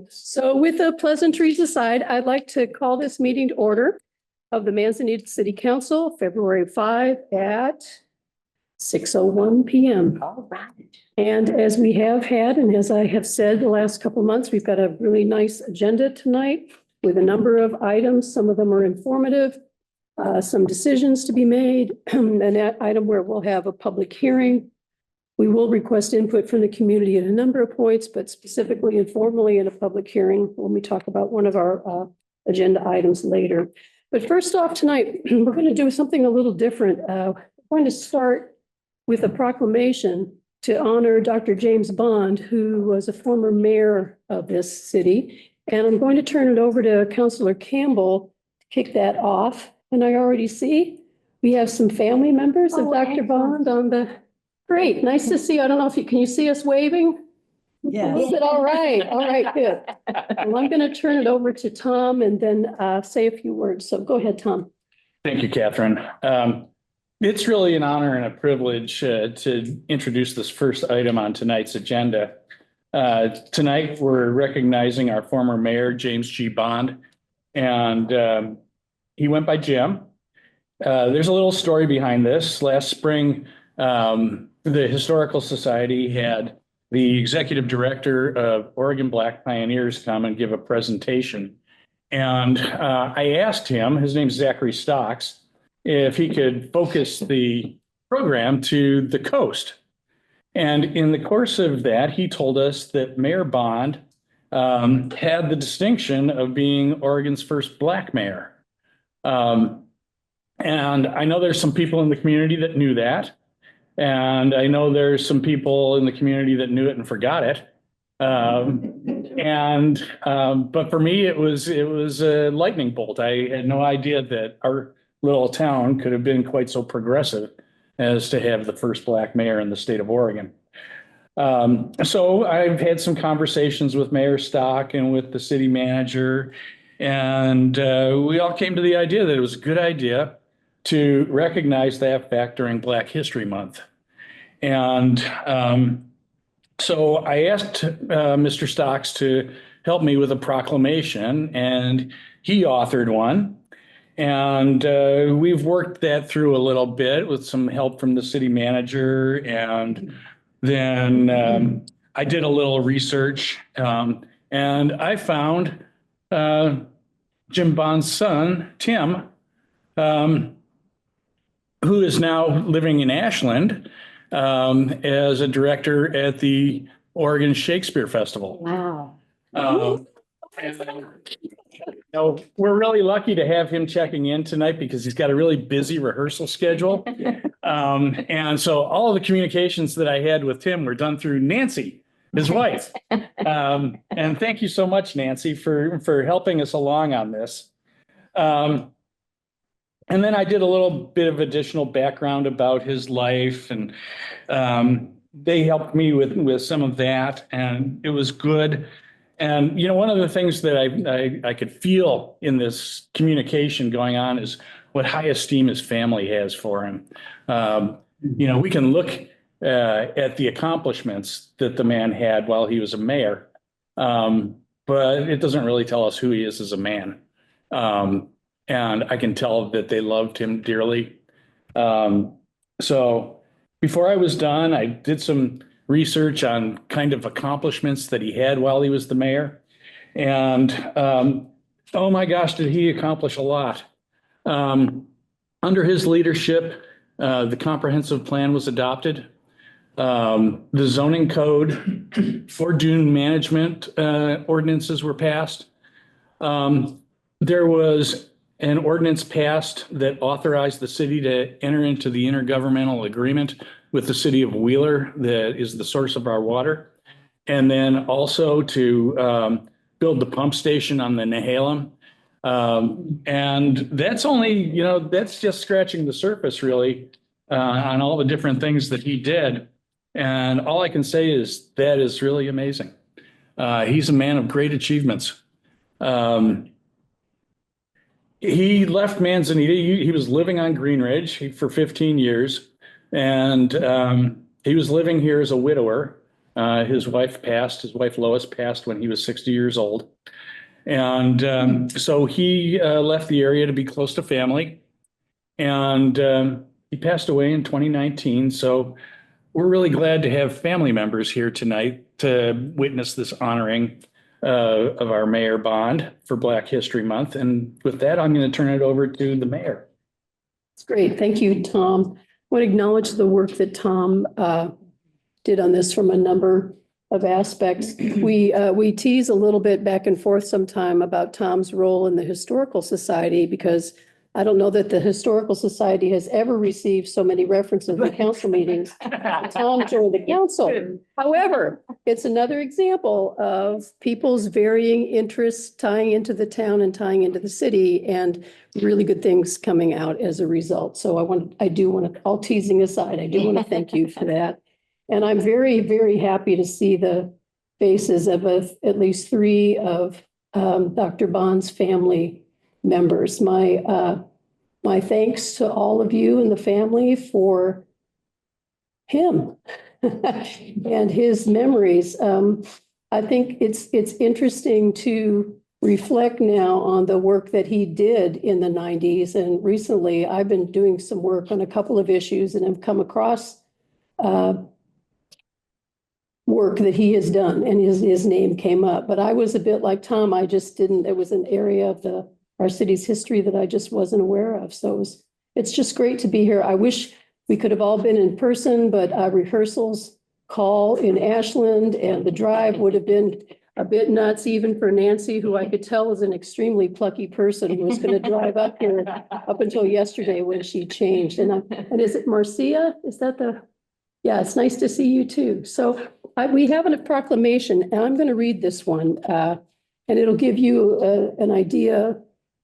So with the pleasantries aside, I'd like to call this meeting to order of the Manzanita City Council, February 5 at 6:01 PM. All right. And as we have had, and as I have said the last couple of months, we've got a really nice agenda tonight with a number of items. Some of them are informative, some decisions to be made, an item where we'll have a public hearing. We will request input from the community at a number of points, but specifically informally in a public hearing when we talk about one of our agenda items later. But first off tonight, we're going to do something a little different. We're going to start with a proclamation to honor Dr. James Bond, who was a former mayor of this city. And I'm going to turn it over to Councilor Campbell to kick that off. And I already see we have some family members of Dr. Bond on the, great, nice to see you. I don't know if you, can you see us waving? Yeah. Is it all right? All right, good. Well, I'm going to turn it over to Tom and then say a few words. So go ahead, Tom. Thank you, Catherine. It's really an honor and a privilege to introduce this first item on tonight's agenda. Tonight, we're recognizing our former mayor, James G. Bond, and he went by Jim. There's a little story behind this. Last spring, the Historical Society had the executive director of Oregon Black Pioneers come and give a presentation. And I asked him, his name's Zachary Stocks, if he could focus the program to the coast. And in the course of that, he told us that Mayor Bond had the distinction of being Oregon's first Black mayor. And I know there's some people in the community that knew that. And I know there's some people in the community that knew it and forgot it. But for me, it was a lightning bolt. I had no idea that our little town could have been quite so progressive as to have the first Black mayor in the state of Oregon. So I've had some conversations with Mayor Stock and with the city manager, and we all came to the idea that it was a good idea to recognize that fact during Black History Month. And so I asked Mr. Stocks to help me with a proclamation, and he authored one. And we've worked that through a little bit with some help from the city manager. And then I did a little research, and I found Jim Bond's son, Tim, who is now living in Ashland as a director at the Oregon Shakespeare Festival. Wow. We're really lucky to have him checking in tonight because he's got a really busy rehearsal schedule. And so all of the communications that I had with Tim were done through Nancy, his wife. And thank you so much, Nancy, for helping us along on this. And then I did a little bit of additional background about his life, and they helped me with some of that, and it was good. And, you know, one of the things that I could feel in this communication going on is what high esteem his family has for him. You know, we can look at the accomplishments that the man had while he was a mayor, but it doesn't really tell us who he is as a man. And I can tell that they loved him dearly. So before I was done, I did some research on kind of accomplishments that he had while he was the mayor. And oh my gosh, did he accomplish a lot. Under his leadership, the comprehensive plan was adopted. The zoning code for dune management ordinances were passed. There was an ordinance passed that authorized the city to enter into the intergovernmental agreement with the city of Wheeler that is the source of our water. And then also to build the pump station on the Nehalem. And that's only, you know, that's just scratching the surface really on all the different things that he did. And all I can say is that is really amazing. He's a man of great achievements. He left Manzanita. He was living on Green Ridge for 15 years. And he was living here as a widower. His wife passed. His wife Lois passed when he was 60 years old. And so he left the area to be close to family. And he passed away in 2019. So we're really glad to have family members here tonight to witness this honoring of our Mayor Bond for Black History Month. And with that, I'm going to turn it over to the mayor. It's great. Thank you, Tom. I want to acknowledge the work that Tom did on this from a number of aspects. We tease a little bit back and forth sometime about Tom's role in the Historical Society, because I don't know that the Historical Society has ever received so many references in council meetings. Tom joined the council. However, it's another example of people's varying interests tying into the town and tying into the city, and really good things coming out as a result. So I do want to, all teasing aside, I do want to thank you for that. And I'm very, very happy to see the faces of at least three of Dr. Bond's family members. My thanks to all of you and the family for him and his memories. I think it's interesting to reflect now on the work that he did in the 90s. And recently I've been doing some work on a couple of issues and have come across work that he has done, and his name came up. But I was a bit like Tom. I just didn't, it was an area of our city's history that I just wasn't aware of. So it's just great to be here. I wish we could have all been in person, but rehearsals call in Ashland, and the drive would have been a bit nuts, even for Nancy, who I could tell is an extremely plucky person, who was going to drive up here up until yesterday when she changed. And is it Marcia? Is that yeah, it's nice to see you too. So we have a proclamation, and I'm going to read this one, and it'll give you an idea, at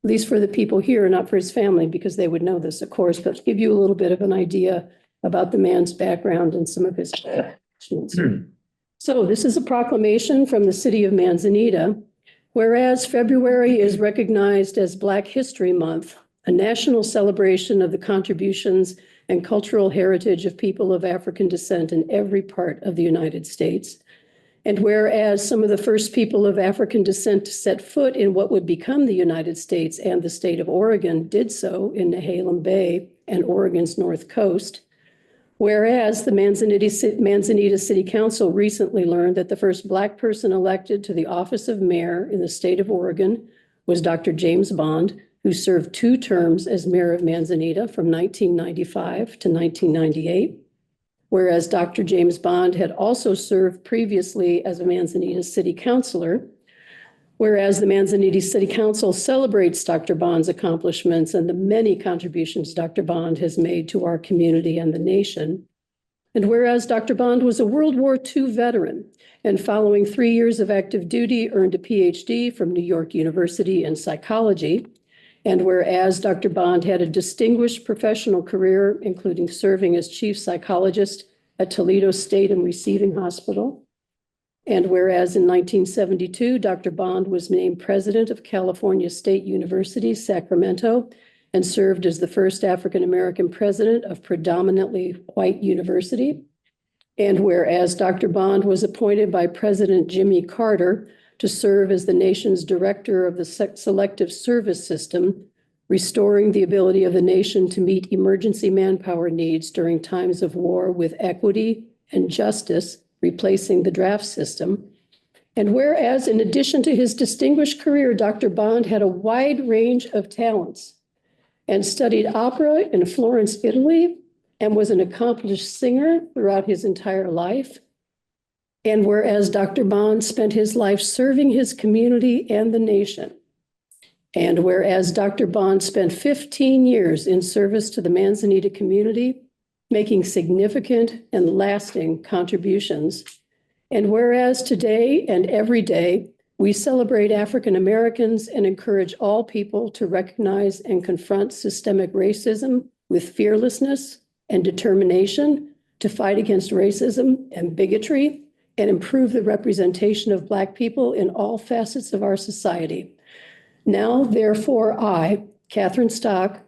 least for the people here, not for his family, because they would know this, of course, but give you a little bit of an idea about the man's background and some of his actions. So this is a proclamation from the city of Manzanita. Whereas February is recognized as Black History Month, a national celebration of the contributions and cultural heritage of people of African descent in every part of the United States. And whereas some of the first people of African descent to set foot in what would become the United States and the state of Oregon did so in Nehalem Bay and Oregon's North Coast. Whereas the Manzanita City Council recently learned that the first Black person elected to the office of mayor in the state of Oregon was Dr. James Bond, who served 2 terms as mayor of Manzanita from 1995 to 1998. Whereas Dr. James Bond had also served previously as a Manzanita city councilor. Whereas the Manzanita City Council celebrates Dr. Bond's accomplishments and the many contributions Dr. Bond has made to our community and the nation. And whereas Dr. Bond was a World War II veteran, and following 3 years of active duty, earned a PhD from New York University in psychology. And whereas Dr. Bond had a distinguished professional career, including serving as chief psychologist at Toledo State and Receiving Hospital. And whereas in 1972, Dr. Bond was named president of California State University, Sacramento, and served as the first African-American president of predominantly white university. And whereas Dr. Bond was appointed by President Jimmy Carter to serve as the nation's director of the Selective Service System, restoring the ability of the nation to meet emergency manpower needs during times of war with equity and justice, replacing the draft system. And whereas in addition to his distinguished career, Dr. Bond had a wide range of talents and studied opera in Florence, Italy, and was an accomplished singer throughout his entire life. And whereas Dr. Bond spent his life serving his community and the nation. And whereas Dr. Bond spent 15 years in service to the Manzanita community, making significant and lasting contributions. And whereas today and every day, we celebrate African Americans and encourage all people to recognize and confront systemic racism with fearlessness and determination to fight against racism and bigotry and improve the representation of Black people in all facets of our society. Now, therefore, I, Catherine Stock,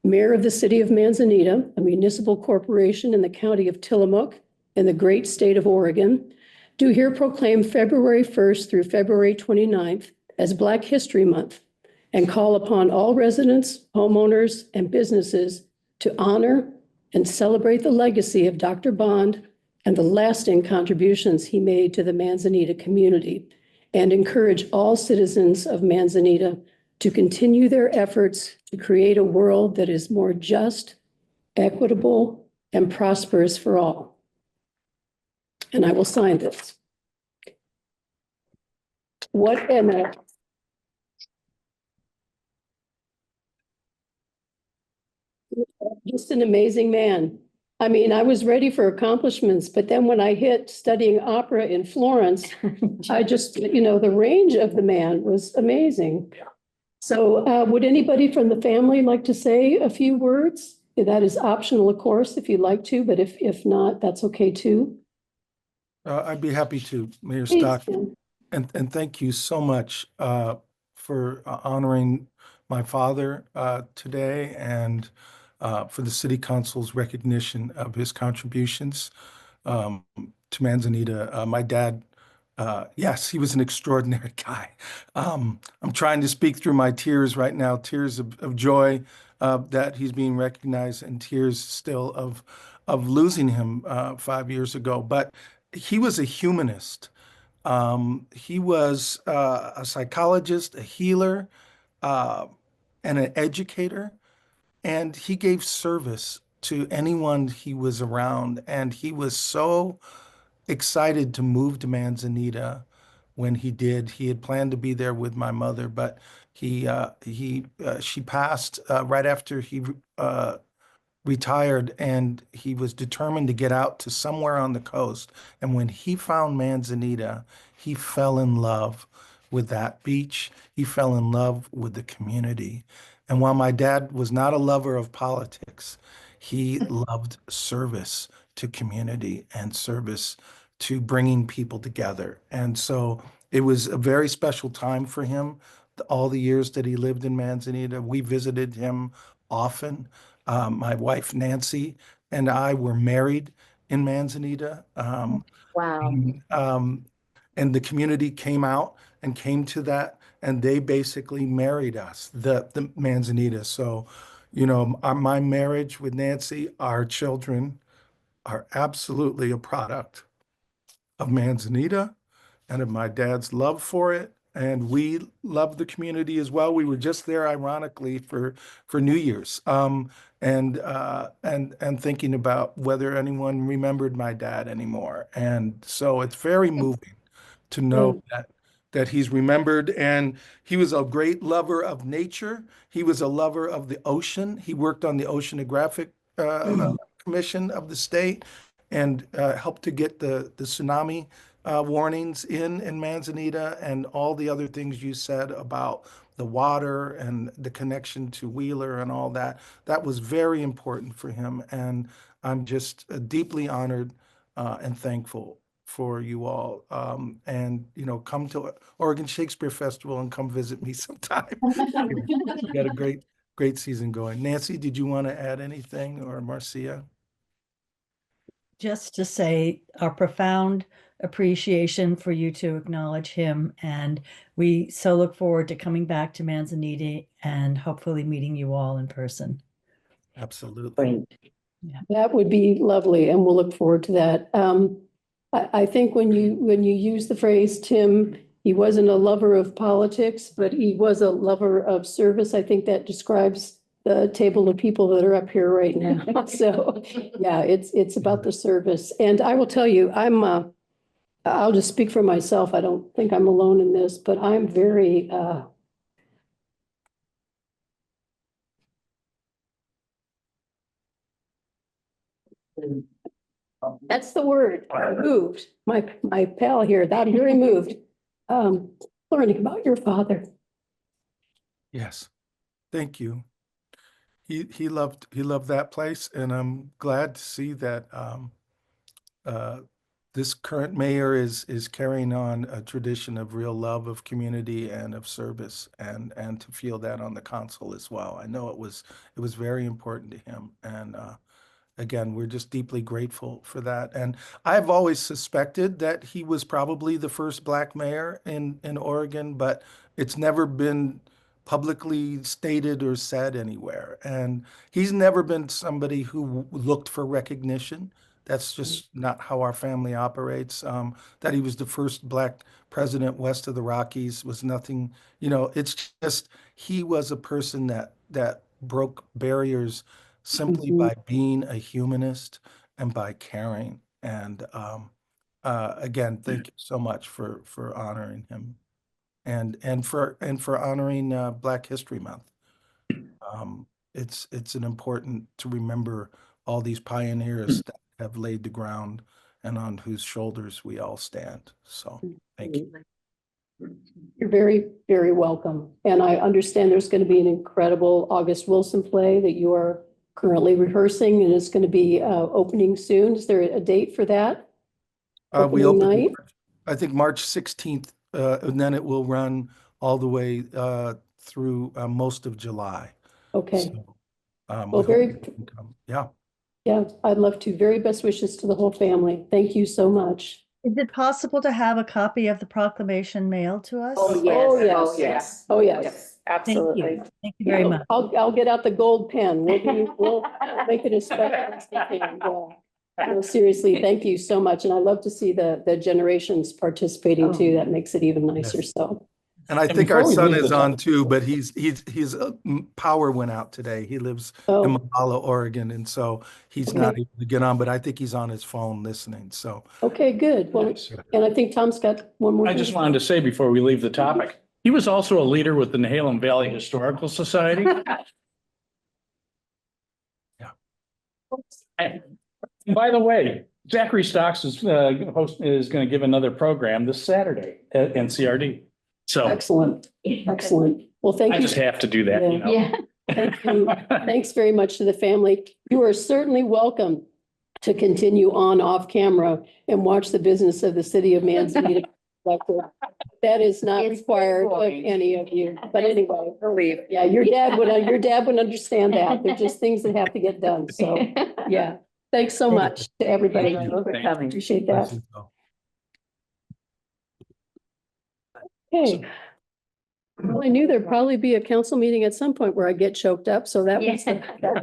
Mayor of the City of Manzanita, a municipal corporation in the county of Tillamook in the great state of Oregon, do here proclaim February 1st through February 29th as Black History Month and call upon all residents, homeowners, and businesses to honor and celebrate the legacy of Dr. Bond and the lasting contributions he made to the Manzanita community, and encourage all citizens of Manzanita to continue their efforts to create a world that is more just, equitable, and prosperous for all. And I will sign this. What an just an amazing man. I mean, I was ready for accomplishments, but then when I hit studying opera in Florence, I just, the range of the man was amazing. So would anybody from the family like to say a few words? That is optional, of course, if you'd like to, but if not, that's okay too. I'd be happy to, Mayor Please, Stock, Tim. and thank you so much for honoring my father today, and for the City Council's recognition of his contributions to Manzanita. My dad, yes, he was an extraordinary guy. I'm trying to speak through my tears right now, tears of joy that he's being recognized, and tears still of losing him 5 years ago. But he was a humanist. He was a psychologist, a healer, uh, and an educator, and he gave service to anyone he was around. And he was so excited to move to Manzanita when he did. He had planned to be there with my mother, but she passed right after he retired, and he was determined to get out to somewhere on the coast. And when he found Manzanita, he fell in love with that beach. He fell in love with the community. And while my dad was not a lover of politics, he loved service to community and service to bringing people together. And so it was a very special time for him. All the years that he lived in Manzanita, we visited him often. My wife Nancy and I were married in Manzanita. Wow. And the community came out and came to that, and they basically married us, the Manzanita. So, my marriage with Nancy, our children are absolutely a product of Manzanita and of my dad's love for it. And we love the community as well. We were just there, ironically, for New Year's, and thinking about whether anyone remembered my dad anymore. And so it's very moving to know that he's remembered. And he was a great lover of nature. He was a lover of the ocean. He worked on the Oceanographic Commission of the state, and helped to get the tsunami warnings in Manzanita, and all the other things you said about the water and the connection to Wheeler and all that. That was very important for him. And I'm just deeply honored and thankful for you all. And, come to Oregon Shakespeare Festival and come visit me sometime. We got a great season going. Nancy, did you want to add anything, or Marcia? Just to say our profound appreciation for you to acknowledge him. And we so look forward to coming back to Manzanita and hopefully meeting you all in person. Absolutely. That would be lovely, and we'll look forward to that. I think when you use the phrase, Tim, he wasn't a lover of politics, but he was a lover of service. I think that describes the table of people that are up here right now. So, yeah, it's about the service. And I will tell you, I'll just speak for myself. I don't think I'm alone in this, but I'm very, that's the word, moved. My pal here, that very moved. Learning about your father. Yes. Thank you. He loved that place, and I'm glad to see that this current mayor is carrying on a tradition of real love of community and of service, and to feel that on the council as well. I know it was very important to him, again, we're just deeply grateful for that. And I've always suspected that he was probably the first Black mayor in Oregon, but it's never been publicly stated or said anywhere. And he's never been somebody who looked for recognition. That's just not how our family operates. That he was the first Black president west of the Rockies was nothing, it's just he was a person that broke barriers simply Mhm. by being a humanist and by caring. And again, thank you so much for honoring him and for honoring Black History Month. It's an important to remember all these pioneers that have laid the ground and on whose shoulders we all stand. So thank you. You're very, very welcome. And I understand there's going to be an incredible August Wilson play that you are currently rehearsing, and it's going to be opening soon. Is there a date for that? We Opening open, night? I think March 16th, and then it will run all the way through most of July. Okay. So, Well, we hope very, you can come. Yeah. yeah, I'd love to. Very best wishes to the whole family. Thank you so much. Is it possible to have a copy of the proclamation mailed to us? Oh, yes. Oh, yes. Thank you. Thank you very much. I'll get out the gold pen. We'll make it as special as we can. Yeah. No, seriously, thank you so much. And I love to see the generations participating too. That makes it even nicer. Yes. So, And I And think our before we son leave is the on topic- too, but his power went out today. He lives in oh, Mahalo, Oregon, and so he's not able to get on, but I think he's on his phone listening. So okay, good. Well, and I think Tom's got one more. I just wanted to say before we leave the topic, he was also a leader with the Nehalem Valley Historical Society. And by the way, Zachary Stocks is going to give another program this Saturday at NCRD. So Excellent, excellent. Well, thank I you. just have to do that, you know. Yeah. Thank you. Thanks very much to the family. You are certainly welcome to continue on off camera and watch the business of the city of Manzanita. That is not It's required of boring. any of you, but anyway, Believe. yeah, your dad would understand that. They're just things that have to get done. So, yeah. Thanks so much to everybody. Thank you for coming. Appreciate that. Okay. Well, I knew there'd probably be a council meeting at some point where I get choked up, so that was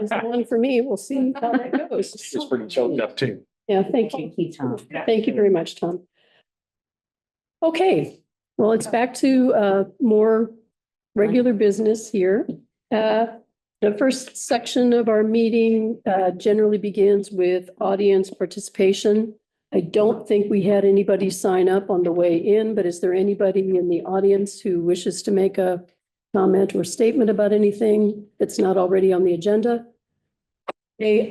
the one for me. We'll see how that goes. It's pretty choked up too. Yeah, thank you. Thank you, Tom. Thank you very much, Tom. Okay, well, it's back to more regular business here. The first section of our meeting generally begins with audience participation. I don't think we had anybody sign up on the way in, but is there anybody in the audience who wishes to make a comment or statement about anything that's not already on the agenda? Okay,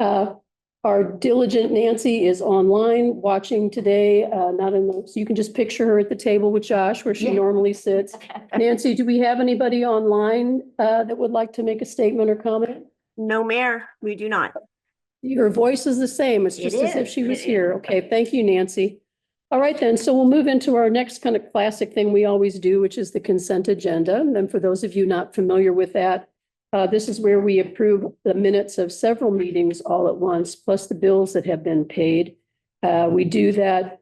our diligent Nancy is online watching today, not in the, so you can just picture her at the table with Josh where she Yeah. normally sits. Nancy, do we have anybody online that would like to make a statement or comment? No, Mayor, we do not. Her voice is the same. It's It just as if is. she was It here. Okay, thank you, Nancy. All right, then, so we'll move into our next kind of classic thing we always do, which is the consent agenda. And then for those of you not familiar with that, this is where we approve the minutes of several meetings all at once, plus the bills that have been paid. We do that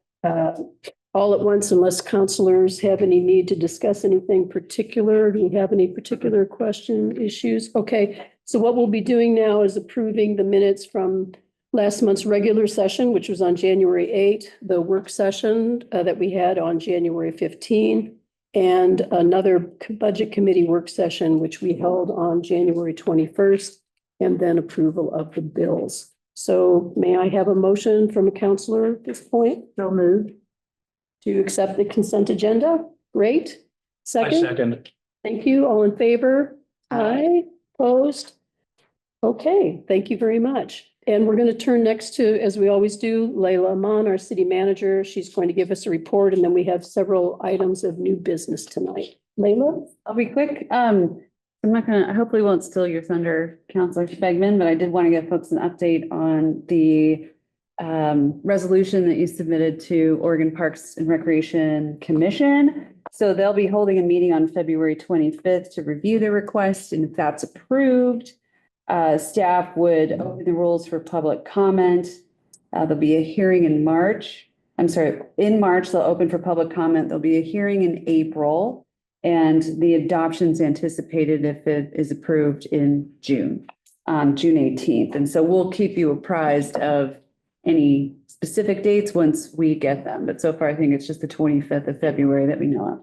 all at once unless counselors have any need to discuss anything particular. Do we have any particular question, issues? Okay, so what we'll be doing now is approving the minutes from last month's regular session, which was on January 8, the work session that we had on January 15, and another budget committee work session, which we held on January 21st, and then approval of the bills. So may I have a motion from a counselor at this point? So moved. To accept the consent agenda? Great. I Second? second. Thank you. All in favor? Aye. Opposed? Okay, thank you very much. And we're going to turn next to, as we always do, Layla Aman, our city manager. She's going to give us a report, and then we have several items of new business tonight. Layla? I'll be quick. I'm not gonna, I hopefully won't steal your thunder, Counselor Spegman, but I did want to give folks an update on the resolution that you submitted to Oregon Parks and Recreation Commission. So they'll be holding a meeting on February 25th to review the request, and if that's approved, Staff would open the rules for public comment. There'll be a hearing in March. I'm sorry, in March, they'll open for public comment. There'll be a hearing in April. And the adoption's anticipated if it is approved in June, June 18th. And so we'll keep you apprised of any specific dates once we get them. But so far, I think it's just the 25th of February that we know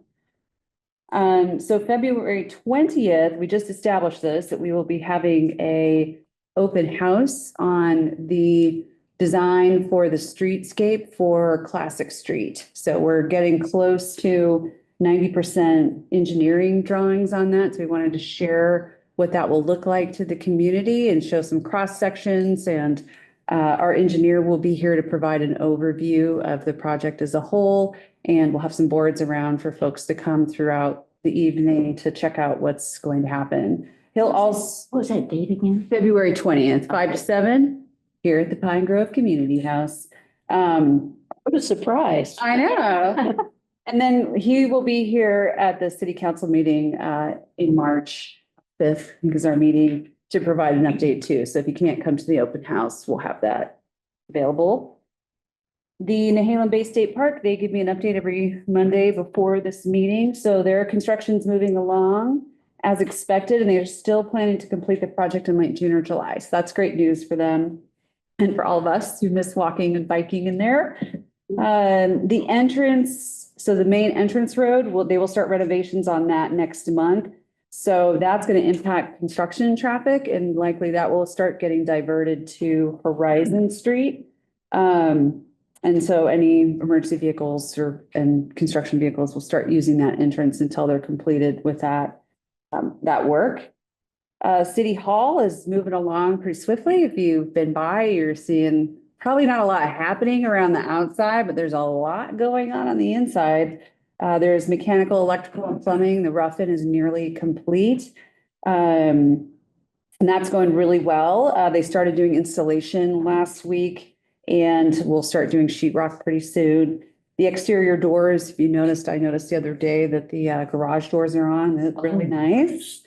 of. So February 20th, we just established this, that we will be having a open house on the design for the streetscape for Classic Street. So we're getting close to 90% engineering drawings on that. So we wanted to share what that will look like to the community and show some cross sections. And our engineer will be here to provide an overview of the project as a whole. And we'll have some boards around for folks to come throughout the evening to check out what's going to happen. He'll also, What was that date again? February 20th, 5 to 7, here at the Pine Grove Community House. What a surprise. I know. And then he will be here at the city council meeting in March 5th, because our meeting, to provide an update too. So if you can't come to the open house, we'll have that available. The Nehalem Bay State Park, they give me an update every Monday before this meeting. So their construction's moving along as expected, and they're still planning to complete the project in late June or July. So that's great news for them and for all of us who miss walking and biking in there. The entrance, so the main entrance road, they will start renovations on that next month. So that's going to impact construction traffic, and likely that will start getting diverted to Horizon Street. And so any emergency vehicles and construction vehicles will start using that entrance until they're completed with that work. City Hall is moving along pretty swiftly. If you've been by, you're seeing probably not a lot happening around the outside, but there's a lot going on the inside. There's mechanical, electrical, and plumbing. The rough-in is nearly complete. And that's going really well. They started doing installation last week, and we'll start doing sheetrock pretty soon. The exterior doors, if you noticed, I noticed the other day that the garage doors are on. They're really nice.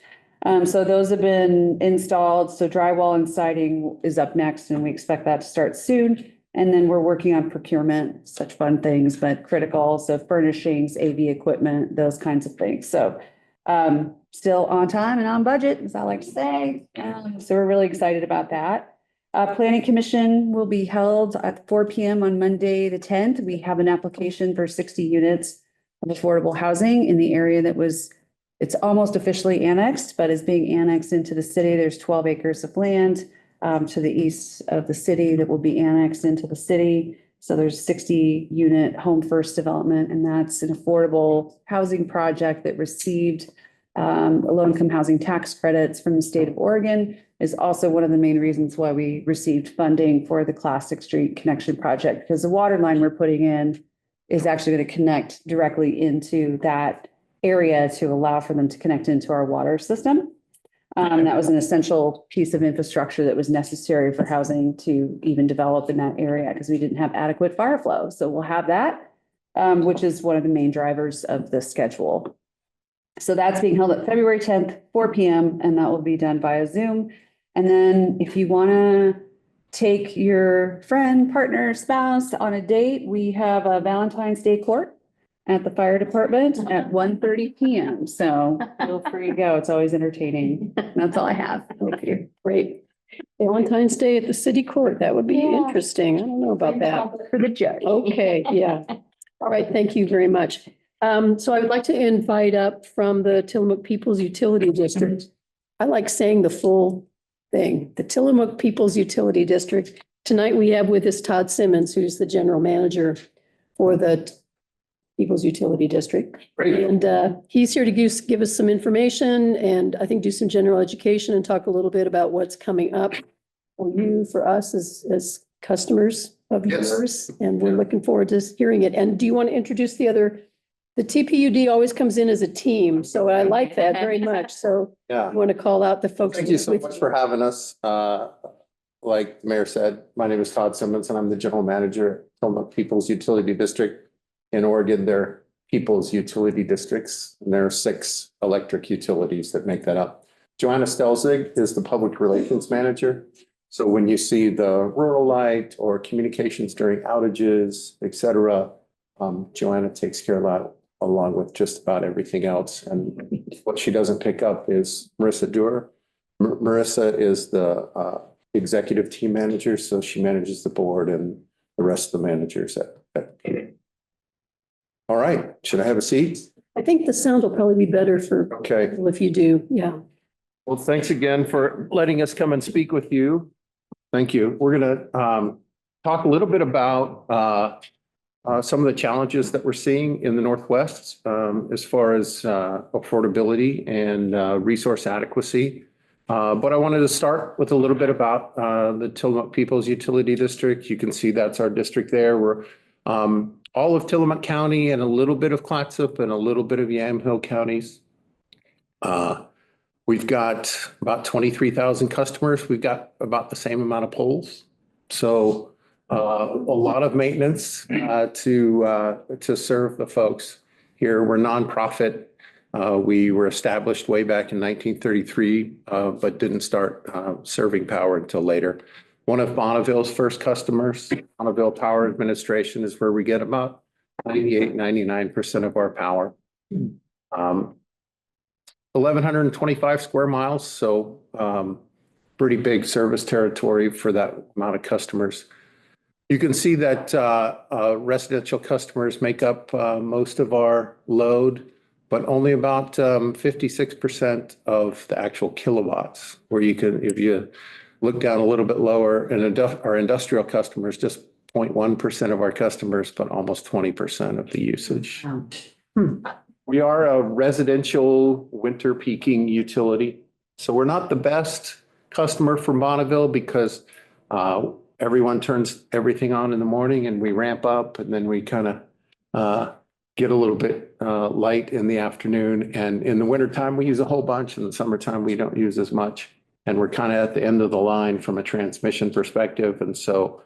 So those have been installed. So drywall and siding is up next, and we expect that to start soon. And then we're working on procurement, such fun things, but critical. So furnishings, AV equipment, those kinds of things. So still on time and on budget, as I like to say. So we're really excited about that. Planning Commission will be held at 4 p.m. on Monday, the 10th. We have an application for 60 units of affordable housing in the area it's almost officially annexed, but is being annexed into the city. There's 12 acres of land to the east of the city that will be annexed into the city. So there's 60 unit Home First development, and that's an affordable housing project that received low-income housing tax credits from the state of Oregon. Is also one of the main reasons why we received funding for the Classic Street Connection Project, because the water line we're putting in is actually going to connect directly into that area to allow for them to connect into our water system. That was an essential piece of infrastructure that was necessary for housing to even develop in that area, because we didn't have adequate fire flow. So we'll have that, which is one of the main drivers of the schedule. So that's being held at February 10th, 4 p.m., and that will be done via Zoom. And then if you want to take your friend, partner, spouse on a date, we have a Valentine's Day court at the fire department at 1:30 p.m. So feel free to go. It's always entertaining. That's all I have. Thank you. Great. Valentine's Day at the city court. That would be interesting. I don't know about that. For the judge. Okay, yeah. All right, thank you very much. So I would like to invite up from the Tillamook People's Utility District. I like saying the full thing, the Tillamook People's Utility District. Tonight we have with us Todd Simmons, who's the general manager for the People's Utility District. Great. And he's here to give us some information and I think do some general education and talk a little bit about what's coming up for you, for us as customers of Yes. yours. And we're looking forward to hearing it. And do you want to introduce the TPUD always comes in as a team, so I like that very much. So Yeah, I want to call out the folks. thank you so with- much for having us. Like the mayor said, my name is Todd Simmons and I'm the general manager at Tillamook People's Utility District. In Oregon, they're People's Utility Districts, and there are 6 electric utilities that make that up. Joanna Stelzig is the public relations manager. So when you see the rural light or communications during outages, et cetera, Joanna takes care of that along with just about everything else. And what she doesn't pick up is Marissa Dewar. Marissa is the executive team manager, so she manages the board and the rest of the managers at. All right, should I have a seat? I think the sound will probably be better for Okay. people if you do, yeah. Well, thanks again for letting us come and speak with you. Thank you. We're gonna talk a little bit about some of the challenges that we're seeing in the Northwest as far as affordability and resource adequacy. But I wanted to start with a little bit about the Tillamook Peoples Utility District. You can see that's our district there. We're all of Tillamook County and a little bit of Clatsop and a little bit of Yamhill counties. We've got about 23,000 customers. We've got about the same amount of poles. So a lot of maintenance to serve the folks here. We're nonprofit. We were established way back in 1933, but didn't start serving power until later. One of Bonneville's first customers, Bonneville Power Administration, is where we get about 99% of our power. 1,125 square miles, so pretty big service territory for that amount of customers. You can see that residential customers make up most of our load, but only about 56% of the actual kilowatts, where you can, if you look down a little bit lower, and our industrial customers, just 0.1% of our customers, but almost 20% of the usage. We are a residential winter peaking utility. So we're not the best customer for Bonneville because everyone turns everything on in the morning and we ramp up, and then we kind of get a little bit light in the afternoon. And in the wintertime, we use a whole bunch. In the summertime, we don't use as much. And we're kind of at the end of the line from a transmission perspective. And so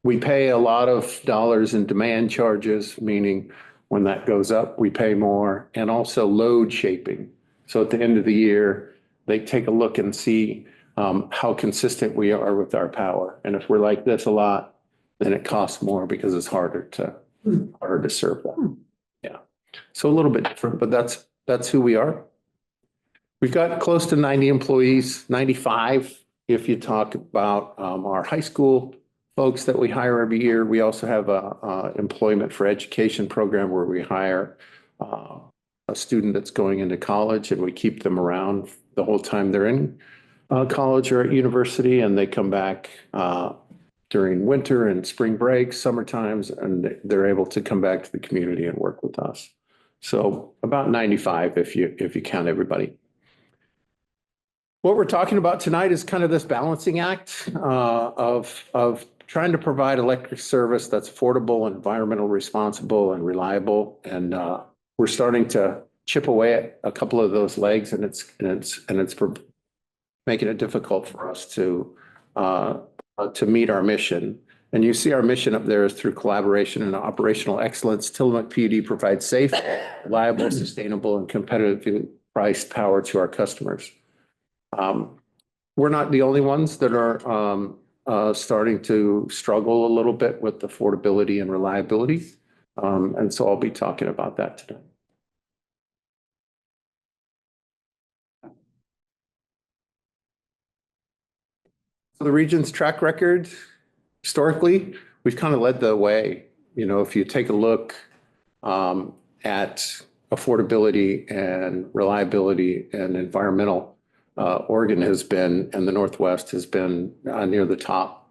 we pay a lot of dollars in demand charges, meaning when that goes up, we pay more, and also load shaping. So at the end of the year, they take a look and see how consistent we are with our power. And if we're like this a lot, then it costs more because it's harder to serve that. Yeah. So a little bit different, but that's who we are. We've got close to 90 employees, 95 if you talk about our high school folks that we hire every year. We also have a employment for education program where we hire a student that's going into college, and we keep them around the whole time they're in college or at university, and they come back during winter and spring breaks, summer times, and they're able to come back to the community and work with us. So about 95 if you count everybody. What we're talking about tonight is kind of this balancing act of trying to provide electric service that's affordable, environmental responsible, and reliable. And we're starting to chip away at a couple of those legs, and it's making it difficult for us to meet our mission. And you see our mission up there is through collaboration and operational excellence. Tillamook PUD provides safe, reliable, sustainable, and competitively priced power to our customers. We're not the only ones that are starting to struggle a little bit with affordability and reliability. And so I'll be talking about that today. So the region's track record, historically, we've kind of led the way. You know, if you take a look at affordability and reliability and environmental, Oregon has been, and the Northwest has been near the top.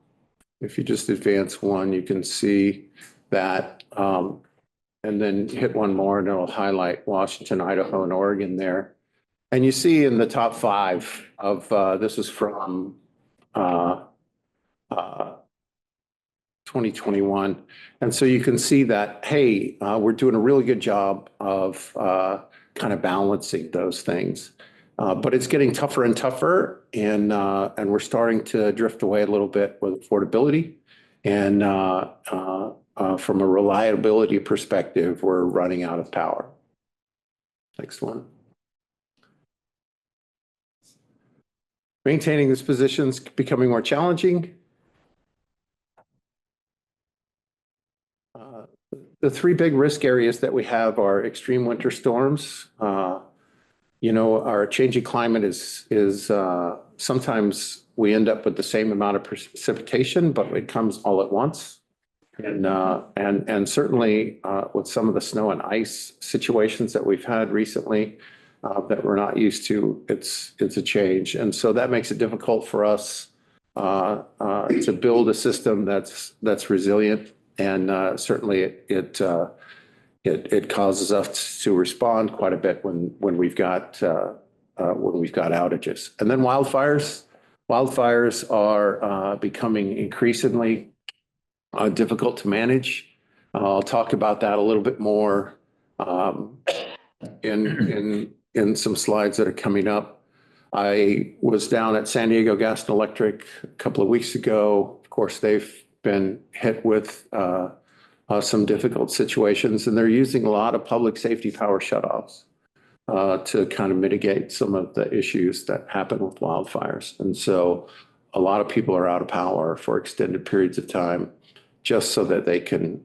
If you just advance one, you can see that, and then hit one more and it'll highlight Washington, Idaho, and Oregon there. And you see in the top 5 of, this is from 2021. And so you can see that, hey, we're doing a really good job of kind of balancing those things. But it's getting tougher and tougher, and we're starting to drift away a little bit with affordability. And from a reliability perspective, we're running out of power. Next one. Maintaining this position is becoming more challenging. The three big risk areas that we have are extreme winter storms. Our changing climate is sometimes we end up with the same amount of precipitation, but it comes all at once. And certainly with some of the snow and ice situations that we've had recently that we're not used to, it's a change. And so that makes it difficult for us to build a system that's resilient. And certainly it causes us to respond quite a bit when we've got outages. And then wildfires are becoming increasingly difficult to manage. I'll talk about that a little bit more in some slides that are coming up. I was down at San Diego Gas and Electric a couple of weeks ago. Of course, they've been hit with some difficult situations, and they're using a lot of public safety power shutoffs to kind of mitigate some of the issues that happen with wildfires. And so a lot of people are out of power for extended periods of time just so that they can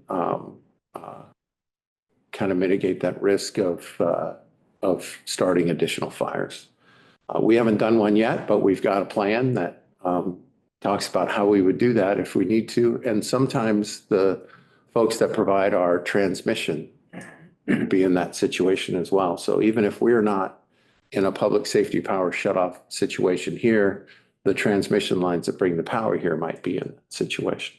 kind of mitigate that risk of starting additional fires. We haven't done one yet, but we've got a plan that talks about how we would do that if we need to. And sometimes the folks that provide our transmission be in that situation as well. So even if we're not in a public safety power shutoff situation here, the transmission lines that bring the power here might be in that situation.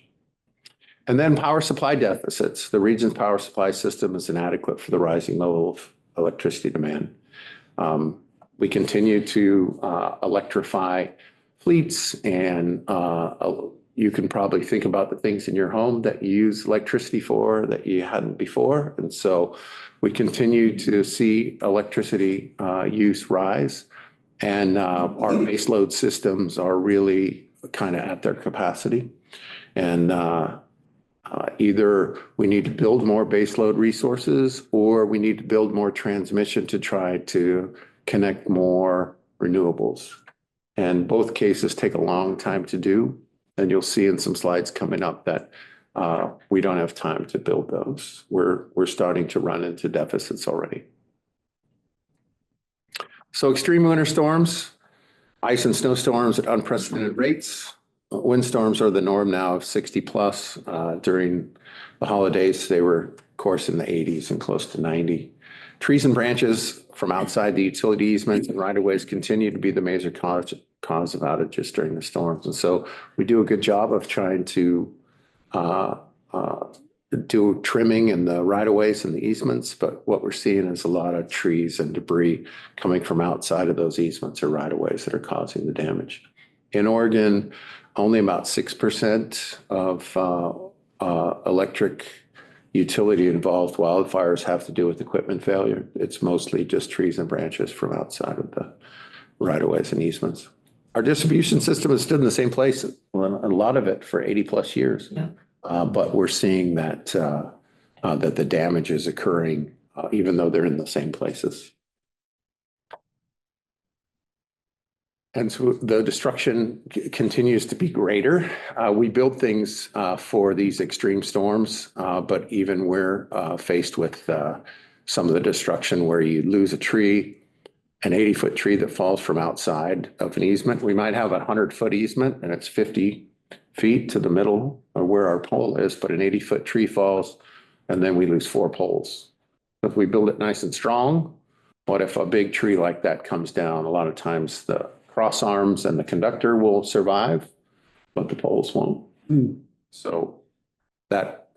And then power supply deficits. The region's power supply system is inadequate for the rising level of electricity demand. We continue to electrify fleets, and you can probably think about the things in your home that you use electricity for that you hadn't before. And so we continue to see electricity use rise, and our baseload systems are really kind of at their capacity. And either we need to build more baseload resources, or we need to build more transmission to try to connect more renewables. And both cases take a long time to do. And you'll see in some slides coming up that we don't have time to build those. We're starting to run into deficits already. So extreme winter storms, ice and snowstorms at unprecedented rates. Windstorms are the norm now of 60 plus. During the holidays, they were, of course, in the 80s and close to 90. Trees and branches from outside the utility easements and right-of-ways continue to be the major cause of outages during the storms. And so we do a good job of trying to do trimming in the right-of-ways and the easements, but what we're seeing is a lot of trees and debris coming from outside of those easements or right-of-ways that are causing the damage. In Oregon, only about 6% of electric utility involved wildfires have to do with equipment failure. It's mostly just trees and branches from outside of the right-of-ways and easements. Our distribution system has stood in the same place, a lot of it for 80 plus years. Yeah. But we're seeing that that the damage is occurring even though they're in the same places. And so the destruction continues to be greater. We build things for these extreme storms, but even we're faced with some of the destruction where you lose a tree, an 80-foot tree that falls from outside of an easement. We might have a 100-foot easement and it's 50 feet to the middle of where our pole is, but an 80-foot tree falls and then we lose 4 poles. If we build it nice and strong, what if a big tree like that comes down? A lot of times the cross arms and the conductor will survive, but the poles won't. So that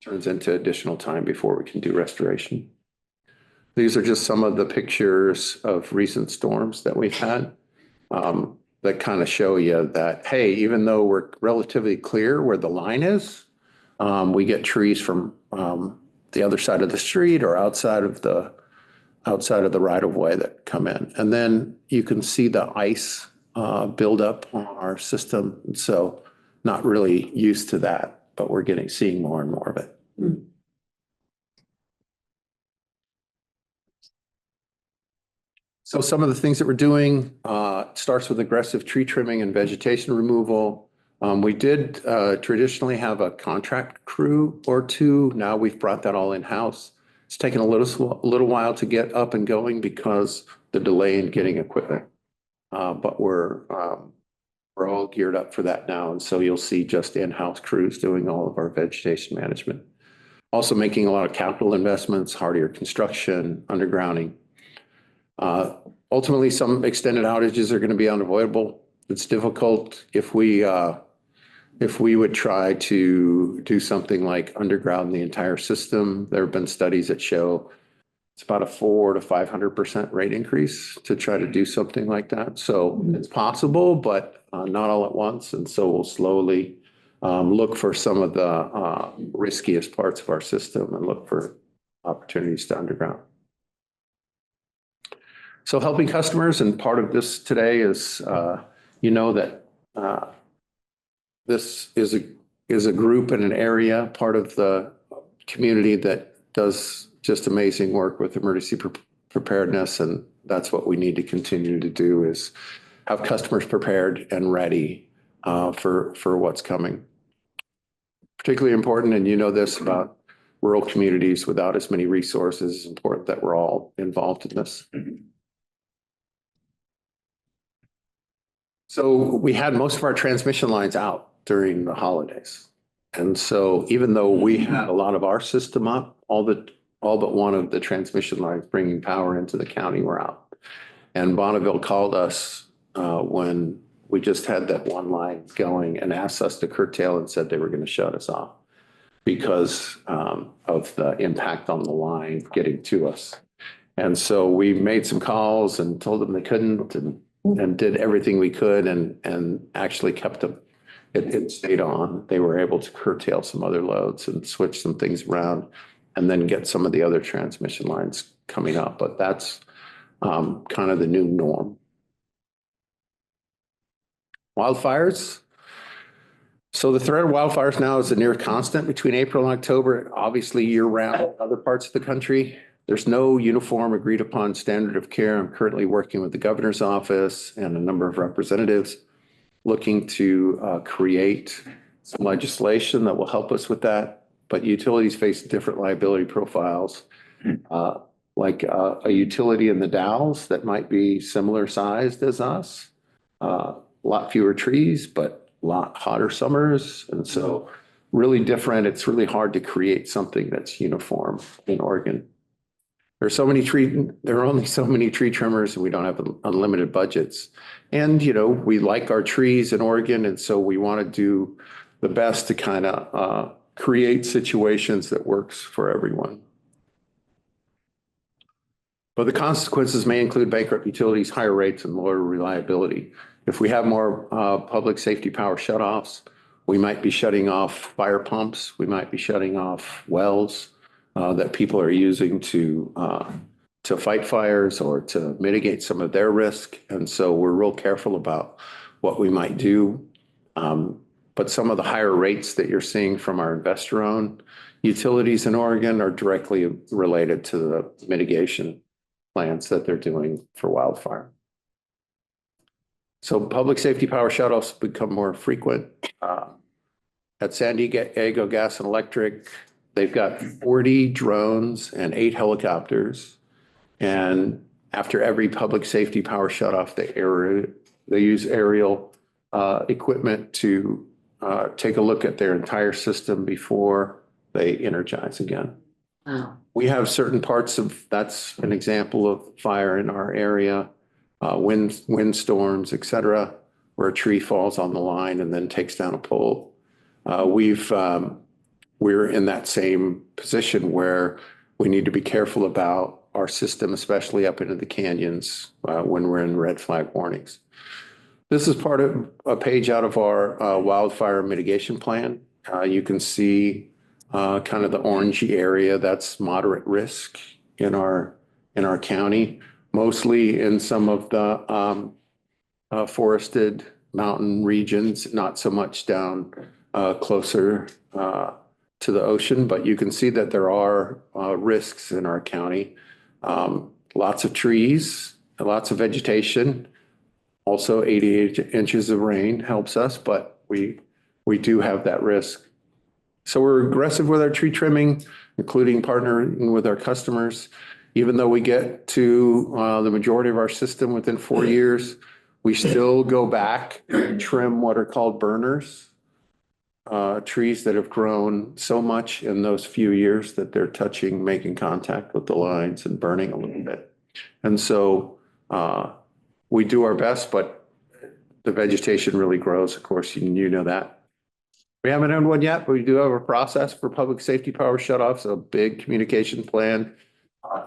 turns into additional time before we can do restoration. These are just some of the pictures of recent storms that we've had that kind of show you that, hey, even though we're relatively clear where the line is, we get trees from the other side of the street or outside of the right-of-way that come in. And then you can see the ice build up on our system. And so not really used to that, but we're seeing more and more of it. So some of the things that we're doing, starts with aggressive tree trimming and vegetation removal. We did traditionally have a contract crew or two. Now we've brought that all in-house. It's taken a little while to get up and going because the delay in getting equipment. But we're all geared up for that now. And so you'll see just in-house crews doing all of our vegetation management. Also making a lot of capital investments, hardier construction, undergrounding. Ultimately, some extended outages are going to be unavoidable. It's difficult if we would try to do something like underground the entire system. There have been studies that show it's about a 400 to 500% rate increase to try to do something like that. So it's possible, but not all at once. And so we'll slowly look for some of the riskiest parts of our system and look for opportunities to underground. So helping customers, and part of this today is, that this is a group in an area, part of the community that does just amazing work with emergency preparedness. And that's what we need to continue to do, is have customers prepared and ready for what's coming. Particularly important, and you know this about rural communities without as many resources, it's important that we're all involved in this. So we had most of our transmission lines out during the holidays. And so even though we had a lot of our system up, all but one of the transmission lines bringing power into the county were out. And Bonneville called us when we just had that one line going and asked us to curtail and said they were going to shut us off because of the impact on the line getting to us. And so we made some calls and told them they couldn't, and did everything we could and actually kept them. It stayed on. They were able to curtail some other loads and switch some things around and then get some of the other transmission lines coming up. But that's kind of the new norm. Wildfires. So the threat of wildfires now is a near constant between April and October, obviously year round in other parts of the country. There's no uniform agreed upon standard of care. I'm currently working with the governor's office and a number of representatives looking to create some legislation that will help us with that. But utilities face different liability profiles, like a utility in the Dalles that might be similar sized as us, a lot fewer trees, but a lot hotter summers. And so really different. It's really hard to create something that's uniform in Oregon. There are only so many tree trimmers, and we don't have unlimited budgets. And, we like our trees in Oregon. And so we want to do the best to kind of create situations that works for everyone. But the consequences may include bankrupt utilities, higher rates, and lower reliability. If we have more public safety power shutoffs, we might be shutting off fire pumps. We might be shutting off wells that people are using to fight fires or to mitigate some of their risk. And so we're real careful about what we might do. But some of the higher rates that you're seeing from our investor-owned utilities in Oregon are directly related to the mitigation plans that they're doing for wildfire. So public safety power shutoffs become more frequent. At San Diego Gas and Electric, they've got 40 drones and 8 helicopters. And after every public safety power shutoff, they use aerial equipment to take a look at their entire system before they energize again. Wow. We have certain parts of, that's an example of fire in our area, wind storms, et cetera, where a tree falls on the line and then takes down a pole. We're in that same position where we need to be careful about our system, especially up into the canyons when we're in red flag warnings. This is part of a page out of our wildfire mitigation plan. You can see kind of the orangey area, that's moderate risk in our county, mostly in some of the forested mountain regions, not so much down closer to the ocean, but you can see that there are risks in our county. Lots of trees lots of vegetation. Also 88 inches of rain helps us, but we do have that risk. So we're aggressive with our tree trimming, including partnering with our customers. Even though we get to the majority of our system within 4 years, we still go back and trim what are called burners. Trees that have grown so much in those few years that they're touching, making contact with the lines and burning a little bit. And so we do our best, but the vegetation really grows, of course, you know that. We haven't done one yet, but we do have a process for public safety power shutoffs, a big communication plan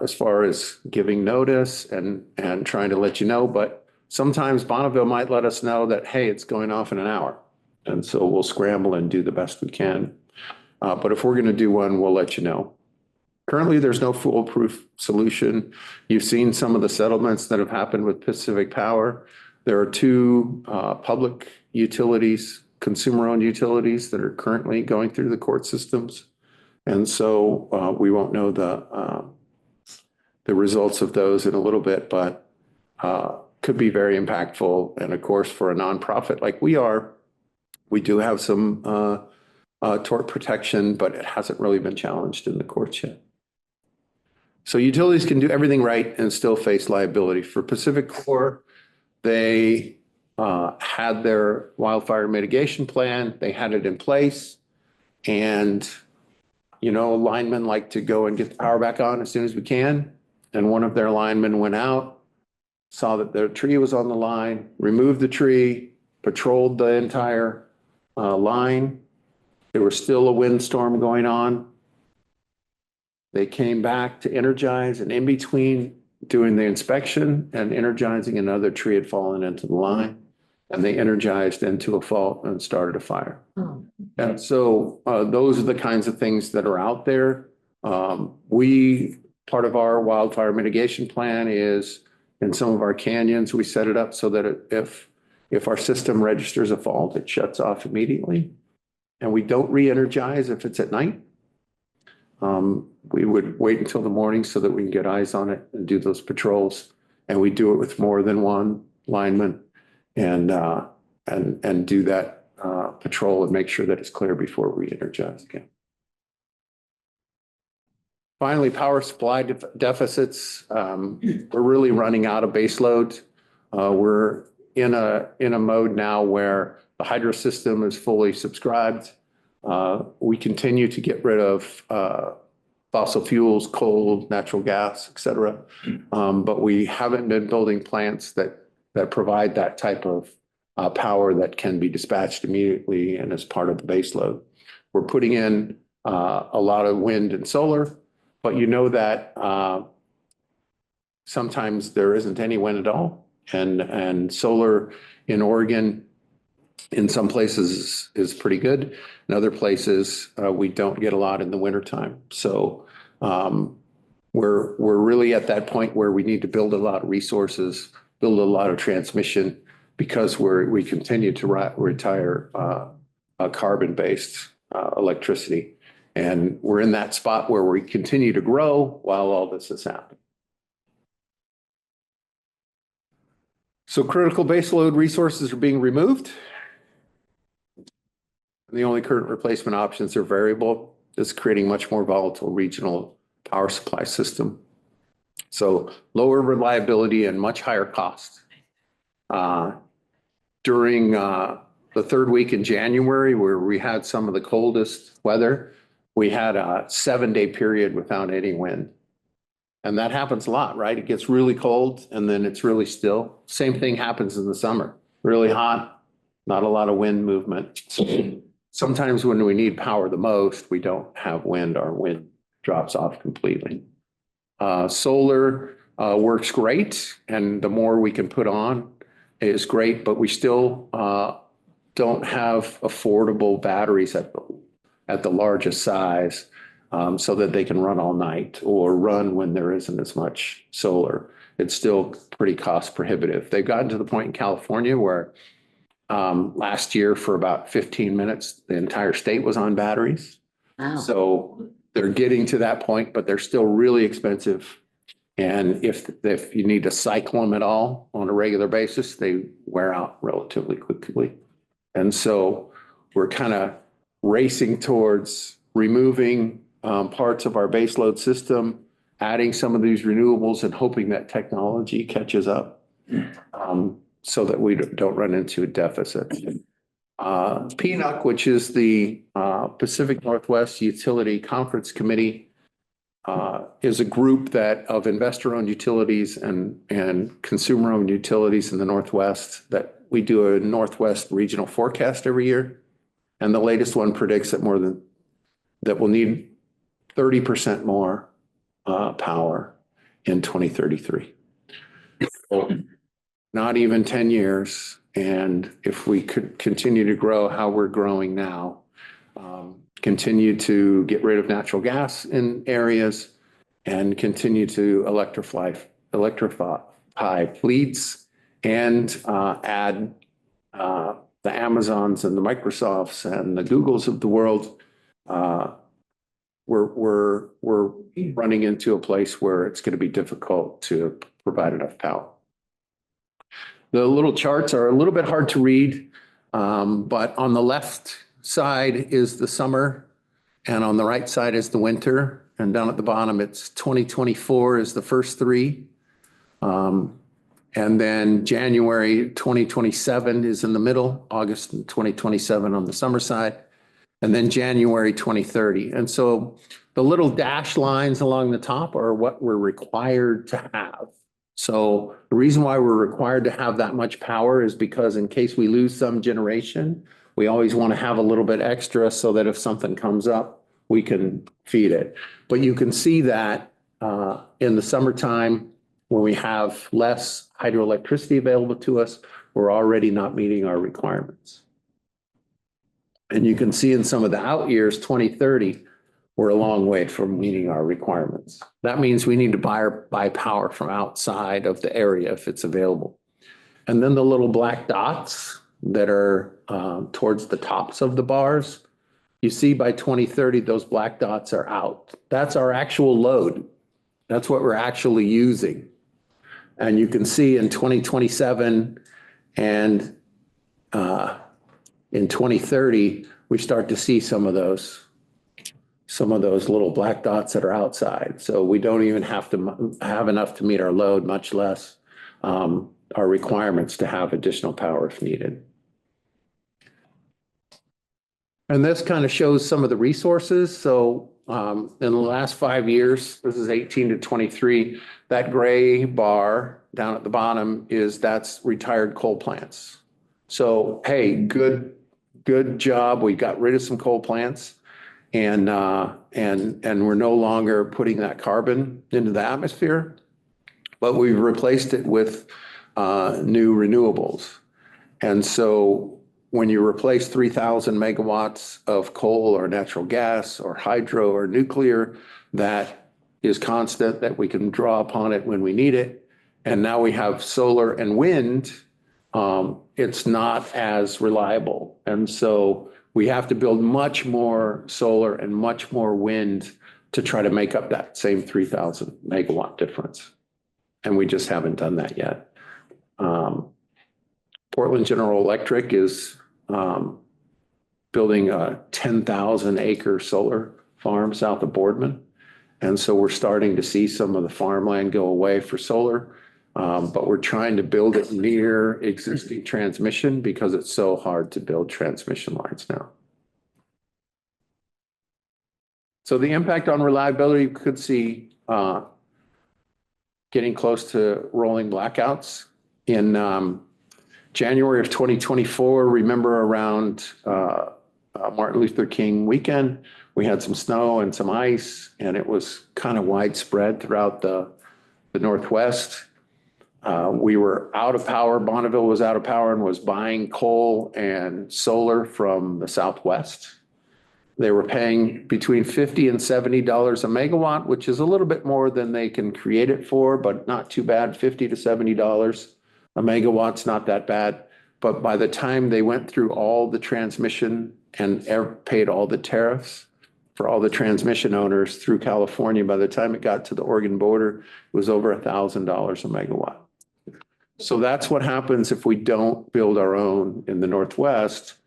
as far as giving notice and trying to let you know. But sometimes Bonneville might let us know that, hey, it's going off in an hour. And so we'll scramble and do the best we can. But if we're going to do one, we'll let you know. Currently, there's no foolproof solution. You've seen some of the settlements that have happened with Pacific Power. There are two public utilities, consumer-owned utilities that are currently going through the court systems. And so we won't know the results of those in a little bit, but could be very impactful. And of course, for a nonprofit like we are, we do have some tort protection, but it hasn't really been challenged in the courts yet. So utilities can do everything right and still face liability. For Pacific Core, they had their wildfire mitigation plan. They had it in place. And, you know, linemen like to go and get the power back on as soon as we can. And one of their linemen went out, saw that their tree was on the line, removed the tree, patrolled the entire line. There was still a windstorm going on. They came back to energize, and in between doing the inspection and energizing, another tree had fallen into the line, and they energized into a fault and started a fire. And so those are the kinds of things that are out there. Part of our wildfire mitigation plan is in some of our canyons, we set it up so that if our system registers a fault, it shuts off immediately. And we don't re-energize if it's at night. We would wait until the morning so that we can get eyes on it and do those patrols. And we do it with more than one lineman and do that patrol and make sure that it's clear before we energize again. Finally, power supply deficits. We're really running out of base load. We're in a mode now where the hydro system is fully subscribed. We continue to get rid of fossil fuels, coal, natural gas, et cetera. But we haven't been building plants that provide that type of power that can be dispatched immediately and as part of the base load. We're putting in a lot of wind and solar, but you know that sometimes there isn't any wind at all. And solar in Oregon, in some places is pretty good. In other places, we don't get a lot in the wintertime. So we're really at that point where we need to build a lot of resources, build a lot of transmission, because we continue to retire carbon-based electricity. And we're in that spot where we continue to grow while all this is happening. So critical baseload resources are being removed. And the only current replacement options are variable. This is creating much more volatile regional power supply system. So lower reliability and much higher cost. During the third week in January, where we had some of the coldest weather, we had a 7-day period without any wind. And that happens a lot, right? It gets really cold and then it's really still. Same thing happens in the summer. Really hot, not a lot of wind movement. So sometimes when we need power the most, we don't have wind. Our wind drops off completely. Solar works great, and the more we can put on is great, but we still don't have affordable batteries at the largest size. So that they can run all night or run when there isn't as much solar. It's still pretty cost prohibitive. They've gotten to the point in California where last year for about 15 minutes, the entire state was on batteries. Wow. So they're getting to that point, but they're still really expensive And if you need to cycle them at all on a regular basis, they wear out relatively quickly. And so we're kind of racing towards removing parts of our baseload system, adding some of these renewables and hoping that technology catches up so that we don't run into a deficit. PNUC, which is the Pacific Northwest Utility Conference Committee, is a group of investor-owned utilities and consumer-owned utilities in the Northwest that we do a Northwest regional forecast every year. And the latest one predicts that we'll need 30% more power in 2033. So not even 10 years. And if we could continue to grow how we're growing now, continue to get rid of natural gas in areas and continue to electrify fleets and add the Amazons and the Microsofts and the Googles of the world, we're running into a place where it's going to be difficult to provide enough power. The little charts are a little bit hard to read, but on the left side is the summer and on the right side is the winter. And down at the bottom, it's 2024 is the first three. And then January 2027 is in the middle, August 2027 on the summer side, and then January 2030. And so the little dashed lines along the top are what we're required to have. So the reason why we're required to have that much power is because in case we lose some generation, we always want to have a little bit extra so that if something comes up, we can feed it. But you can see that in the summertime, when we have less hydroelectricity available to us, we're already not meeting our requirements. And you can see in some of the out years, 2030, we're a long way from meeting our requirements. That means we need to buy power from outside of the area if it's available. And then the little black dots that are towards the tops of the bars, you see by 2030, those black dots are out. That's our actual load. That's what we're actually using. And you can see in 2027 and in 2030, we start to see some of those little black dots that are outside. So we don't even have to have enough to meet our load, much less our requirements to have additional power if needed. And this kind of shows some of the resources. So in the last 5 years, this is 18 to 23, that gray bar down at the bottom that's retired coal plants. So, hey, good job. We got rid of some coal plants and we're no longer putting that carbon into the atmosphere, but we've replaced it with new renewables. And so when you replace 3,000 megawatts of coal or natural gas or hydro or nuclear, that is constant, that we can draw upon it when we need it. And now we have solar and wind. It's not as reliable. And so we have to build much more solar and much more wind to try to make up that same 3,000 megawatt difference. And we just haven't done that yet. Portland General Electric is building a 10,000 acre solar farm south of Boardman. And so we're starting to see some of the farmland go away for solar, but we're trying to build it near existing transmission because it's so hard to build transmission lines now. So the impact on reliability, you could see getting close to rolling blackouts. In January of 2024, remember around Martin Luther King weekend, we had some snow and some ice, and it was kind of widespread throughout the Northwest. We were out of power. Bonneville was out of power and was buying coal and solar from the Southwest. They were paying between $50 and $70 a megawatt, which is a little bit more than they can create it for, but not too bad. $50 to $70 a megawatt's not that bad. But by the time they went through all the transmission and paid all the tariffs for all the transmission owners through California. By the time it got to the Oregon border, it was over $1,000 a megawatt. So that's what happens if we don't build our own in the Northwest.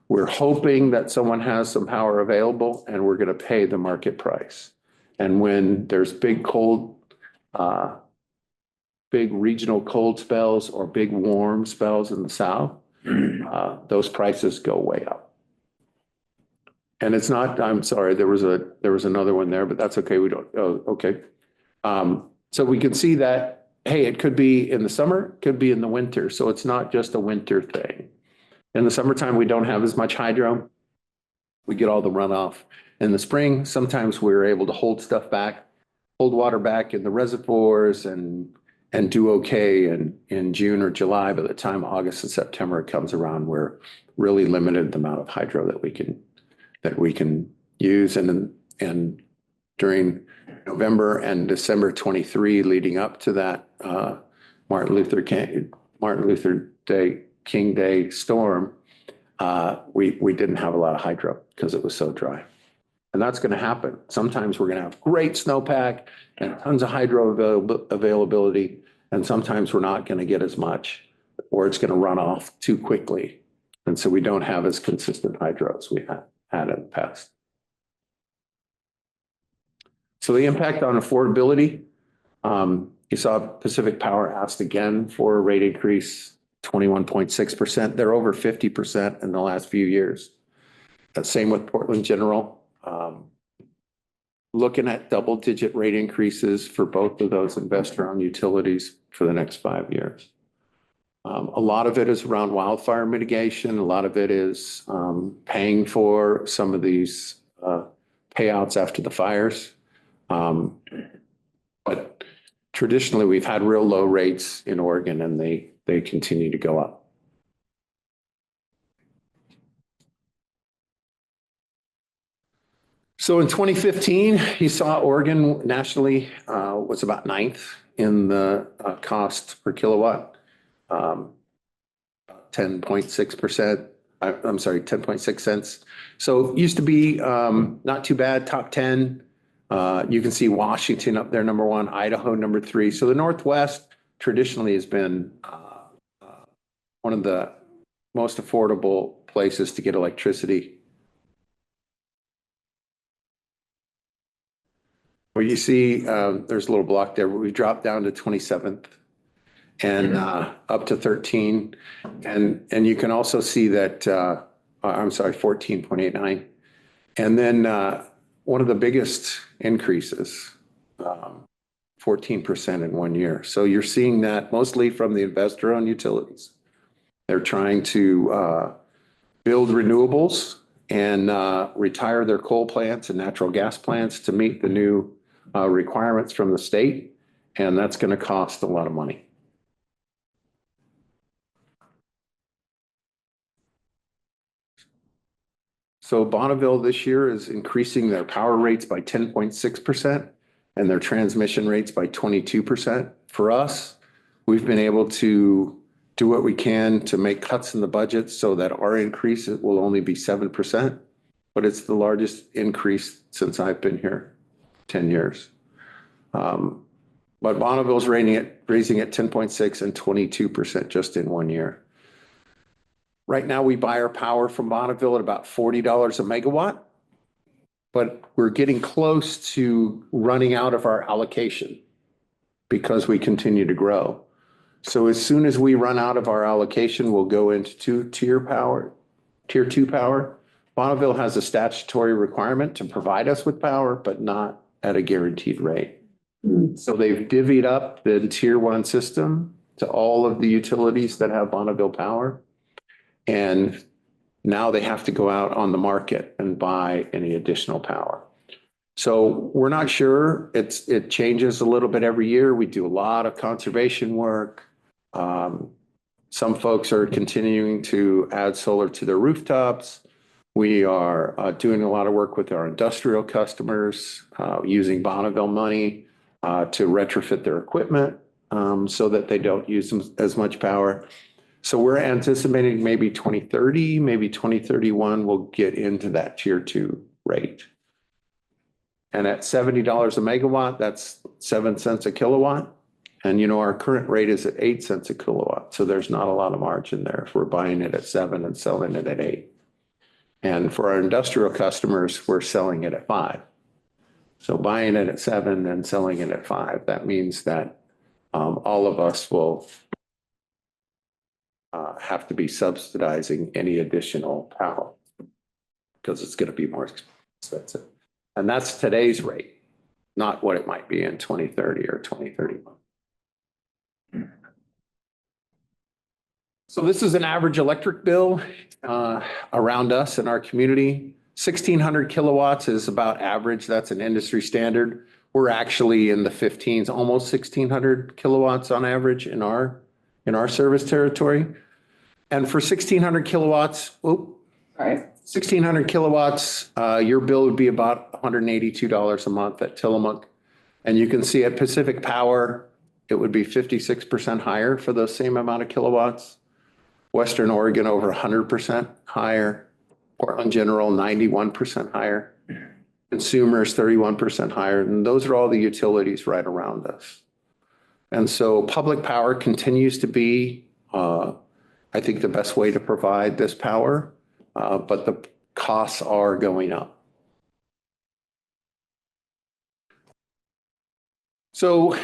We're hoping that someone has some power available and we're going to pay the market price. And when there's big regional cold spells or big warm spells in the South, those prices go way up. And it's not, I'm sorry, there was another one there, but that's okay. We don't, oh, okay. So we can see that, hey, it could be in the summer, could be in the winter. So it's not just a winter thing. In the summertime, we don't have as much hydro. We get all the runoff. In the spring, sometimes we're able to hold stuff back, hold water back in the reservoirs and do okay in June or July. By the time August and September comes around, we're really limited the amount of hydro that we can use. And during November and December 23, leading up to that Martin Luther King Day storm, we didn't have a lot of hydro because it was so dry. And that's going to happen. Sometimes we're going to have great snowpack and tons of hydro availability. And sometimes we're not going to get as much, or it's going to run off too quickly. And so we don't have as consistent hydro as we had in the past. So the impact on affordability, you saw Pacific Power asked again for a rate increase, 21.6%. They're over 50% in the last few years. Same with Portland General. Looking at double-digit rate increases for both of those investor-owned utilities for the next 5 years. A lot of it is around wildfire mitigation. A lot of it is paying for some of these payouts after the fires. But traditionally, we've had real low rates in Oregon, and they continue to go up. So in 2015, you saw Oregon nationally was about 9th in the cost per kilowatt, 10.6%. I'm sorry, 10.6 cents. So it used to be not too bad, top 10. You can see Washington up there, number 1, Idaho, number 3. So the Northwest traditionally has been one of the most affordable places to get electricity. Well, you see, there's a little block there, but we dropped down to 27th and up to 13. And you can also see that, I'm sorry, 14.89. And then one of the biggest increases, 14% in 1 year. So you're seeing that mostly from the investor-owned utilities. They're trying to build renewables and retire their coal plants and natural gas plants to meet the new requirements from the state. And that's going to cost a lot of money. So Bonneville this year is increasing their power rates by 10.6% and their transmission rates by 22%. For us, we've been able to do what we can to make cuts in the budget so that our increase will only be 7%, but it's the largest increase since I've been here, 10 years. But Bonneville's raising it 10.6 and 22% just in 1 year. Right now, we buy our power from Bonneville at about $40 a megawatt, but we're getting close to running out of our allocation because we continue to grow. So as soon as we run out of our allocation, we'll go into tier 2 power. Bonneville has a statutory requirement to provide us with power, but not at a guaranteed rate. So they've divvied up the tier 1 system to all of the utilities that have Bonneville power. And now they have to go out on the market and buy any additional power. So we're not sure. It changes a little bit every year. We do a lot of conservation work. Some folks are continuing to add solar to their rooftops. We are doing a lot of work with our industrial customers, using Bonneville money to retrofit their equipment so that they don't use as much power. So we're anticipating maybe 2030, maybe 2031, we'll get into that tier 2 rate. And at $70 a megawatt, that's 7 cents a kilowatt. And our current rate is at 8 cents a kilowatt. So there's not a lot of margin there if we're buying it at 7 and selling it at 8. And for our industrial customers, we're selling it at 5. So buying it at 7 and selling it at 5, that means that all of us will have to be subsidizing any additional power because it's going to be more expensive. And that's today's rate, not what it might be in 2030 or 2031. So this is an average electric bill around us in our community. 1,600 kilowatts is about average. That's an industry standard. We're actually in the 15s, almost 1,600 kilowatts on average in our service territory. And for 1,600 kilowatts, All right. 1,600 kilowatts, your bill would be about $182 a month at Tillamook. And you can see at Pacific Power, it would be 56% higher for those same amount of kilowatts. Western Oregon over 100% higher. Portland General 91% higher. Consumers 31% higher. And those are all the utilities right around us. And so public power continues to be, I think, the best way to provide this power, but the costs are going up. So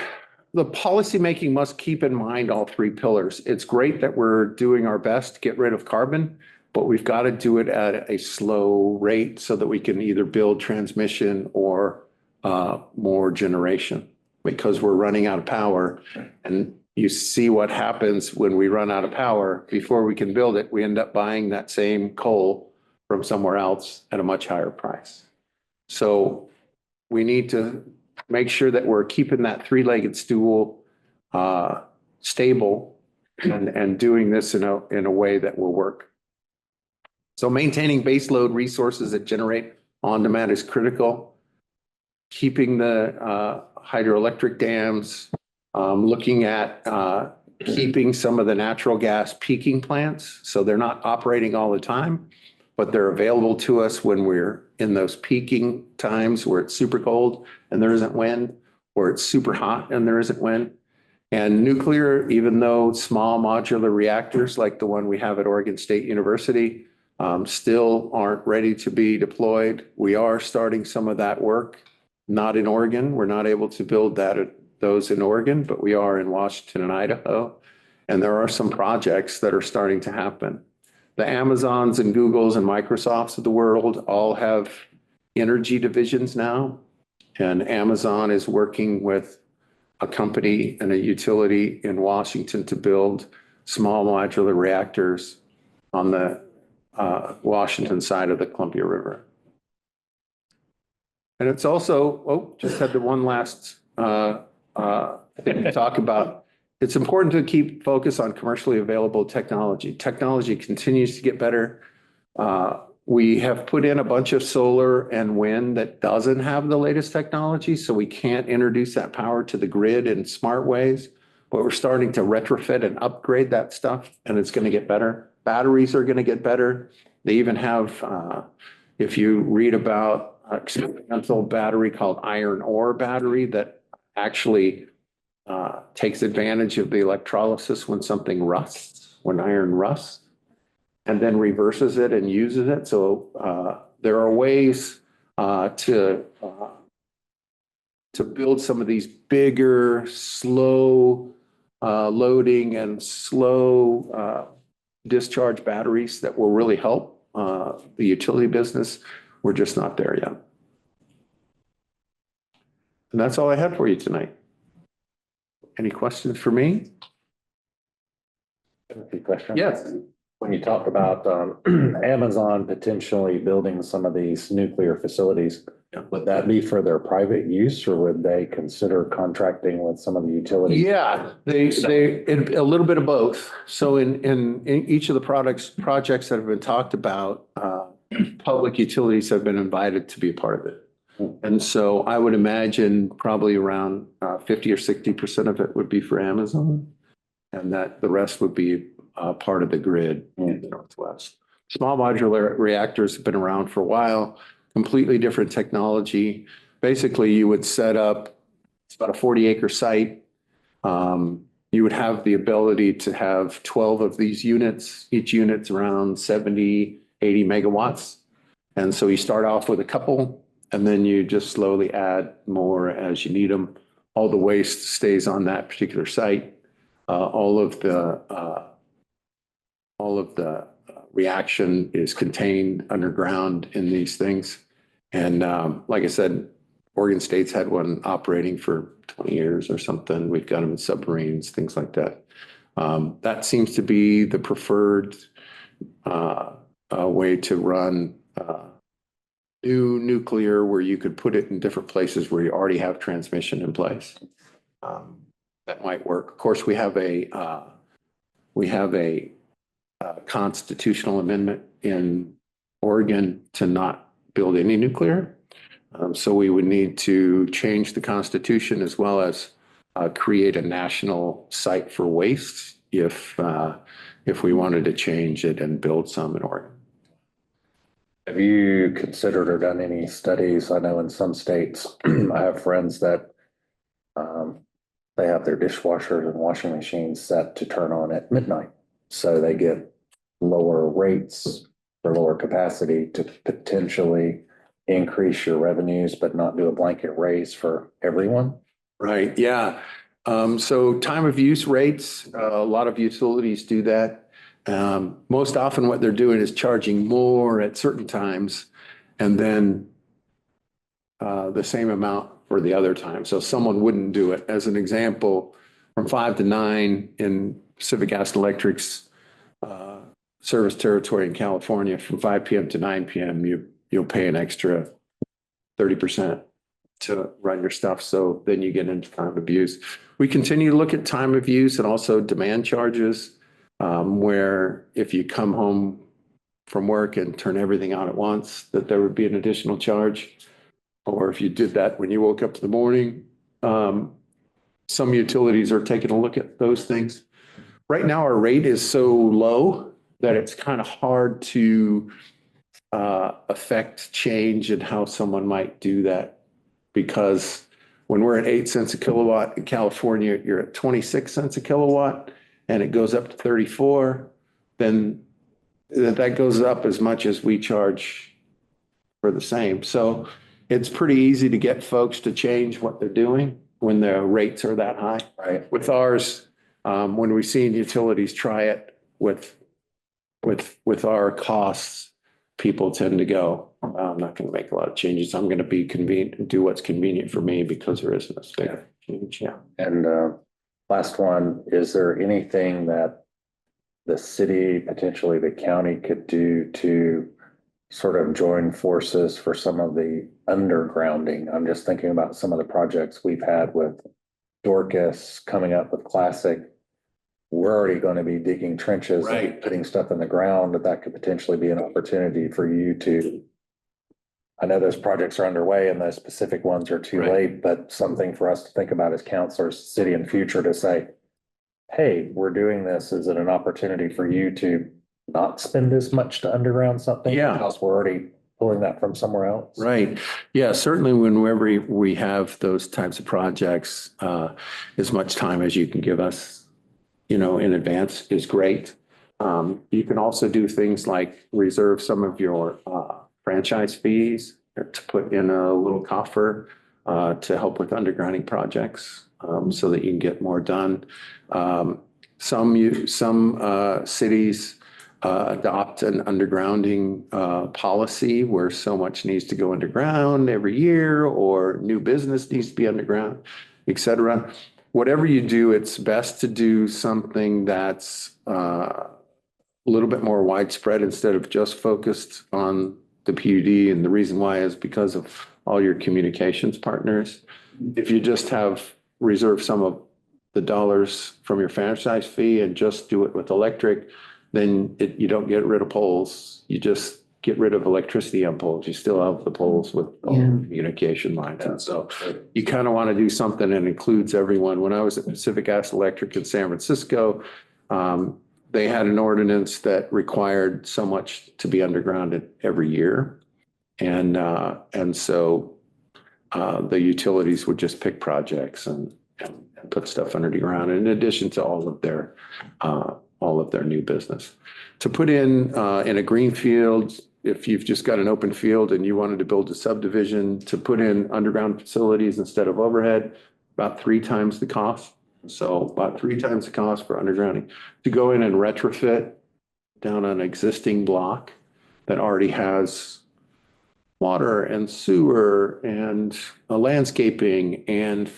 the policymaking must keep in mind all three pillars. It's great that we're doing our best to get rid of carbon, but we've got to do it at a slow rate so that we can either build transmission or more generation, because we're running out of power. And you see what happens when we run out of power. Before we can build it, we end up buying that same coal from somewhere else at a much higher price. So we need to make sure that we're keeping that three-legged stool stable and doing this in a way that will work. So maintaining baseload resources that generate on demand is critical. Keeping the hydroelectric dams, looking at keeping some of the natural gas peaking plants so they're not operating all the time, but they're available to us when we're in those peaking times where it's super cold and there isn't wind, or it's super hot and there isn't wind. And nuclear, even though small modular reactors like the one we have at Oregon State University still aren't ready to be deployed, we are starting some of that work. Not in Oregon. We're not able to build those in Oregon, but we are in Washington and Idaho. And there are some projects that are starting to happen. The Amazons and Googles and Microsofts of the world all have energy divisions now. And Amazon is working with a company and a utility in Washington to build small modular reactors on the Washington side of the Columbia River. And it's also, just had the one last thing to talk about. It's important to keep focus on commercially available technology. Technology continues to get better. We have put in a bunch of solar and wind that doesn't have the latest technology, so we can't introduce that power to the grid in smart ways. But we're starting to retrofit and upgrade that stuff, and it's going to get better. Batteries are going to get better. They even have, if you read about experimental battery called iron ore battery that actually takes advantage of the electrolysis when something rusts, when iron rusts, and then reverses it and uses it. So there are ways to build some of these bigger, slow loading and slow discharge batteries that will really help the utility business. We're just not there yet. And that's all I had for you tonight. Any questions for me? Good question. Yes. When you talk about Amazon potentially building some of these nuclear facilities, would that be for their private use, or would they consider contracting with some of the utilities? Yeah, they a little bit of both. So in each of the projects that have been talked about, public utilities have been invited to be a part of it. And so I would imagine probably around 50 or 60% of it would be for Amazon, and that the rest would be part of the grid in the Northwest. Small modular reactors have been around for a while, completely different technology. basically you would set up, it's about a 40-acre site. You would have the ability to have 12 of these units. Each unit's around 70, 80 megawatts. And so you start off with a couple, and then you just slowly add more as you need them. All the waste stays on that particular site. All of the reaction is contained underground in these things. And like I said, Oregon State's had one operating for 20 years or something. We've got them in submarines, things like that. That seems to be the preferred way to run new nuclear, where you could put it in different places where you already have transmission in place. That might work. Of course, we have a constitutional amendment in Oregon to not build any nuclear. So we would need to change the Constitution as well as create a national site for waste if we wanted to change it and build some in Oregon. Have you considered or done any studies? I know in some states, I have friends that they have their dishwashers and washing machines set to turn on at midnight. So they get lower rates or lower capacity to potentially increase your revenues, but not do a blanket raise for everyone. Right, yeah. So time of use rates, a lot of utilities do that. Most often what they're doing is charging more at certain times and then the same amount for the other time. So someone wouldn't do it. As an example, from 5 to 9 in Pacific Gas and Electric's service territory in California, from 5 p.m. to 9 p.m., you'll pay an extra 30% to run your stuff. So then you get into time of use. We continue to look at time of use and also demand charges, where if you come home from work and turn everything on at once, that there would be an additional charge. Or if you did that when you woke up in the morning, some utilities are taking a look at those things. Right now, our rate is so low that it's kind of hard to affect change in how someone might do that. Because when we're at 8 cents a kilowatt in California, you're at 26 cents a kilowatt, and it goes up to 34, then that goes up as much as we charge for the same. So it's pretty easy to get folks to change what they're doing when the rates are that high. Right. With ours, when we've seen utilities try it with our costs, people tend to go, I'm not going to make a lot of changes. I'm going to be convenient, do what's convenient for me, because there isn't a big change. Yeah. And last one, is there anything that the city, potentially the county, could do to sort of join forces for some of the undergrounding? I'm just thinking about some of the projects we've had with Dorcas coming up with Classic. We're already going to be digging trenches, Right. and putting stuff in the ground, that could potentially be an opportunity for you to. I know those projects are underway and those specific ones are too Right. late, but something for us to think about as counselors, city and future, to say, hey, we're doing this. Is it an opportunity for you to not spend as much to underground something? Yeah. Because we're already pulling that from somewhere else. Right. Yeah, certainly whenever we have those types of projects, as much time as you can give us, in advance is great. You can also do things like reserve some of your franchise fees to put in a little coffer to help with undergrounding projects, so that you can get more done. Some cities adopt an undergrounding policy where so much needs to go underground every year, or new business needs to be underground, et cetera. Whatever you do, it's best to do something that's a little bit more widespread instead of just focused on the PUD. And the reason why is because of all your communications partners. If you just have reserved some of the dollars from your franchise fee and just do it with electric, then you don't get rid of poles. You just get rid of electricity on poles. You still have the poles with all the communication lines. And so you kind of want to do something that includes everyone. When I was at Pacific Gas Electric in San Francisco, they had an ordinance that required so much to be undergrounded every year. And so the utilities would just pick projects and put stuff under the ground in addition to all of their new business. To put in a green field, if you've just got an open field and you wanted to build a subdivision, to put in underground facilities instead of overhead, about 3 times the cost. So about 3 times the cost for undergrounding. To go in and retrofit down an existing block that already has water and sewer and landscaping and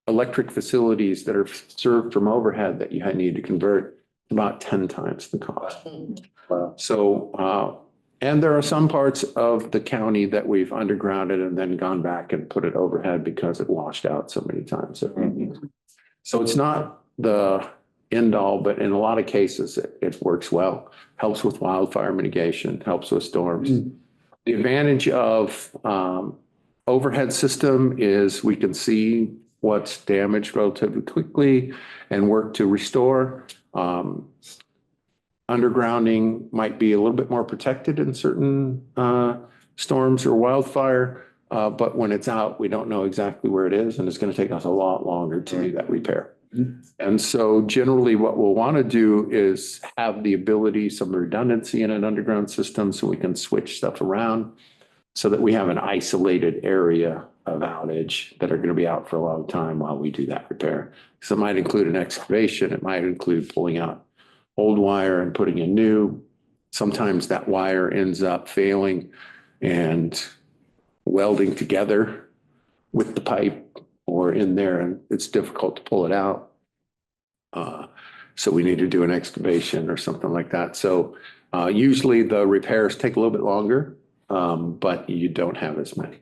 electric facilities that are served from overhead that you need to convert, about 10 times the cost. Wow. So, and there are some parts of the county that we've undergrounded and then gone back and put it overhead because it washed out so many times. So it's not the end all, but in a lot of cases, it works well. Helps with wildfire mitigation, helps with storms. The advantage of overhead system is we can see what's damaged relatively quickly and work to restore. Undergrounding might be a little bit more protected in certain storms or wildfire, but when it's out, we don't know exactly where it is, and it's going to take us a lot longer to do that repair. And so generally what we'll want to do is have the ability, some redundancy in an underground system so we can switch stuff around so that we have an isolated area of outage that are going to be out for a long time while we do that repair. So it might include an excavation. It might include pulling out old wire and putting in new. Sometimes that wire ends up failing and welding together with the pipe or in there, and it's difficult to pull it out. So we need to do an excavation or something like that. So usually the repairs take a little bit longer, but you don't have as many.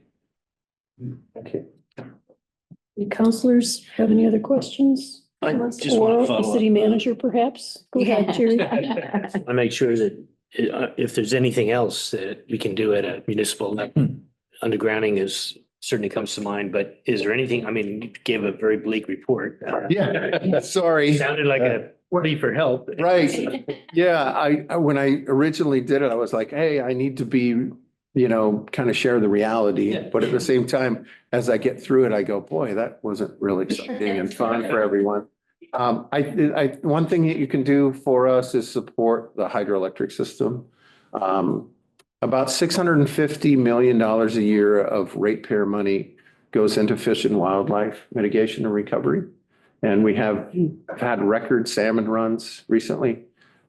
Thank you. Any counselors have any other questions? I Comments? just want to Or follow the up. city manager, perhaps? Go ahead, Jerry. I make sure that if there's anything else that we can do at a municipal level, undergrounding is certainly comes to mind, but is there anything, I mean, you gave a very bleak report. Yeah, sorry. Sounded like a plea for help. Right. Yeah, I when I originally did it, I was like, hey, I need to be, kind of share the reality. Yeah. But at the same time, as I get through it, I go, boy, that wasn't really exciting and fun for everyone. One thing that you can do for us is support the hydroelectric system. About $650 million a year of ratepayer money goes into fish and wildlife mitigation and recovery. And we have had record salmon runs recently.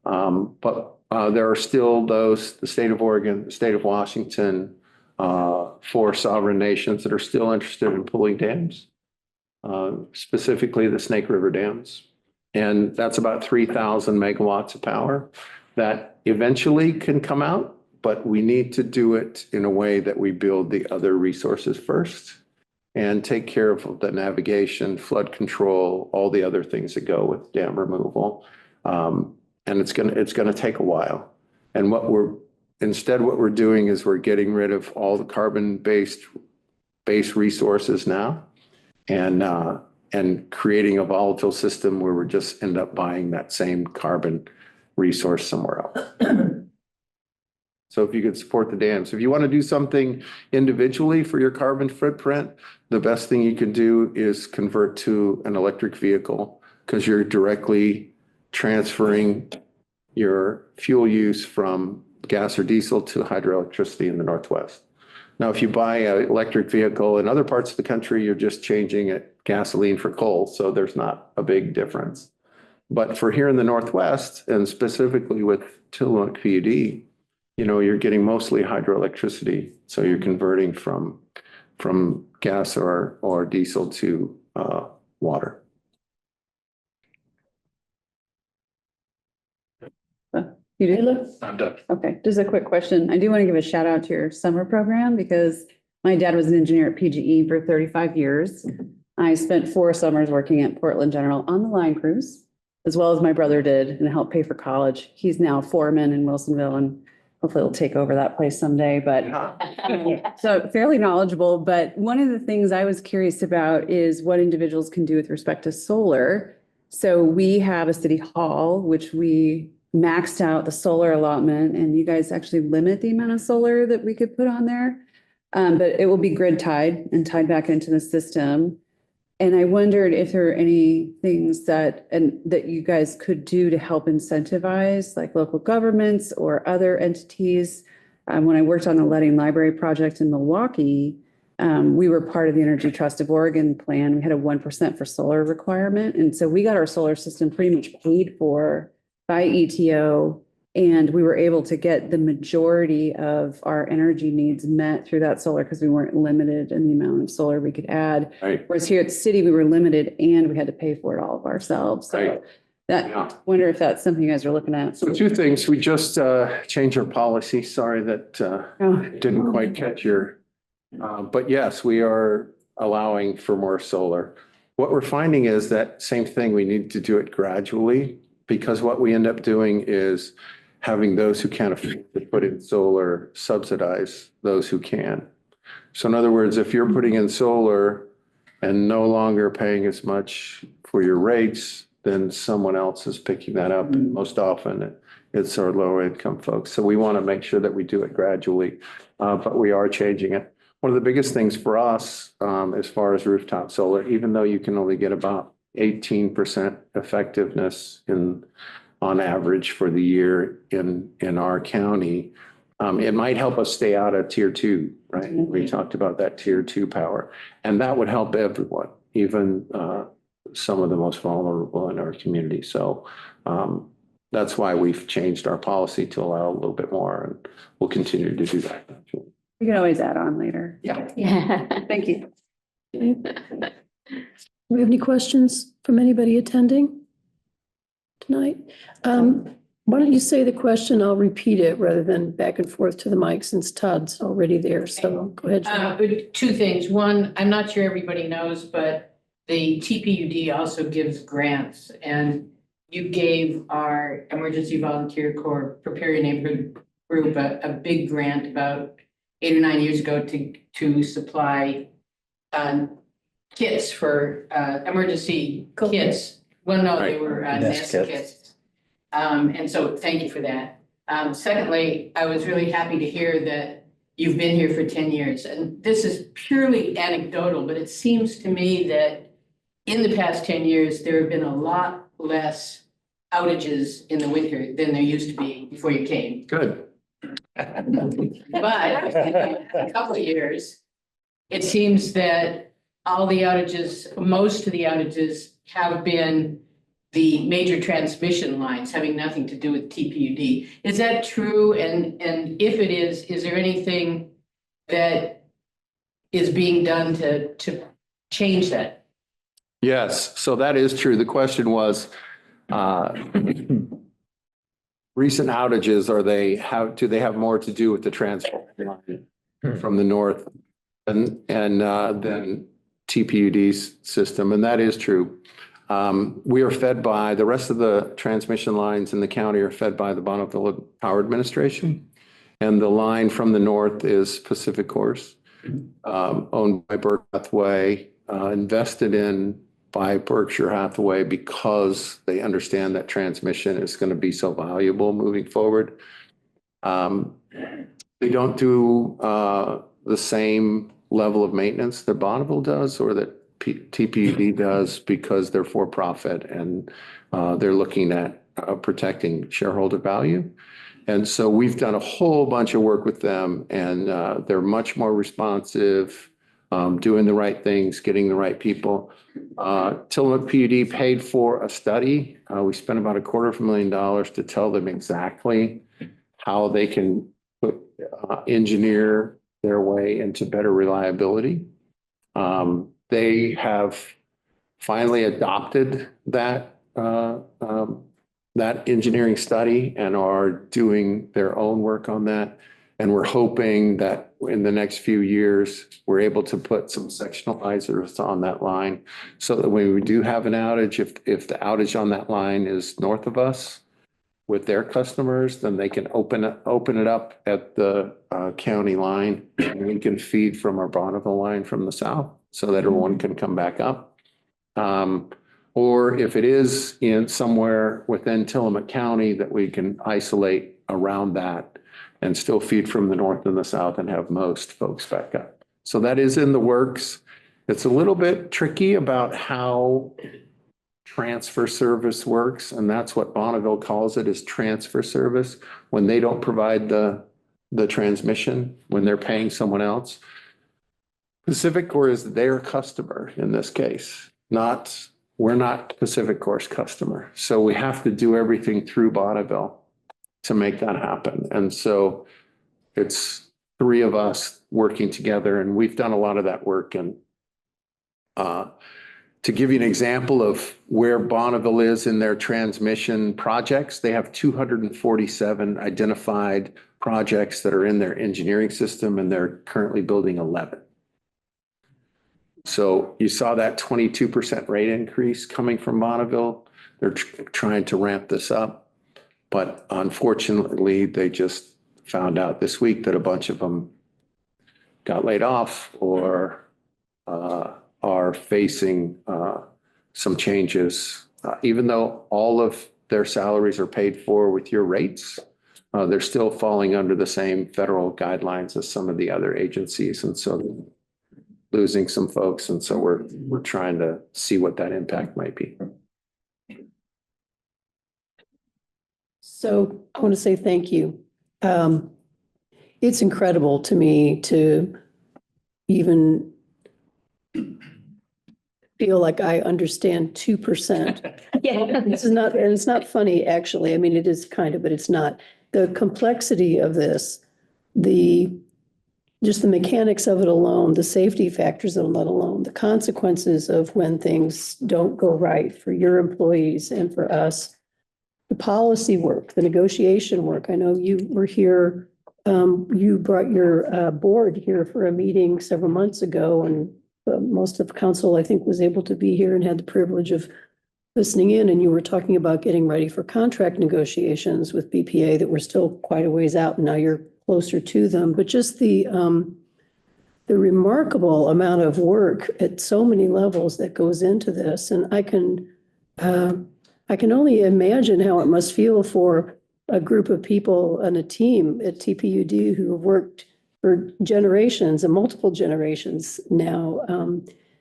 But there are still the state of Oregon, the state of Washington, 4 sovereign nations that are still interested in pulling dams, specifically the Snake River dams. And that's about 3,000 megawatts of power that eventually can come out, but we need to do it in a way that we build the other resources first and take care of the navigation, flood control, all the other things that go with dam removal. And it's gonna take a while. And what we're doing is we're getting rid of all the carbon-based resources now and creating a volatile system where we just end up buying that same carbon resource somewhere else. So if you could support the dams, if you want to do something individually for your carbon footprint, the best thing you can do is convert to an electric vehicle because you're directly transferring your fuel use from gas or diesel to hydroelectricity in the Northwest. Now, if you buy an electric vehicle in other parts of the country, you're just changing it gasoline for coal. So there's not a big difference. But for here in the Northwest, and specifically with Tillamook PUD, you're getting mostly hydroelectricity. So you're converting from gas or diesel to water. You do? Taylor? I'm done. Okay, just a quick question. I do want to give a shout out to your summer program because my dad was an engineer at PGE for 35 years. I spent 4 summers working at Portland General on the line crews, as well as my brother did, and helped pay for college. He's now foreman in Wilsonville and hopefully he'll take over that place someday, but so fairly knowledgeable. But one of the things I was curious about is what individuals can do with respect to solar. So we have a city hall, which we maxed out the solar allotment, and you guys actually limit the amount of solar that we could put on there. But it will be grid tied and tied back into the system. And I wondered if there are any things that you guys could do to help incentivize like local governments or other entities. When I worked on the Letting Library project in Milwaukee, we were part of the Energy Trust of Oregon plan. We had a 1% for solar requirement. And so we got our solar system pretty much paid for by ETO. And we were able to get the majority of our energy needs met through that solar because we weren't limited in the amount of solar we could add. Right. Whereas here at the city, we were limited and we had to pay for it all of ourselves. Right. So that, wonder if that's something you guys are looking at. So two things. We just changed our policy. Sorry that didn't quite catch your, but yes, we are allowing for more solar. What we're finding is that same thing, we need to do it gradually because what we end up doing is having those who can't afford to put in solar subsidize those who can. So in other words, if you're putting in solar and no longer paying as much for your rates, then someone else is picking that up. And most often it's our lower income folks. So we want to make sure that we do it gradually, but we are changing it. One of the biggest things for us, as far as rooftop solar, even though you can only get about 18% effectiveness on average for the year in our county, it might help us stay out of tier 2, right? We talked about that tier 2 power, and that would help everyone, even some of the most vulnerable in our community. So that's why we've changed our policy to allow a little bit more, and we'll continue to do that. You can always add on later. Yeah. Thank you. Okay. Do we have any questions from anybody attending tonight? Why don't you say the question? I'll repeat it rather than back and forth to the mic since Todd's already there. So go ahead. Julie. Two things. One, I'm not sure everybody knows, but the TPUD also gives grants, and you gave our Emergency Volunteer Corps Prepare Your Neighborhood group a big grant about 8 or 9 years ago to supply kits for emergency kits. Well, no, they were nest kits. And so thank you for that. Secondly, I was really happy to hear that you've been here for 10 years. And this is purely anecdotal, but it seems to me that in the past 10 years, there have been a lot less outages in the winter than there used to be before you came. Good. But in a couple of years, it seems that all the outages, most of the outages have been the major transmission lines having nothing to do with TPUD. Is that true? And if it is there anything that is being done to change that? Yes, so that is true. The question was, recent outages, do they have more to do with the transmission line from the north and then TPUD's system? And that is true. We are fed by the rest of the transmission lines in the county are fed by the Bonneville Power Administration. And the line from the north is Pacific Course, owned by Berkshire Hathaway, invested in by Berkshire Hathaway because they understand that transmission is going to be so valuable moving forward. They don't do the same level of maintenance that Bonneville does or that TPUD does because they're for profit and they're looking at protecting shareholder value. And so we've done a whole bunch of work with them, and they're much more responsive, doing the right things, getting the right people. Tillamook PUD paid for a study. We spent about $250,000 to tell them exactly how they can engineer their way into better reliability. They have finally adopted that engineering study and are doing their own work on that. And we're hoping that in the next few years, we're able to put some sectionalizers on that line so that when we do have an outage, if the outage on that line is north of us with their customers, then they can open it up at the county line, and we can feed from our Bonneville line from the south so that everyone can come back up. Or if it is in somewhere within Tillamook County that we can isolate around that and still feed from the north and the south and have most folks back up. So that is in the works. It's a little bit tricky about how transfer service works, and that's what Bonneville calls it, is transfer service. When they don't provide the transmission, when they're paying someone else. PacifiCorp is their customer in this case, we're not PacifiCorp's customer. So we have to do everything through Bonneville to make that happen. And so it's three of us working together, and we've done a lot of that work. And to give you an example of where Bonneville is in their transmission projects, they have 247 identified projects that are in their engineering system, and they're currently building 11. So you saw that 22% rate increase coming from Bonneville. They're trying to ramp this up, but unfortunately, they just found out this week that a bunch of them got laid off or are facing some changes. Even though all of their salaries are paid for with your rates, they're still falling under the same federal guidelines as some of the other agencies. And so losing some folks. And so we're trying to see what that impact might be. So I want to say thank you. It's incredible to me to even feel like I understand 2%. Yeah. This is not, and it's not funny, actually. I mean, it is kind of, but it's not. The complexity of this, just the mechanics of it alone, the safety factors of it alone, the consequences of when things don't go right for your employees and for us, the policy work, the negotiation work. I know you were here, you brought your board here for a meeting several months ago, and most of council, I think, was able to be here and had the privilege of listening in. And you were talking about getting ready for contract negotiations with BPA that were still quite a ways out, and now you're closer to them. But just the remarkable amount of work at so many levels that goes into this, and I can only imagine how it must feel for a group of people and a team at TPUD who have worked for generations and multiple generations now,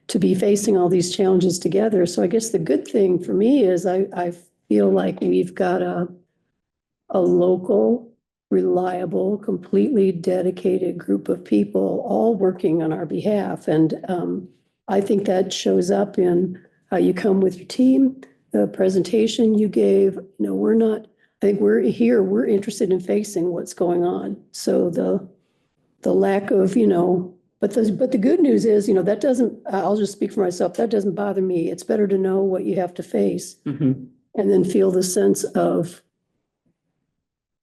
to be facing all these challenges together. So I guess the good thing for me is I feel like we've got a local, reliable, completely dedicated group of people all working on our behalf. And I think that shows up in how you come with your team, the presentation you gave. I think we're here, we're interested in facing what's going on. So the lack of, but the good news is, that doesn't, I'll just speak for myself, that doesn't bother me. It's better to know what you have to face and then feel the sense of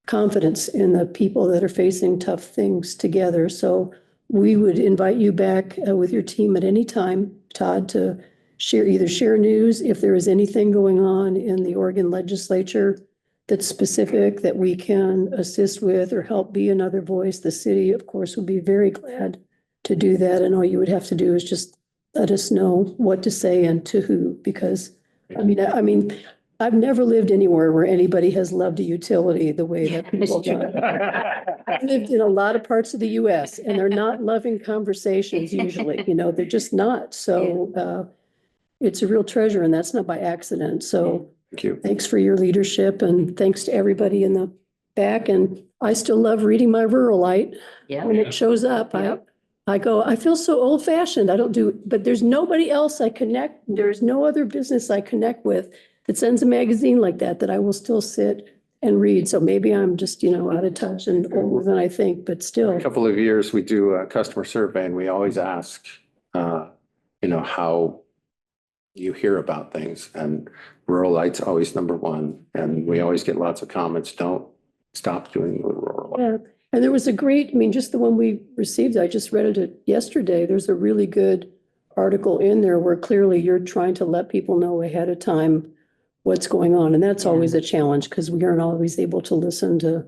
confidence in the people that are facing tough things together. So we would invite you back with your team at any time, Todd, to share news if there is anything going on in the Oregon legislature that's specific that we can assist with or help be another voice. The city, of course, would be very glad to do that. And all you would have to do is just let us know what to say and to who, because I mean, I've never lived anywhere where anybody has loved a utility the way that people do. I've lived in a lot of parts of the US, and they're not loving conversations usually, they're just not. So it's a real treasure, and that's not by accident. So Thank you. Thanks for your leadership, and thanks to everybody in the back. And I still love reading my Ruralite. When it shows up, I go, I feel so old fashioned. I don't do, but there's nobody else I connect. There's no other business I connect with that sends a magazine like that I will still sit and read. So maybe I'm just, out of touch and older than I think, but still. A couple of years, we do a customer survey, and we always ask, how you hear about things, and Ruralite's always number one. And we always get lots of comments. Don't stop doing the Ruralite. Yeah. And there was a great, just the one we received, I just read it yesterday. There's a really good article in there where clearly you're trying to let people know ahead of time what's going on. And that's always a challenge because we aren't always able to listen to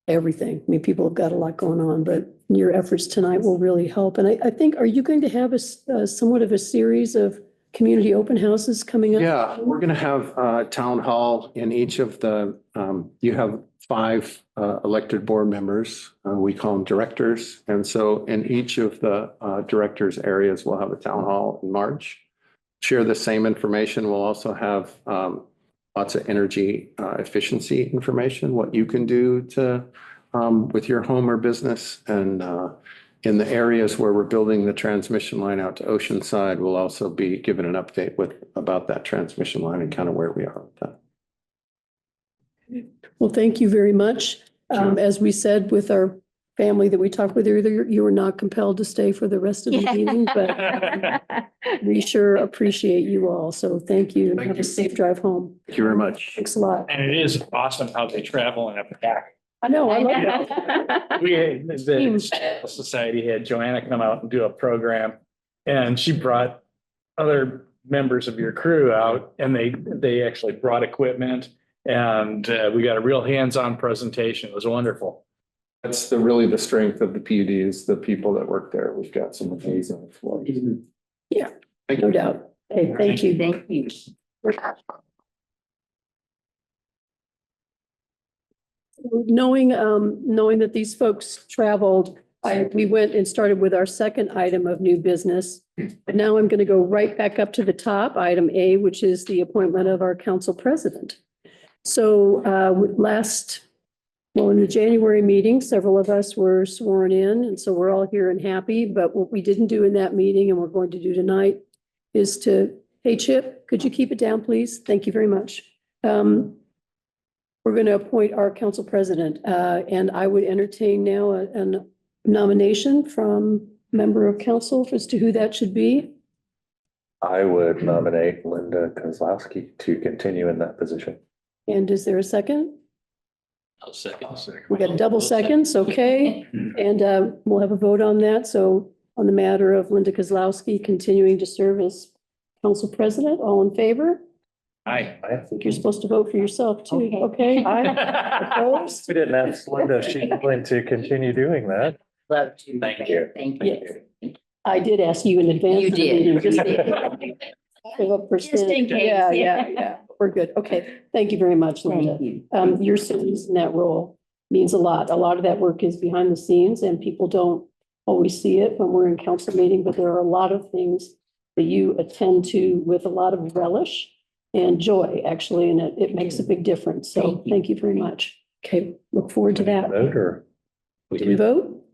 everything. People have got a lot going on, but your efforts tonight will really help. And I think, are you going to have a somewhat of a series of community open houses coming up? Yeah, we're going to have town hall in each of the, you have 5 elected board members. We call them directors. And so in each of the directors' areas, we'll have a town hall in March. Share the same information. We'll also have lots of energy efficiency information, what you can do to with your home or business. And in the areas where we're building the transmission line out to Oceanside, we'll also be given an update about that transmission line and kind of where we are with that. Well, thank you very much. As we said with our family that we talked with earlier, you were not compelled to stay for the rest of the meeting, but we sure appreciate you all. So thank you and Thank have a you. safe drive home. Thank you very much. Thanks a lot. And it is awesome how they travel in a pack. I know, I love that. The society had Joanna come out and do a program, and she brought other members of your crew out, and they actually brought equipment, and we got a real hands-on presentation. It was wonderful. That's really the strength of the PUD is the people that work there. We've got some amazing employees. Yeah, Thank no you. doubt. Hey, thank you. Thank you. Knowing that these folks traveled, we went and started with our second item of new business. But now I'm going to go right back up to the top, item A, which is the appointment of our council president. So in the January meeting, several of us were sworn in, and so we're all here and happy. But what we didn't do in that meeting and we're going to do tonight is hey, Chip, could you keep it down, please? Thank you very much. We're going to appoint our council president, and I would entertain now a nomination from member of council as to who that should be. I would nominate Linda Kozlowski to continue in that position. And is there a second? I'll second. We got double seconds, okay? And we'll have a vote on that. So on the matter of Linda Kozlowski continuing to serve as council president, all in favor? Hi. I think you're supposed to vote for yourself too, okay? Aye. Opposed? We didn't ask Linda if she's willing to continue doing that. Love to. Thank you. Thank Yes. I did ask you in advance. You of the did. meeting, just You to give a percent. Just in case. Yeah. We're good. Okay. Thank you very much, Linda. Thank you. Your service in that role means a lot. A lot of that work is behind the scenes and people don't always see it when we're in council meeting, but there are a lot of things that you attend to with a lot of relish and joy, actually, and it makes a big difference. So thank you very much. Okay, look forward to that. Vote or We Did we vote?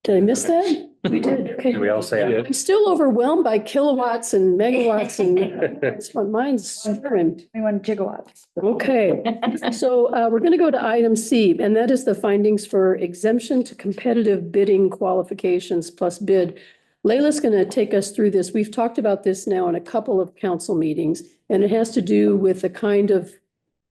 Did I miss that? We did. Okay. do we all say? aye? I'm still overwhelmed by kilowatts and megawatts and my mind's stirring. 21 gigawatts. Okay, so we're going to go to item C, and that is the findings for exemption to competitive bidding qualifications plus bid. Layla's going to take us through this. We've talked about this now in a couple of council meetings, and it has to do with the kind of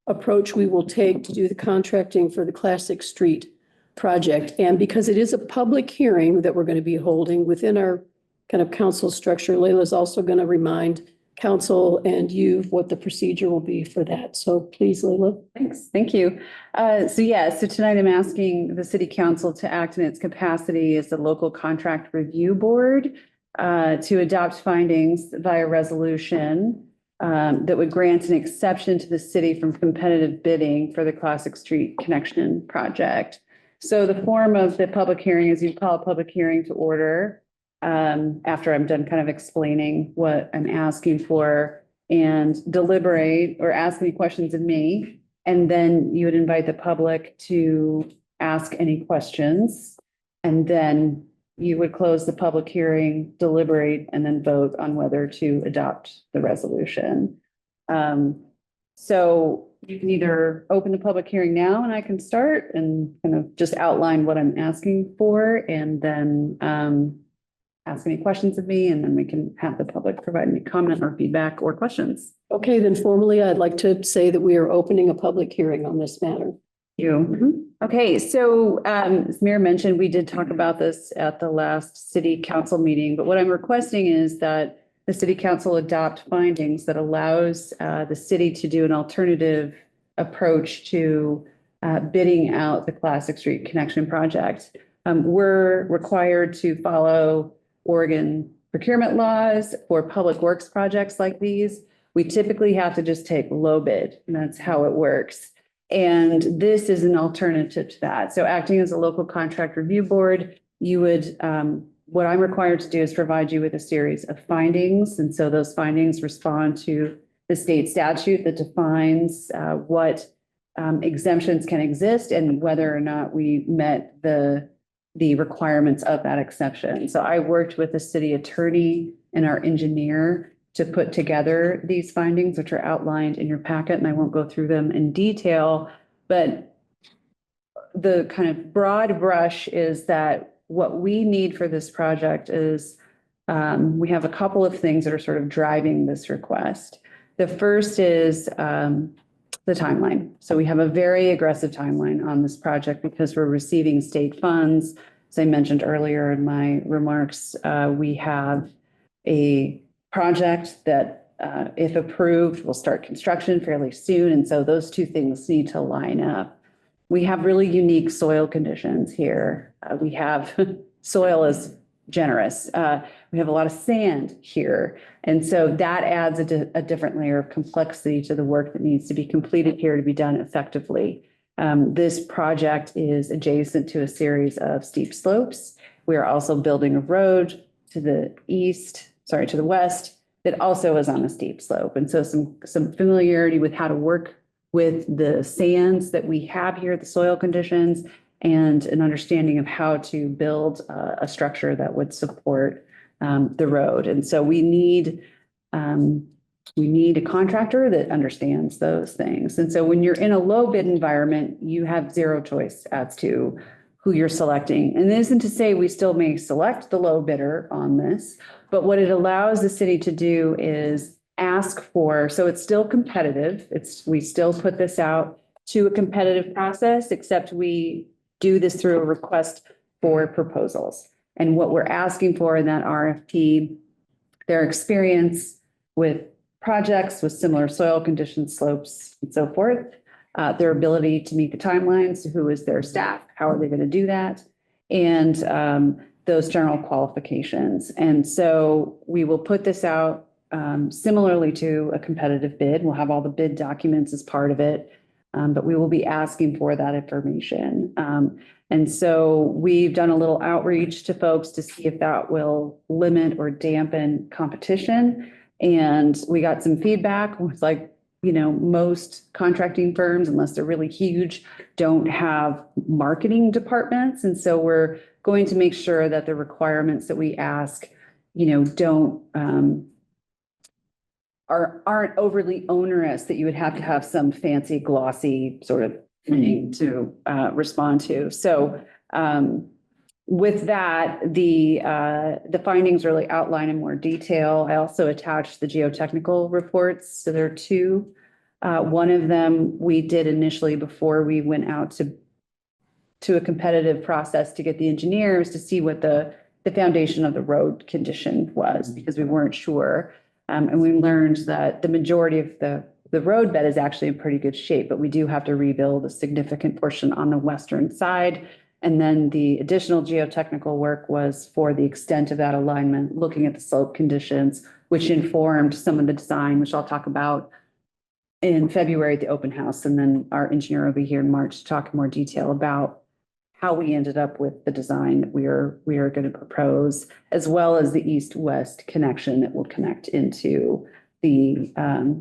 approach we will take to do the contracting for the Classic Street project. And because it is a public hearing that we're going to be holding within our kind of council structure, Layla's also going to remind council and you what the procedure will be for that. So please, Layla. Thanks. Thank you. So tonight I'm asking the city council to act in its capacity as the local contract review board to adopt findings via resolution that would grant an exception to the city from competitive bidding for the Classic Street Connection project. So the form of the public hearing is you call a public hearing to order after I'm done kind of explaining what I'm asking for and deliberate or ask any questions of me. And then you would invite the public to ask any questions. And then you would close the public hearing, deliberate, and then vote on whether to adopt the resolution. So you can either open the public hearing now and I can start and kind of just outline what I'm asking for and then ask any questions of me, and then we can have the public provide any comment or feedback or questions. Okay, then formally, I'd like to say that we are opening a public hearing on this matter. Okay, so as Mayor mentioned, we did talk about this at the last city council meeting, but what I'm requesting is that the city council adopt findings that allows the city to do an alternative approach to bidding out the Classic Street Connection project. We're required to follow Oregon procurement laws for public works projects like these, we typically have to just take low bid, and that's how it works. And this is an alternative to that. So acting as a local contract review board, you would, what I'm required to do is provide you with a series of findings. And so those findings respond to the state statute that defines what exemptions can exist and whether or not we met the requirements of that exception. So I worked with the city attorney and our engineer to put together these findings, which are outlined in your packet, and I won't go through them in detail, but the kind of broad brush is that what we need for this project is we have a couple of things that are sort of driving this request. The first is the timeline. So we have a very aggressive timeline on this project because we're receiving state funds. As I mentioned earlier in my remarks, we have a project that, if approved, will start construction fairly soon. And so those two things need to line up. We have really unique soil conditions here. We have soil is generous. We have a lot of sand here. And so that adds a different layer of complexity to the work that needs to be completed here to be done effectively. This project is adjacent to a series of steep slopes. We are also building a road to the west that also is on a steep slope. And so some familiarity with how to work with the sands that we have here, the soil conditions, and an understanding of how to build a structure that would support the road. And so we need a contractor that understands those things. And so when you're in a low bid environment, you have zero choice as to who you're selecting. And it isn't to say we still may select the low bidder on this, but what it allows the city to do is ask for, so it's still competitive. We still put this out to a competitive process, except we do this through a request for proposals. And what we're asking for in that RFP, their experience with projects with similar soil conditions, slopes, and so forth, their ability to meet the timelines, who is their staff, how are they going to do that, and those general qualifications. And so we will put this out similarly to a competitive bid. We'll have all the bid documents as part of it, but we will be asking for that information. And so we've done a little outreach to folks to see if that will limit or dampen competition. And we got some feedback with, like, most contracting firms, unless they're really huge, don't have marketing departments. And so we're going to make sure that the requirements that we ask, aren't overly onerous, that you would have to have some fancy glossy sort of thing to respond to. So with that, the findings really outline in more detail. I also attached the geotechnical reports. So there are two. One of them we did initially before we went out to a competitive process to get the engineers to see what the foundation of the road condition was, because we weren't sure. And we learned that the majority of the road bed is actually in pretty good shape, but we do have to rebuild a significant portion on the western side. And then the additional geotechnical work was for the extent of that alignment, looking at the slope conditions, which informed some of the design, which I'll talk about in February at the open house. And then our engineer will be here in March to talk in more detail about how we ended up with the design that we are going to propose, as well as the east-west connection that will connect into the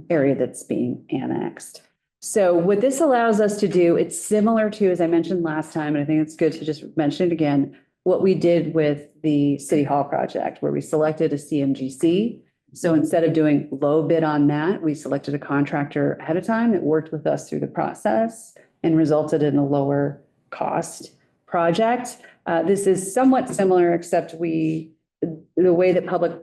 area that's being annexed. So what this allows us to do, it's similar to, as I mentioned last time, and I think it's good to just mention it again, what we did with the City Hall project, where we selected a CMGC. So instead of doing low bid on that, we selected a contractor ahead of time that worked with us through the process and resulted in a lower cost project. This is somewhat similar, except the way that public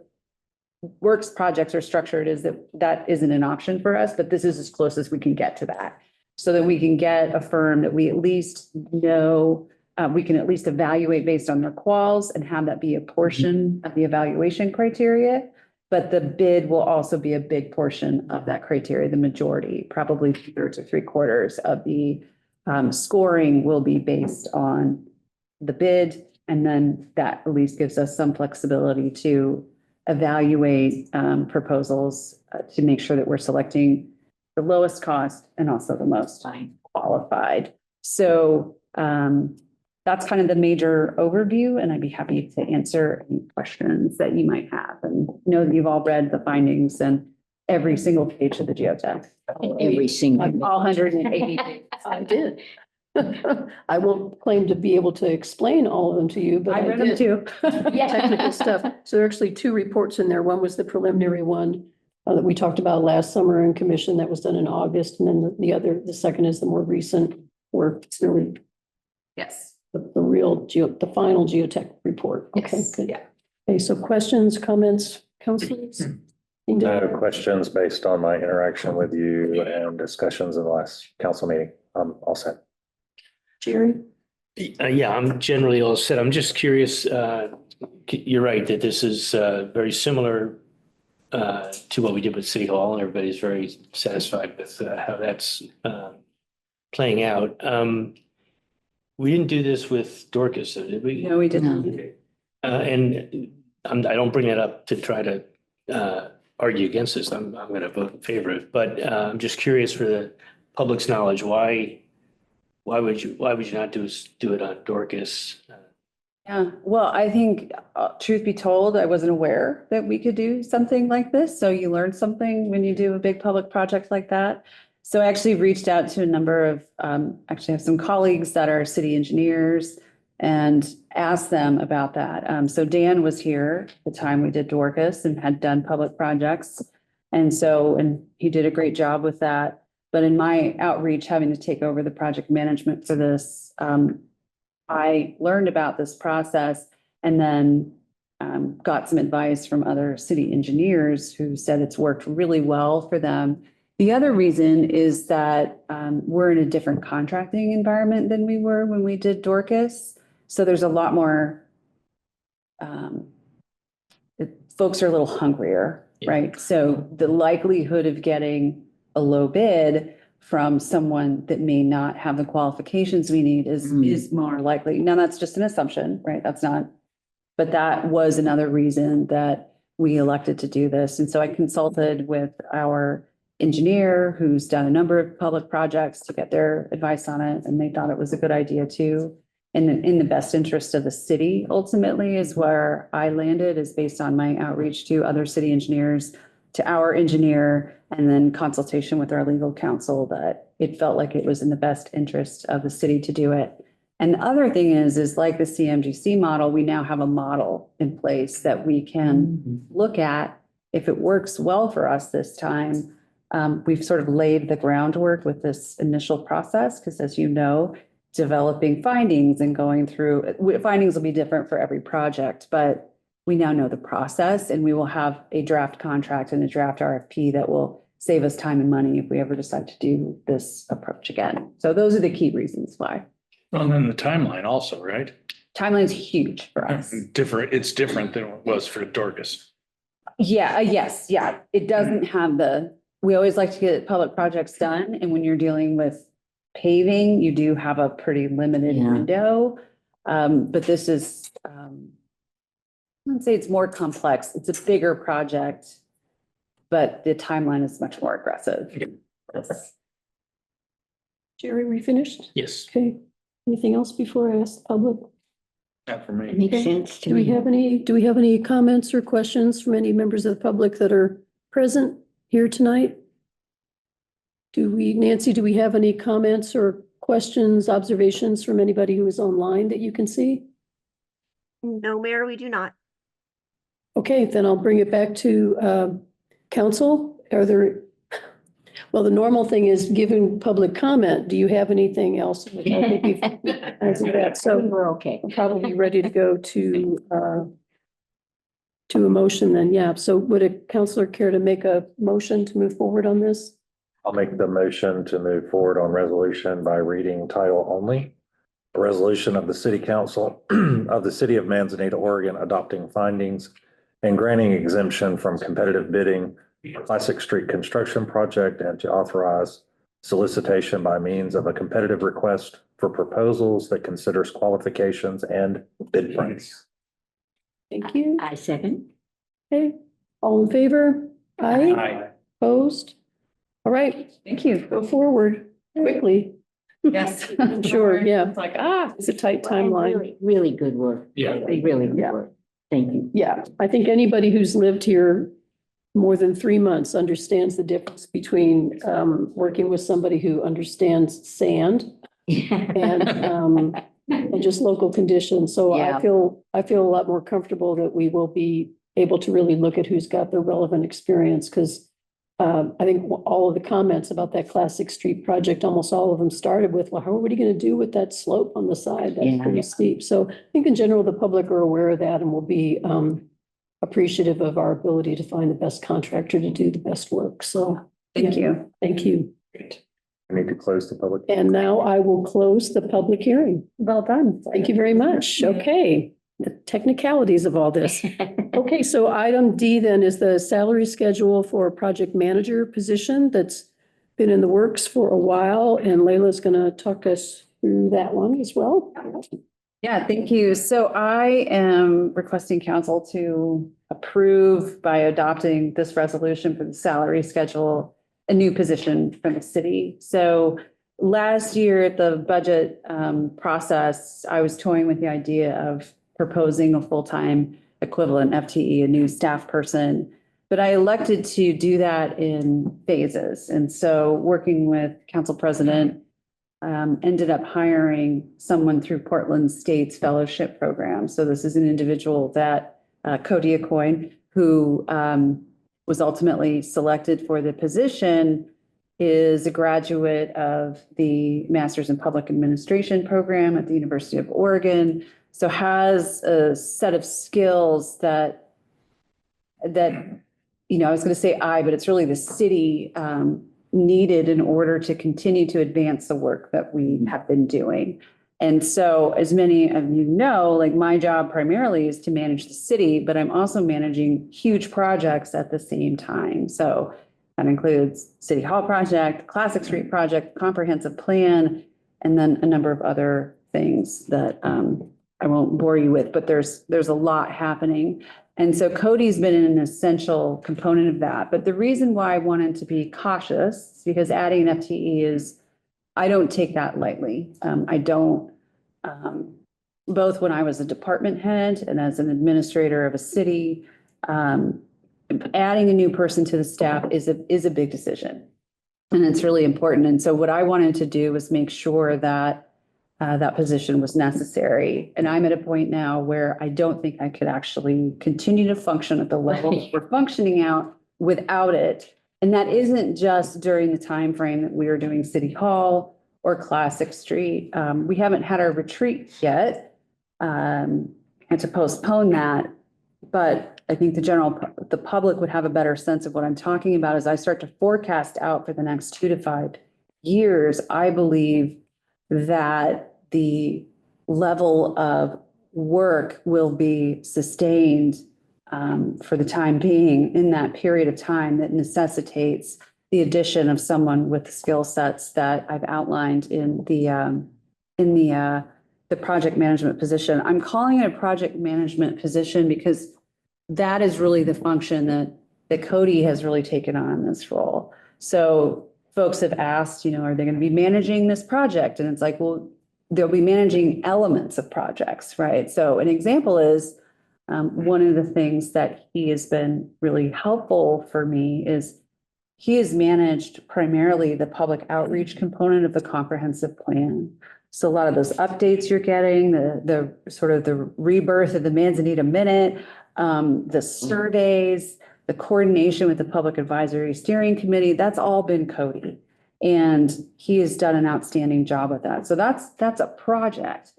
works projects are structured is that isn't an option for us, but this is as close as we can get to that, so that we can get a firm that we at least know, we can at least evaluate based on their quals and have that be a portion of the evaluation criteria. But the bid will also be a big portion of that criteria. The majority, probably 2/3 or 3/4 of the scoring will be based on the bid. And then that at least gives us some flexibility to evaluate proposals to make sure that we're selecting the lowest cost and also the most qualified. So that's kind of the major overview, and I'd be happy to answer any questions that you might have, and know that you've all read the findings and every single page of the geotech. Every single. All 180. I did. I won't claim to be able to explain all of them to you, but I I read them did. too. Technical stuff. So there are actually two reports in there. One was the preliminary one that we talked about last summer in commission that was done in August. And then the second is the more recent work. It's really Yes. the real the final geotech report. Okay, Yes. good. Yeah. Okay, so questions, comments, councilors? No questions based on my interaction with you and discussions in the last council meeting. I'm all set. Jerry? Yeah, I'm generally all set. I'm just curious, you're right that this is very similar to what we did with City Hall, and everybody's very satisfied with how that's playing out. We didn't do this with Dorcas, so did we? No, we didn't. And I don't bring that up to try to argue against this. I'm going to vote in favor of it, but I'm just curious for the public's knowledge, why would you not do it on Dorcas? Yeah, well, I think, truth be told, I wasn't aware that we could do something like this. So you learn something when you do a big public project like that. So I actually reached out to a number of, actually have some colleagues that are city engineers and asked them about that. So Dan was here at the time we did Dorcas and had done public projects. And he did a great job with that. But in my outreach, having to take over the project management for this, I learned about this process and then got some advice from other city engineers who said it's worked really well for them. The other reason is that we're in a different contracting environment than we were when we did Dorcas. So there's a lot more, folks are a little hungrier, right? So the likelihood of getting a low bid from someone that may not have the qualifications we need is more likely. Now, that's just an assumption, right? But that was another reason that we elected to do this. And so I consulted with our engineer who's done a number of public projects to get their advice on it, and they thought it was a good idea too. And in the best interest of the city, ultimately, is where I landed, is based on my outreach to other city engineers, to our engineer, and then consultation with our legal counsel, that it felt like it was in the best interest of the city to do it. And the other thing is like the CMGC model, we now have a model in place that we can look at if it works well for us this time. We've sort of laid the groundwork with this initial process, because as you know, developing findings and going through, findings will be different for every project, but we now know the process, and we will have a draft contract and a draft RFP that will save us time and money if we ever decide to do this approach again. So those are the key reasons why. Well, and then the timeline also, right? Timeline's huge for us. It's different than it was for Dorcas. Yeah, yes, yeah. It doesn't have we always like to get public projects done, and when you're dealing with paving, you do have a pretty limited window. But this is, I wouldn't say it's more complex. It's a bigger project, but the timeline is much more aggressive. Yes. Jerry, we finished? Yes. Okay. Anything else before I ask the public? Not for me. Makes sense to me. Do we have any comments or questions from any members of the public that are present here tonight? Nancy, do we have any comments or questions, observations from anybody who is online that you can see? No, Mayor, we do not. Okay, then I'll bring it back to council. Well, the normal thing is giving public comment. Do you have anything else? I think we've answered that. So We're okay. we're probably ready to go to a motion then. Yeah. So would a counselor care to make a motion to move forward on this? I'll make the motion to move forward on resolution by reading title only. A resolution of the City Council of the City of Manzanita, Oregon, adopting findings and granting exemption from competitive bidding for Classic Street construction project, and to authorize solicitation by means of a competitive request for proposals that considers qualifications and bid price. Thank you. I second. Okay, all in favor? Aye. Aye. Opposed? All right, Thank you. go forward quickly. Yes. I'm sure, yeah. It's like, It's a tight Well, and timeline. really, really good work. Yeah. Really good Yeah. work. Thank you. Yeah, I think anybody who's lived here more than 3 months understands the difference between working with somebody who understands sand and just local conditions. So Yeah. I feel a lot more comfortable that we will be able to really look at who's got the relevant experience, because I think all of the comments about that Classic Street project, almost all of them started with, well, what are you going to do with that slope on the side? That's Yeah. pretty steep. So I think in general, the public are aware of that and will be appreciative of our ability to find the best contractor to do the best work. So thank you. thank you. I need to close the public. And now I will close the public hearing. Well done. Thank you very much. Okay, the technicalities of all this. Okay, so item D then is the salary schedule for a project manager position that's been in the works for a while, and Layla's going to talk us through that one as well. Yeah, thank you. So I am requesting council to approve by adopting this resolution for the salary schedule, a new position for the city. So last year at the budget process, I was toying with the idea of proposing a full-time equivalent FTE, a new staff person. But I elected to do that in phases. And so working with council president, ended up hiring someone through Portland State's fellowship program. So this is an individual that Cody Acoin, who was ultimately selected for the position, is a graduate of the Masters in Public Administration program at the University of Oregon. So has a set of skills that I was going to say but it's really the city needed in order to continue to advance the work that we have been doing. And so as many of you know, like my job primarily is to manage the city, but I'm also managing huge projects at the same time. So that includes City Hall project, Classic Street project, comprehensive plan, and then a number of other things that I won't bore you with, but there's a lot happening. And so Cody's been an essential component of that. But the reason why I wanted to be cautious is because adding an FTE I don't take that lightly. I don't, both when I was a department head and as an administrator of a city, adding a new person to the staff is a big decision. And it's really important. And so what I wanted to do was make sure that that position was necessary. And I'm at a point now where I don't think I could actually continue to function at the level we're functioning out without it. And that isn't just during the time frame that we are doing City Hall or Classic Street. We haven't had our retreat yet, and to postpone that. But I think the public would have a better sense of what I'm talking about as I start to forecast out for the next 2 to 5 years. I believe that the level of work will be sustained for the time being in that period of time that necessitates the addition of someone with the skill sets that I've outlined in the project management position. I'm calling it a project management position because that is really the function that Cody has really taken on in this role. So folks have asked, are they going to be managing this project? And it's like, well, they'll be managing elements of projects, right? So an example is one of the things that he has been really helpful for me is he has managed primarily the public outreach component of the comprehensive plan. So a lot of those updates you're getting, the sort of the rebirth of the Manzanita Minute, the surveys, the coordination with the Public Advisory Steering Committee, that's all been Cody. And he has done an outstanding job with that. So that's a project.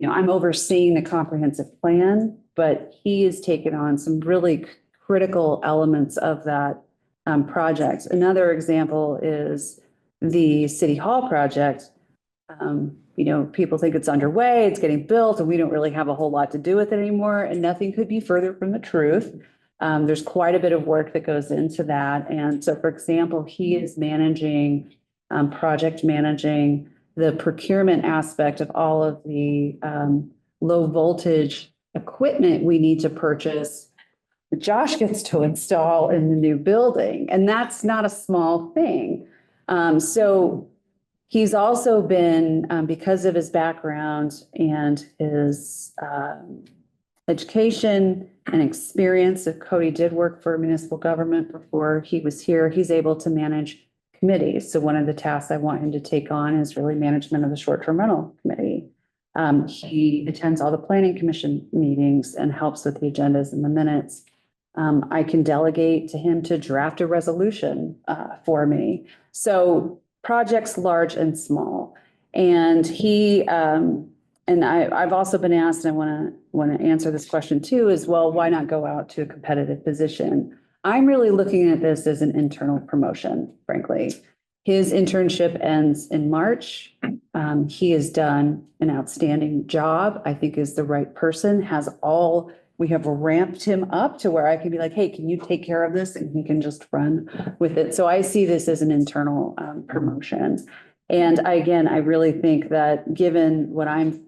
I'm overseeing the comprehensive plan, but he has taken on some really critical elements of that project. Another example is the City Hall project. People think it's underway, it's getting built, and we don't really have a whole lot to do with it anymore. And nothing could be further from the truth. There's quite a bit of work that goes into that. And so, for example, he is project managing the procurement aspect of all of the low voltage equipment we need to purchase that Josh gets to install in the new building. And that's not a small thing. So he's also been, because of his background and his education and experience, if Cody did work for municipal government before he was here, he's able to manage committees. So one of the tasks I want him to take on is really management of the short-term rental committee. He attends all the planning commission meetings and helps with the agendas and the minutes. I can delegate to him to draft a resolution for me. So projects large and small. And he, and I've also been asked, and I want to answer this question too, is, well, why not go out to a competitive position? I'm really looking at this as an internal promotion, frankly. His internship ends in March. He has done an outstanding job. I think is the right person, we have ramped him up to where I can be like, hey, can you take care of this? And he can just run with it. So I see this as an internal promotion. And I really think that given what I'm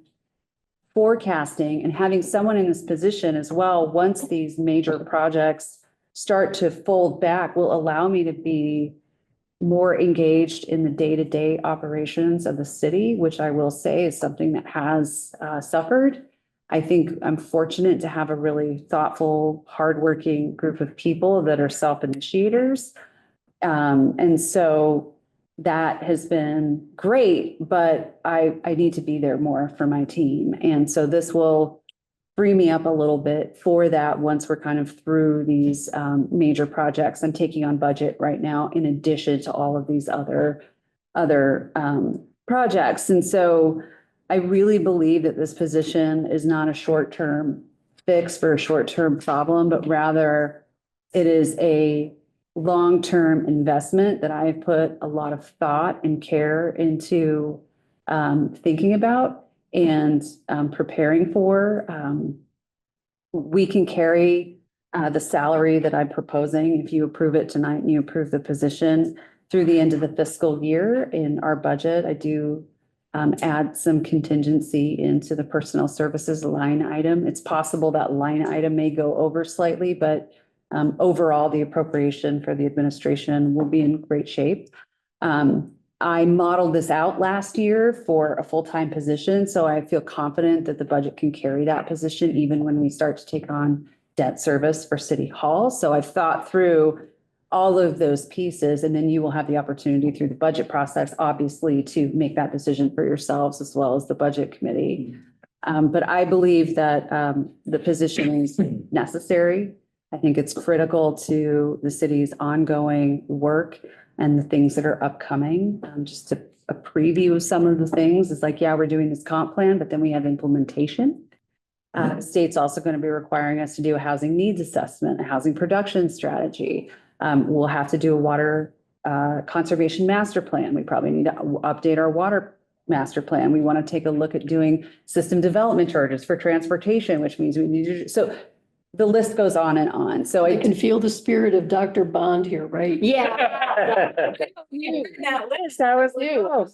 forecasting and having someone in this position as well, once these major projects start to fold back, will allow me to be more engaged in the day-to-day operations of the city, which I will say is something that has suffered. I think I'm fortunate to have a really thoughtful, hardworking group of people that are self-initiators. And so that has been great, but I need to be there more for my team. And so this will free me up a little bit for that once we're kind of through these major projects. I'm taking on budget right now in addition to all of these other projects. And so I really believe that this position is not a short-term fix for a short-term problem, but rather it is a long-term investment that I've put a lot of thought and care into thinking about and preparing for. We can carry the salary that I'm proposing, if you approve it tonight and you approve the position, through the end of the fiscal year. In our budget, I do add some contingency into the personnel services line item. It's possible that line item may go over slightly, but overall, the appropriation for the administration will be in great shape. I modeled this out last year for a full-time position, so I feel confident that the budget can carry that position even when we start to take on debt service for City Hall. So I've thought through all of those pieces, and then you will have the opportunity through the budget process, obviously, to make that decision for yourselves as well as the budget committee. But I believe that the position is necessary. I think it's critical to the city's ongoing work and the things that are upcoming. Just to a preview of some of the things, it's like, yeah, we're doing this comp plan, but then we have implementation. The state's also going to be requiring us to do a housing needs assessment, a housing production strategy. We'll have to do a water conservation master plan. We probably need to update our water master plan. We want to take a look at doing system development charges for transportation, which means we need to, so the list goes on and on. So I can feel the spirit of Dr. Bond here, right? Yeah. That list, I was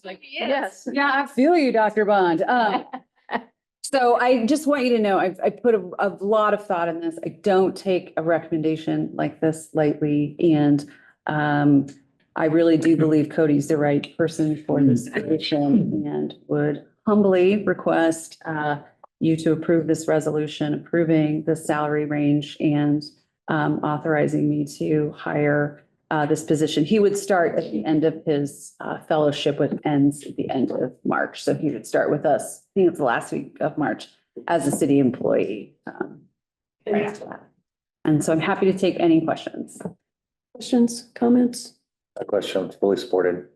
like, yes. Yeah, I feel you, Dr. Bond. So I just want you to know, I put a lot of thought in this. I don't take a recommendation like this lightly. And I really do believe Cody's the right person for this position and would humbly request you to approve this resolution, approving the salary range and authorizing me to hire this position. He would start at the end of his fellowship, which ends at the end of March. So he would start with us, I think it's the last week of March, as a city employee. Right after that. And so I'm happy to take any questions. Questions, comments? That question, fully supported.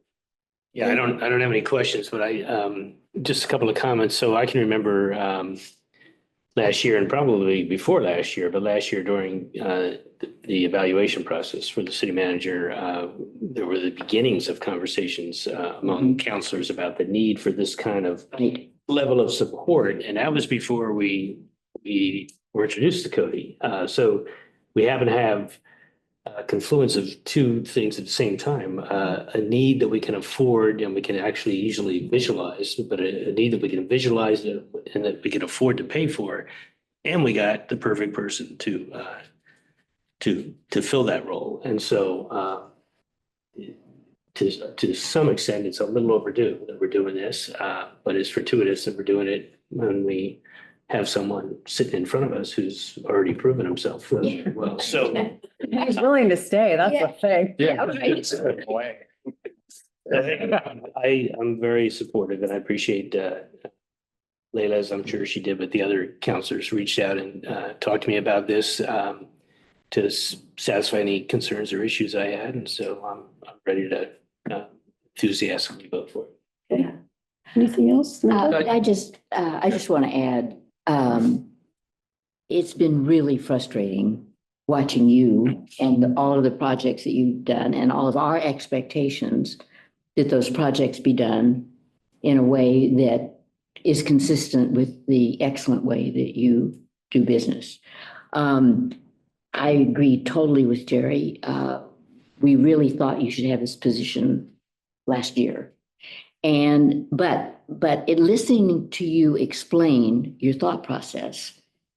Yeah, I don't have any questions, but just a couple of comments. So I can remember last year and probably before last year, but last year during the evaluation process for the city manager, there were the beginnings of conversations among counselors about the need for this kind of level of support. And that was before we were introduced to Cody. So we happen to have a confluence of two things at the same time, a need that we can afford and we can actually easily visualize, but a need that we can visualize and that we can afford to pay for. And we got the perfect person to to fill that role. And so to some extent, it's a little overdue that we're doing this, but it's fortuitous that we're doing it when we have someone sitting in front of us who's already proven himself well. So He's willing to stay, that's the thing. I'm very supportive, and I appreciate Leila, as I'm sure she did, but the other counselors reached out and talked to me about this to satisfy any concerns or issues I had. And so I'm ready to enthusiastically vote for it. Okay. Anything else? I just want to add, it's been really frustrating watching you and all of the projects that you've done and all of our expectations that those projects be done in a way that is consistent with the excellent way that you do business. I agree totally with Jerry. We really thought you should have this position last year. But listening to you explain your thought process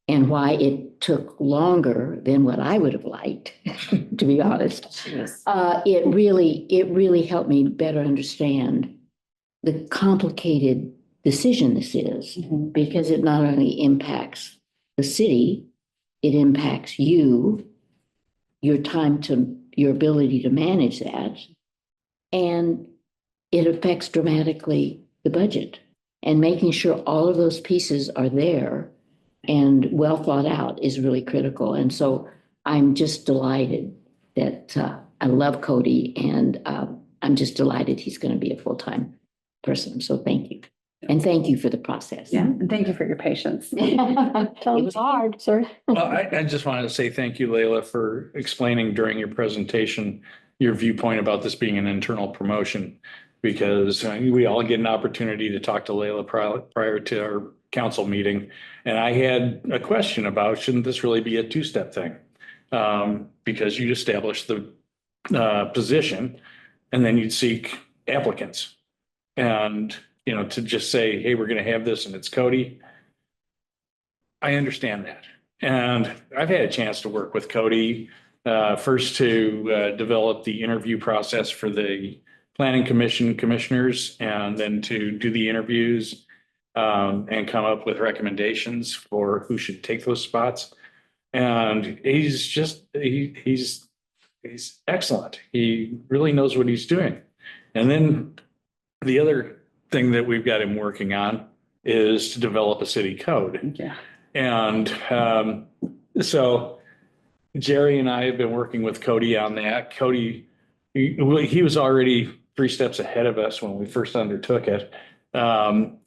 and why it took longer than what I would have liked, to be honest, it really helped me better understand the complicated decision this is, because it not only impacts the city, it impacts you, your time to your ability to manage that, and it affects dramatically the budget. And making sure all of those pieces are there and well thought out is really critical. And so I'm just delighted that I love Cody, and I'm just delighted he's going to be a full-time person. So thank you. And thank you for the process. Yeah, and thank you for your patience. It was hard, sorry. Well, I just wanted to say thank you, Leila, for explaining during your presentation your viewpoint about this being an internal promotion, because we all get an opportunity to talk to Leila prior to our council meeting. And I had a question about, shouldn't this really be a two-step thing? Because you'd establish the position and then you'd seek applicants. And, to just say, hey, we're going to have this and it's Cody. I understand that. And I've had a chance to work with Cody, first to develop the interview process for the Planning Commission commissioners, and then to do the interviews and come up with recommendations for who should take those spots. And he's excellent. He really knows what he's doing. And then the other thing that we've got him working on is to develop a city code. Yeah. And so Jerry and I have been working with Cody on that. Cody, he was already 3 steps ahead of us when we first undertook it. And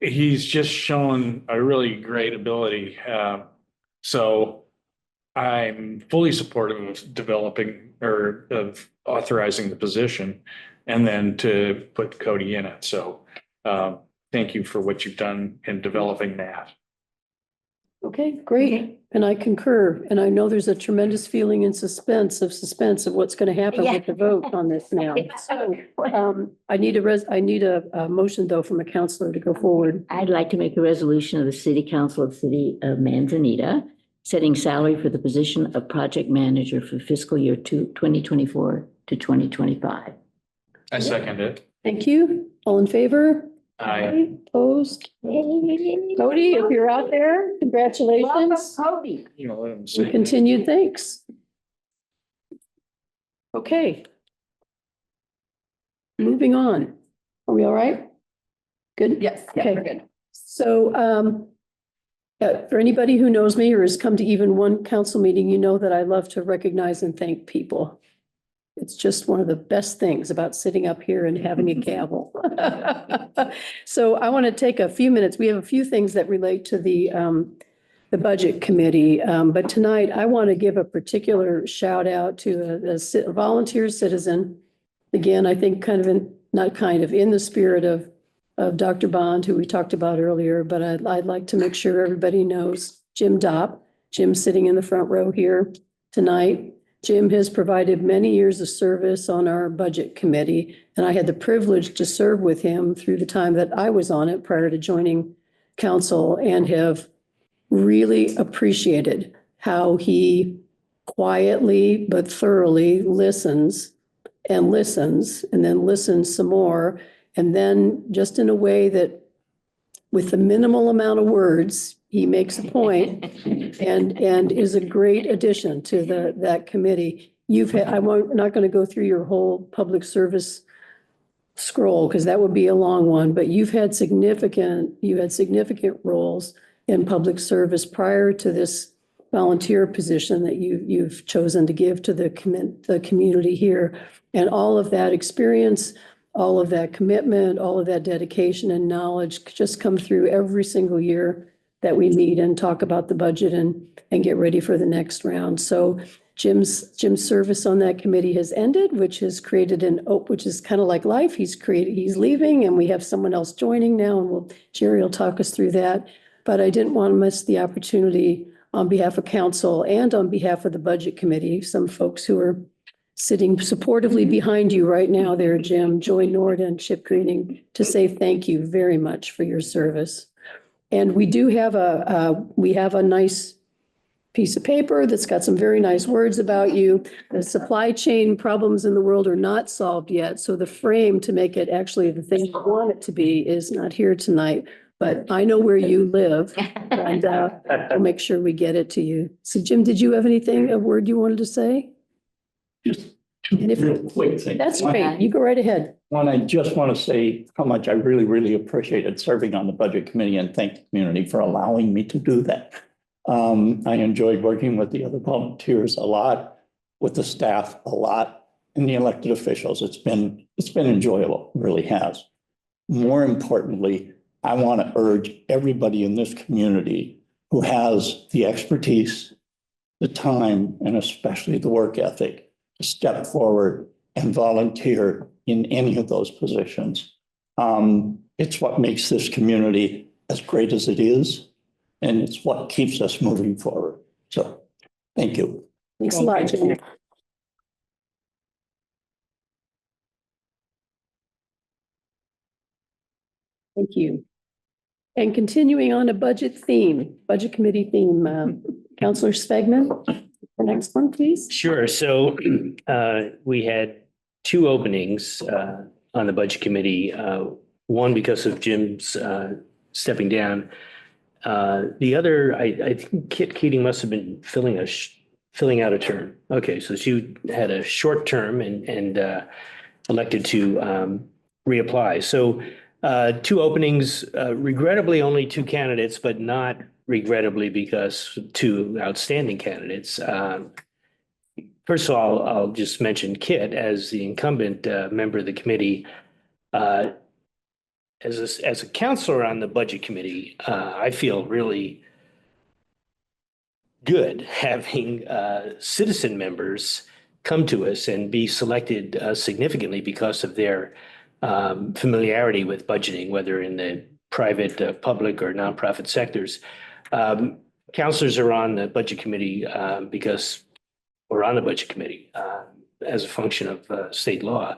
he's just shown a really great ability. So I'm fully supportive of developing or of authorizing the position and then to put Cody in it. So thank you for what you've done in developing that. Okay, great. And I concur. And I know there's a tremendous feeling in suspense of what's going to happen with the vote on this now. So I need a motion though from a counselor to go forward. I'd like to make a resolution of the City Council of the City of Manzanita, setting salary for the position of project manager for fiscal year 2024 to 2025. I second it. Thank you. All in favor? Aye. Opposed? Cody, if you're out there, congratulations. Cody. Let him say. Continued thanks. Okay. Moving on. Are we all right? Good? Yes, yeah, Okay. we're good. So for anybody who knows me or has come to even one council meeting, you know that I love to recognize and thank people. It's just one of the best things about sitting up here and having a gavel. So I want to take a few minutes. We have a few things that relate to the budget committee. But tonight I want to give a particular shout out to a volunteer citizen. Again, I think in the spirit of Dr. Bond, who we talked about earlier, but I'd like to make sure everybody knows Jim Dopp. Jim's sitting in the front row here tonight. Jim has provided many years of service on our budget committee, and I had the privilege to serve with him through the time that I was on it prior to joining council, and have really appreciated how he quietly but thoroughly listens and then listens some more. And then just in a way that with the minimal amount of words, he makes a point and is a great addition to that committee. I'm not going to go through your whole public service scroll because that would be a long one, but you had significant roles in public service prior to this volunteer position that you've chosen to give to the community here. And all of that experience, all of that commitment, all of that dedication and knowledge just come through every single year that we meet and talk about the budget and get ready for the next round. So Jim's service on that committee has ended, which has created which is kind of like life. He's leaving and we have someone else joining now, and Jerry will talk us through that. But I didn't want to miss the opportunity on behalf of council and on behalf of the budget committee, some folks who are sitting supportively behind you right now there, Jim, Joy Norden, Chip Greening, to say thank you very much for your service. And we do have a nice piece of paper that's got some very nice words about you. The supply chain problems in the world are not solved yet. So the frame to make it actually the thing you want it to be is not here tonight, but I know where you live and I'll make sure we get it to you. So Jim, did you have a word you wanted to say? Just two real quick things. That's great. You go right ahead. One, I just want to say how much I really, really appreciated serving on the budget committee and thank the community for allowing me to do that. I enjoyed working with the other volunteers a lot, with the staff a lot, and the elected officials. It's been enjoyable, it really has. More importantly, I want to urge everybody in this community who has the expertise, the time, and especially the work ethic to step forward and volunteer in any of those positions. It's what makes this community as great as it is, and it's what keeps us moving forward. So, thank you. Thanks a lot, Jim. Thank you. And continuing on a budget committee theme, Councillor Stegman, the next one, please. Sure. So we had two openings on the budget committee. One because of Jim's stepping down. The other, I think Kit Keating must have been filling out a term. Okay, so she had a short term and elected to reapply. So two openings, regrettably only two candidates, but not regrettably because two outstanding candidates. First of all, I'll just mention Kit as the incumbent member of the committee. As a counselor on the budget committee, I feel really good having citizen members come to us and be selected significantly because of their familiarity with budgeting, whether in the private, public, or nonprofit sectors. Counselors are on the budget committee because we're on the budget committee as a function of state law.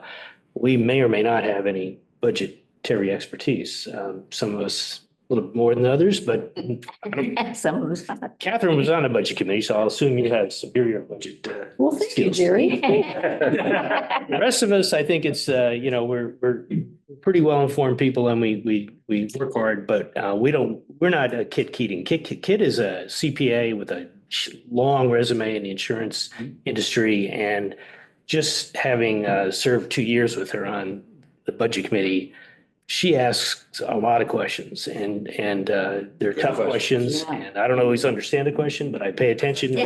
We may or may not have any budgetary expertise. Some of us a little more than others, but Some of us. Catherine was on a budget committee, so I'll assume you have superior budget. Well, thank you, skills. Jerry. The rest of us, I think it's, we're pretty well-informed people and we work hard, but we're not a Kit Keating. Kit is a CPA with a long resume in the insurance industry, and just having served 2 years with her on the budget committee, she asks a lot of questions and they're tough questions. Yeah. And I don't always understand the question, but I pay attention.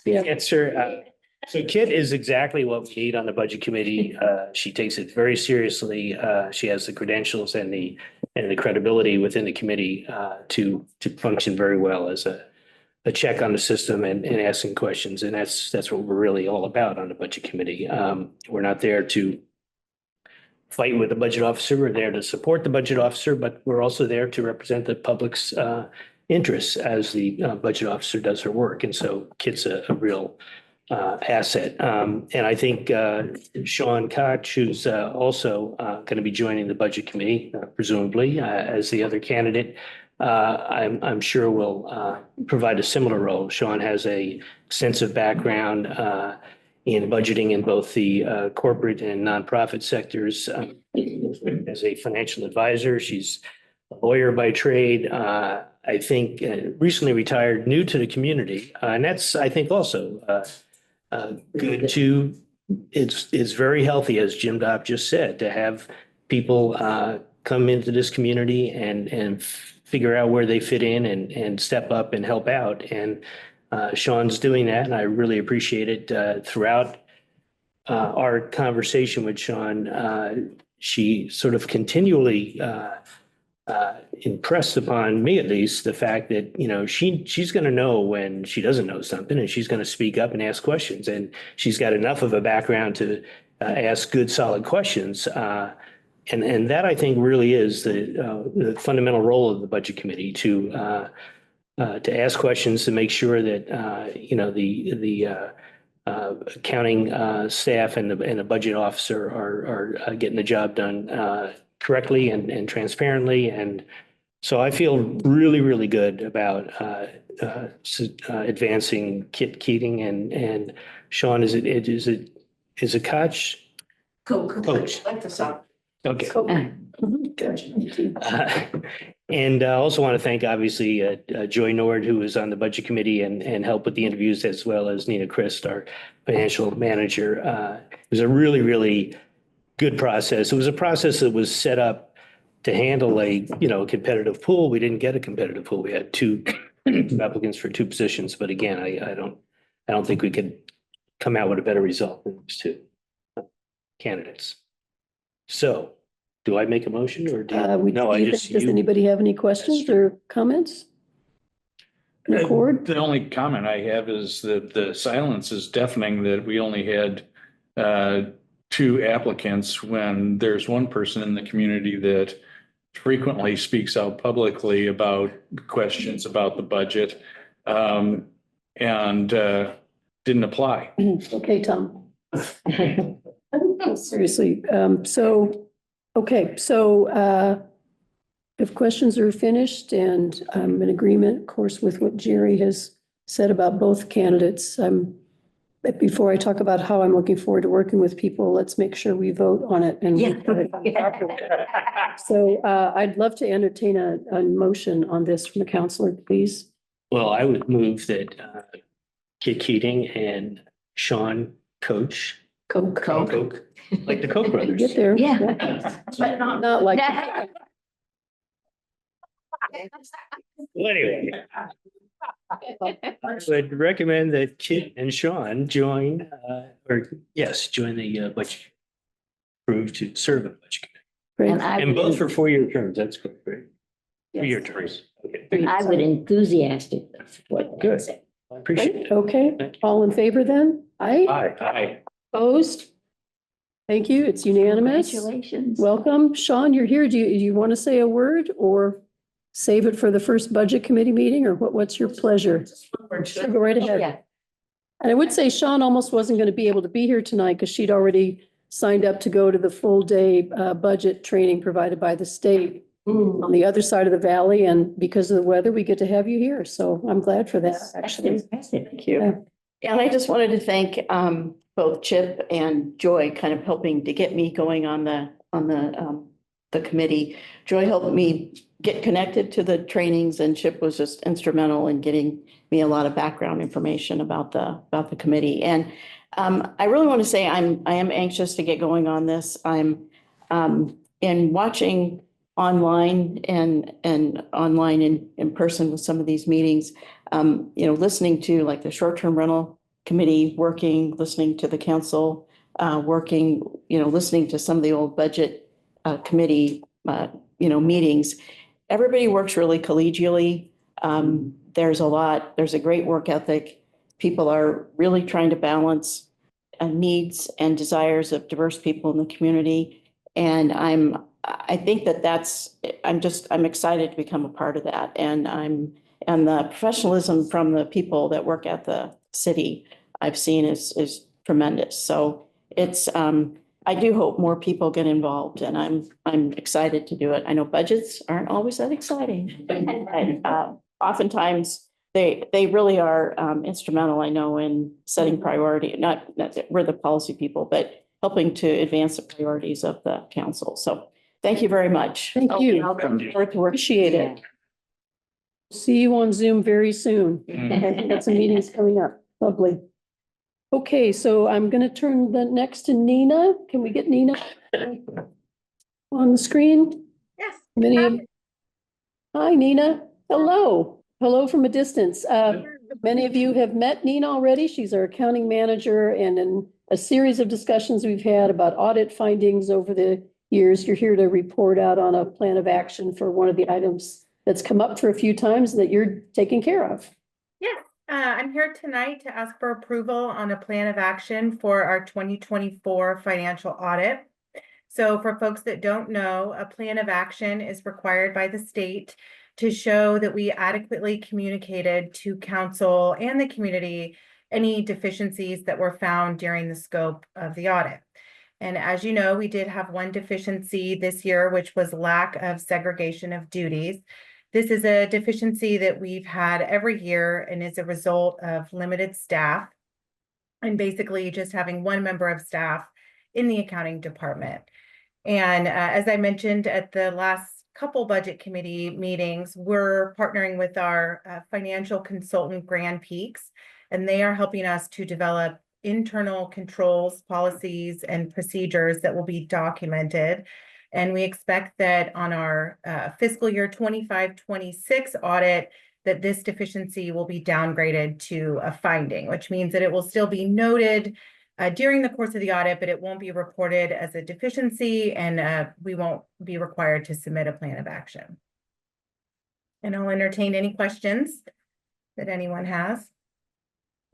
Answer. So Kit is exactly what we need on the budget committee. She takes it very seriously. She has the credentials and the credibility within the committee to function very well as a check on the system and asking questions. And that's what we're really all about on the budget committee. We're not there to fight with the budget officer. We're there to support the budget officer, but we're also there to represent the public's interests as the budget officer does her work. And so Kit's a real asset. And I think Sean Koch, who's also going to be joining the budget committee, presumably as the other candidate, I'm sure will provide a similar role. Sean has a extensive background in budgeting in both the corporate and nonprofit sectors. As a financial advisor, she's a lawyer by trade. I think recently retired, new to the community, and that's I think also good to. It's very healthy, as Jim Dopp just said, to have people come into this community and figure out where they fit in and step up and help out. And Sean's doing that, and I really appreciate it. Throughout our conversation with Sean, she sort of continually impressed upon me, at least, the fact that, you know, she's going to know when she doesn't know something, and she's going to speak up and ask questions. And she's got enough of a background to ask good, solid questions. And that, I think, really is the fundamental role of the Budget Committee to ask questions, to make sure that you know, the accounting staff and the budget officer are getting the job done correctly and transparently. And so I feel really, really good about advancing Kit Keating and Sean. Is it Koch? Coach. Like the song. Okay. Good. And I also want to thank, obviously, Joy Nord, who was on the Budget Committee and helped with the interviews, as well as Nina Christ, our financial manager. It was a really, really good process. It was a process that was set up to handle a competitive pool. We didn't get a competitive pool. We had two applicants for two positions. But again, I don't think we could come out with a better result than those two candidates. So, do I make a motion or do Does anybody have any questions or comments? Record? The only comment I have is that the silence is deafening, that we only had two applicants when there's one person in the community that frequently speaks out publicly about questions about the budget and didn't apply. Okay, Tom. Seriously. If questions are finished and I'm in agreement, of course, with what Jerry has said about both candidates, before I talk about how I'm looking forward to working with people, let's make sure we vote on it. And so I'd love to entertain a motion on this from the counselor, please. Well, I would move that Kit Keating and Sean Coach. Coke. Like the Koch brothers. Get there. Yeah. But not like. Well, anyway, I would recommend that Kit and Sean join the budget, approved to serve on the budget Great. And committee. And both for 4-year terms. That's great, right? Yes. 3-year terms. Okay. I would enthusiastically support that. Good. I appreciate it. Okay, Thank you. all in favor then? Aye. Aye. Opposed? Thank you. It's unanimous. Congratulations. Welcome. Sean, you're here. Do you want to say a word or save it for the first budget committee meeting, or what's your pleasure? Sure, go right ahead. Yeah. And I would say Sean almost wasn't going to be able to be here tonight because she'd already signed up to go to the full day budget training provided by the state on the other side of the valley. And because of the weather, we get to have you here. So I'm glad for that, actually. Thank you. And I just wanted to thank both Chip and Joy, kind of helping to get me going on the committee. Joy helped me get connected to the trainings, and Chip was just instrumental in getting me a lot of background information about the committee. And I really want to say I am anxious to get going on this. I'm in watching online and online in person with some of these meetings, listening to like the short-term rental committee working, listening to the council working, listening to some of the old budget committee, meetings. Everybody works really collegially. There's a great work ethic. People are really trying to balance needs and desires of diverse people in the community. And I think I'm excited to become a part of that. And the professionalism from the people that work at the city I've seen is tremendous. So it's, I do hope more people get involved, and I'm excited to do it. I know budgets aren't always that exciting. And oftentimes they really are instrumental, I know, in setting priority, not that we're the policy people, but helping to advance the priorities of the council. So thank you very much. Thank you. Appreciate it. See you on Zoom very soon. I've got some meetings coming up. Lovely. Okay, so I'm going to turn the next to Nina. Can we get Nina on the screen? Yes. Hi, Nina. Hello. Hello from a distance. Many of you have met Nina already. She's our accounting manager, and in a series of discussions we've had about audit findings over the years, you're here to report out on a plan of action for one of the items that's come up for a few times that you're taking care of. Yes, I'm here tonight to ask for approval on a plan of action for our 2024 financial audit. So for folks that don't know, a plan of action is required by the state to show that we adequately communicated to council and the community any deficiencies that were found during the scope of the audit. And as you know, we did have one deficiency this year, which was lack of segregation of duties. This is a deficiency that we've had every year and is a result of limited staff and basically just having one member of staff in the accounting department. And as I mentioned at the last couple budget committee meetings, we're partnering with our financial consultant, Grand Peaks, and they are helping us to develop internal controls, policies, and procedures that will be documented. And we expect that on our fiscal year 25-26 audit, that this deficiency will be downgraded to a finding, which means that it will still be noted during the course of the audit, but it won't be reported as a deficiency, and we won't be required to submit a plan of action. And I'll entertain any questions that anyone has.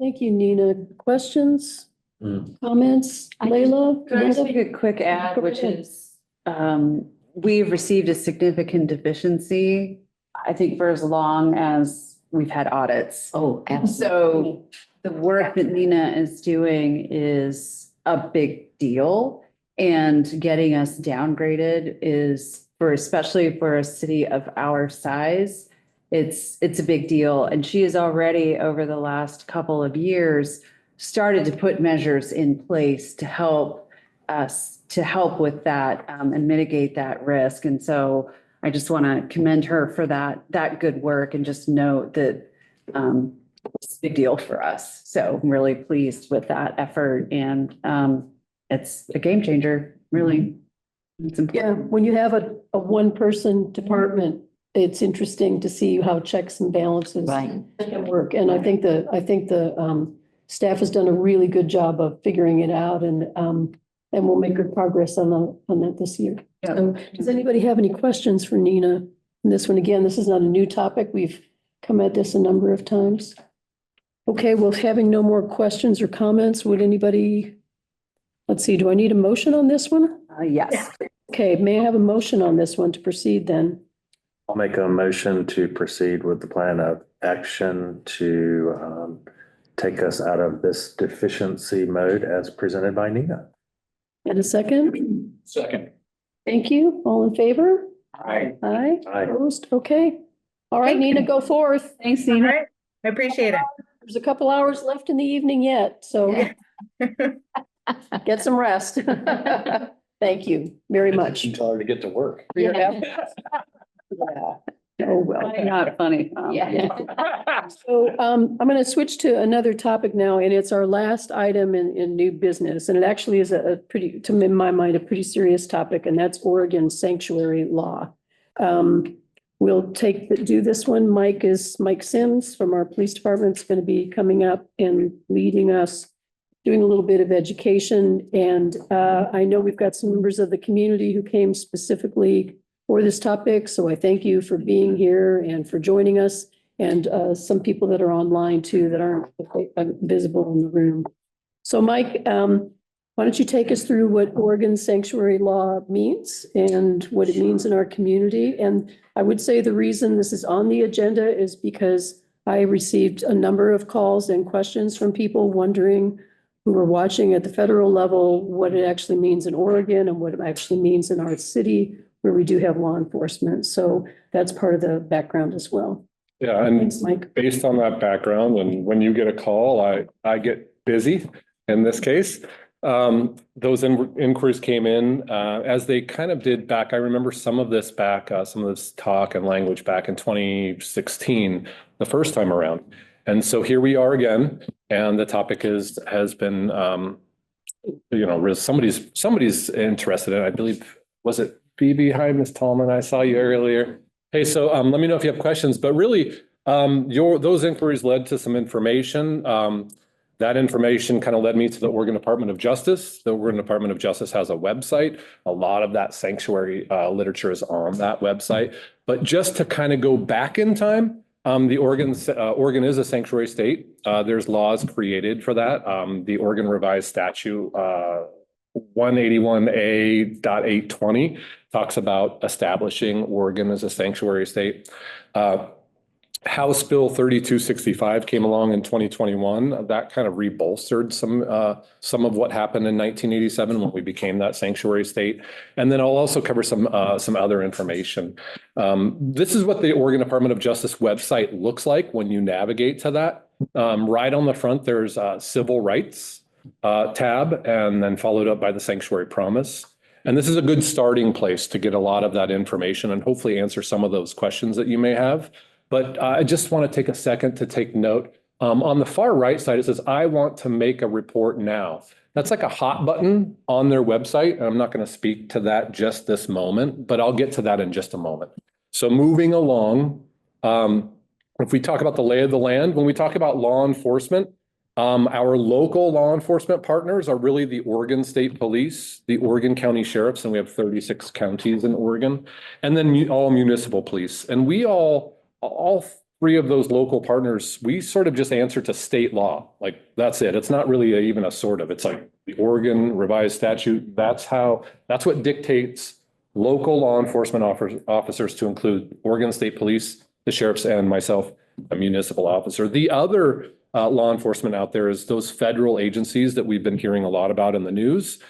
Thank you, Nina. Questions, comments? Layla? Can I just Linda? make a quick add, Go which ahead. is, we've received a significant deficiency, I think, for as long as we've had audits. Oh, absolutely. So the work that Nina is doing is a big deal, and getting us downgraded is, for especially for a city of our size, it's a big deal. And she has already, over the last couple of years, started to put measures in place to help us, to help with that and mitigate that risk. And so I just want to commend her for that good work, and just note that it's a big deal for us. So I'm really pleased with that effort, and it's a game changer, really. It's Yeah, important. when you have a one-person department, it's interesting to see how checks and balances Right. can work. And I think the staff has done a really good job of figuring it out, and we'll make good progress on that this year. Yep. So does anybody have any questions for Nina? And this one, again, this is not a new topic. We've come at this a number of times. Okay, well, having no more questions or comments, would anybody, let's see, do I need a motion on this one? Yes. Okay, may I have a motion on this one to proceed then? I'll make a motion to proceed with the plan of action to take us out of this deficiency mode as presented by Nina. And a second? Second. Thank you. All in favor? Aye. Aye. Aye. Opposed? Okay. All right, Thank you. Nina, go forth. Thanks, All Nina. right, I appreciate it. There's a couple hours left in the evening yet, so get some rest. Thank you very much. Tell her to get to work. Yeah. Oh, well. Not funny. So I'm going to switch to another topic now, and it's our last item in new business. And it actually is a pretty, to in my mind, a pretty serious topic, and that's Oregon sanctuary law. We'll do this one. Mike Sims from our police department is going to be coming up and leading us, doing a little bit of education. And I know we've got some members of the community who came specifically for this topic. So I thank you for being here and for joining us, and some people that are online too that aren't visible in the room. So Mike, why don't you take us through what Oregon sanctuary law means and what it means in our community? And I would say the reason this is on the agenda is because I received a number of calls and questions from people wondering We're watching at the federal level what it actually means in Oregon and what it actually means in our city where we do have law enforcement. So that's part of the background as well. Yeah, and Thanks, Mike. based on that background, and when you get a call, I get busy in this case. Those inquiries came in as they kind of did back. I remember some of this talk and language back in 2016, the first time around. And so here we are again, and the topic has been, somebody's interested in, I believe, was it Phoebe? Hi, Ms. Tallman, I saw you earlier. Hey, so let me know if you have questions, but really those inquiries led to some information. That information kind of led me to the Oregon Department of Justice. The Oregon Department of Justice has a website. A lot of that sanctuary literature is on that website. But just to kind of go back in time, Oregon is a sanctuary state. There's laws created for that. The Oregon Revised Statute 181A.820 talks about establishing Oregon as a sanctuary state. House Bill 3265 came along in 2021. That kind of rebolstered some of what happened in 1987 when we became that sanctuary state. And then I'll also cover some other information. This is what the Oregon Department of Justice website looks like when you navigate to that. Right on the front, there's Civil Rights tab, and then followed up by the Sanctuary Promise. And this is a good starting place to get a lot of that information and hopefully answer some of those questions that you may have. But I just want to take a second to take note. On the far right side, it says, I want to make a report now. That's like a hot button on their website. And I'm not going to speak to that just this moment, but I'll get to that in just a moment. So moving along, if we talk about the lay of the land, when we talk about law enforcement, our local law enforcement partners are really the Oregon State Police, the Oregon County Sheriffs, and we have 36 counties in Oregon, and then all municipal police. And we all three of those local partners, we sort of just answer to state law. Like, that's it. It's not really even a sort of, it's like the Oregon Revised Statute. That's what dictates local law enforcement officers to include Oregon State Police, the sheriffs, and myself, a municipal officer. The other law enforcement out there is those federal agencies that we've been hearing a lot about in the news.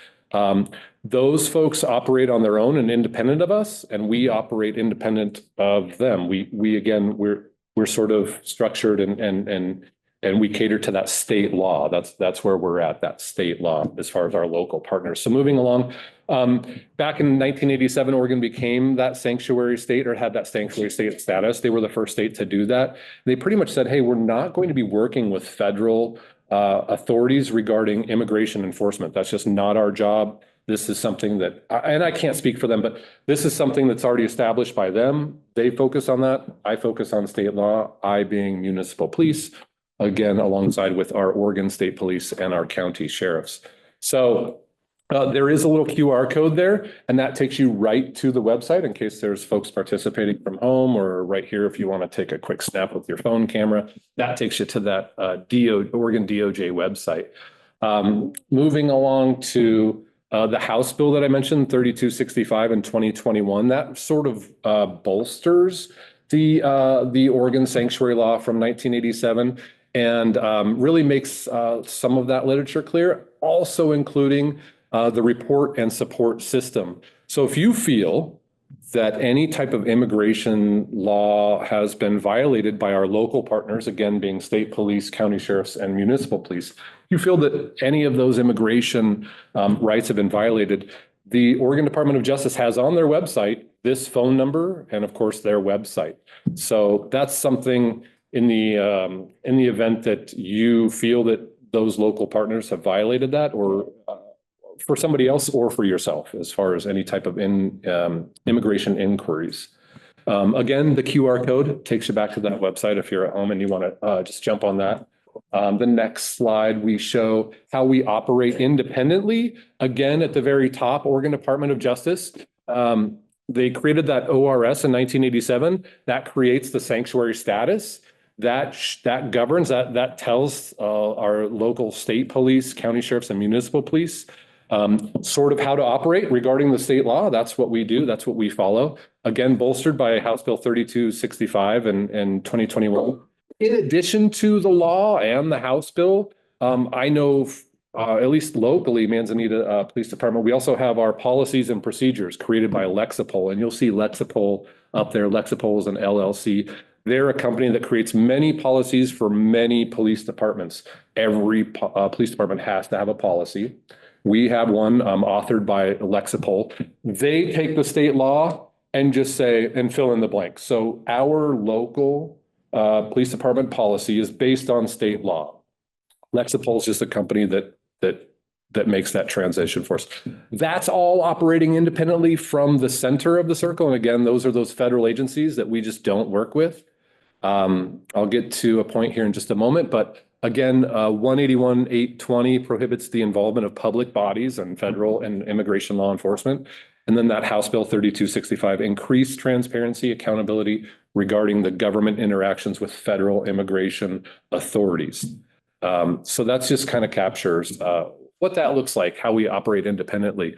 Those folks operate on their own and independent of us, and we operate independent of them. We're sort of structured and we cater to that state law. That's where we're at, that state law, as far as our local partners. So moving along, back in 1987, Oregon became that sanctuary state, or had that sanctuary state status. They were the first state to do that. They pretty much said, hey, we're not going to be working with federal authorities regarding immigration enforcement. That's just not our job. This is something that, and I can't speak for them, but this is something that's already established by them. They focus on that. I focus on state law, I being municipal police, again, alongside with our Oregon State Police and our county sheriffs. So there is a little QR code there, and that takes you right to the website in case there's folks participating from home, or right here if you want to take a quick snap with your phone camera. That takes you to that Oregon DOJ website. Moving along to the House bill that I mentioned, 3265 in 2021, that sort of bolsters the Oregon sanctuary law from 1987 and really makes some of that literature clear, also including the report and support system. So if you feel that any type of immigration law has been violated by our local partners, again, being state police, county sheriffs, and municipal police, you feel that any of those immigration rights have been violated, the Oregon Department of Justice has on their website this phone number and, of course, their website. So that's something in the event that you feel that those local partners have violated that, or for somebody else or for yourself, as far as any type of immigration inquiries. Again, the QR code takes you back to that website if you're at home and you want to just jump on that. The next slide, we show how we operate independently. Again, at the very top, Oregon Department of Justice. They created that ORS in 1987. That creates the sanctuary status. That governs, that tells our local state police, county sheriffs, and municipal police sort of how to operate regarding the state law. That's what we do. That's what we follow. Again, bolstered by House Bill 3265 in 2021. In addition to the law and the House bill, I know at least locally, Manzanita Police Department, we also have our policies and procedures created by Lexipol, and you'll see Lexipol up there. Lexipol is an LLC. They're a company that creates many policies for many police departments. Every police department has to have a policy. We have one authored by Lexipol. They take the state law and just say, and fill in the blank. So our local police department policy is based on state law. Lexipol is just a company that makes that transition for us. That's all operating independently from the center of the circle. And again, those are those federal agencies that we just don't work with. I'll get to a point here in just a moment, but again, 181.820 prohibits the involvement of public bodies and federal and immigration law enforcement. And then that House Bill 3265 increased transparency, accountability regarding the government interactions with federal immigration authorities. So that's just kind of captures what that looks like, how we operate independently.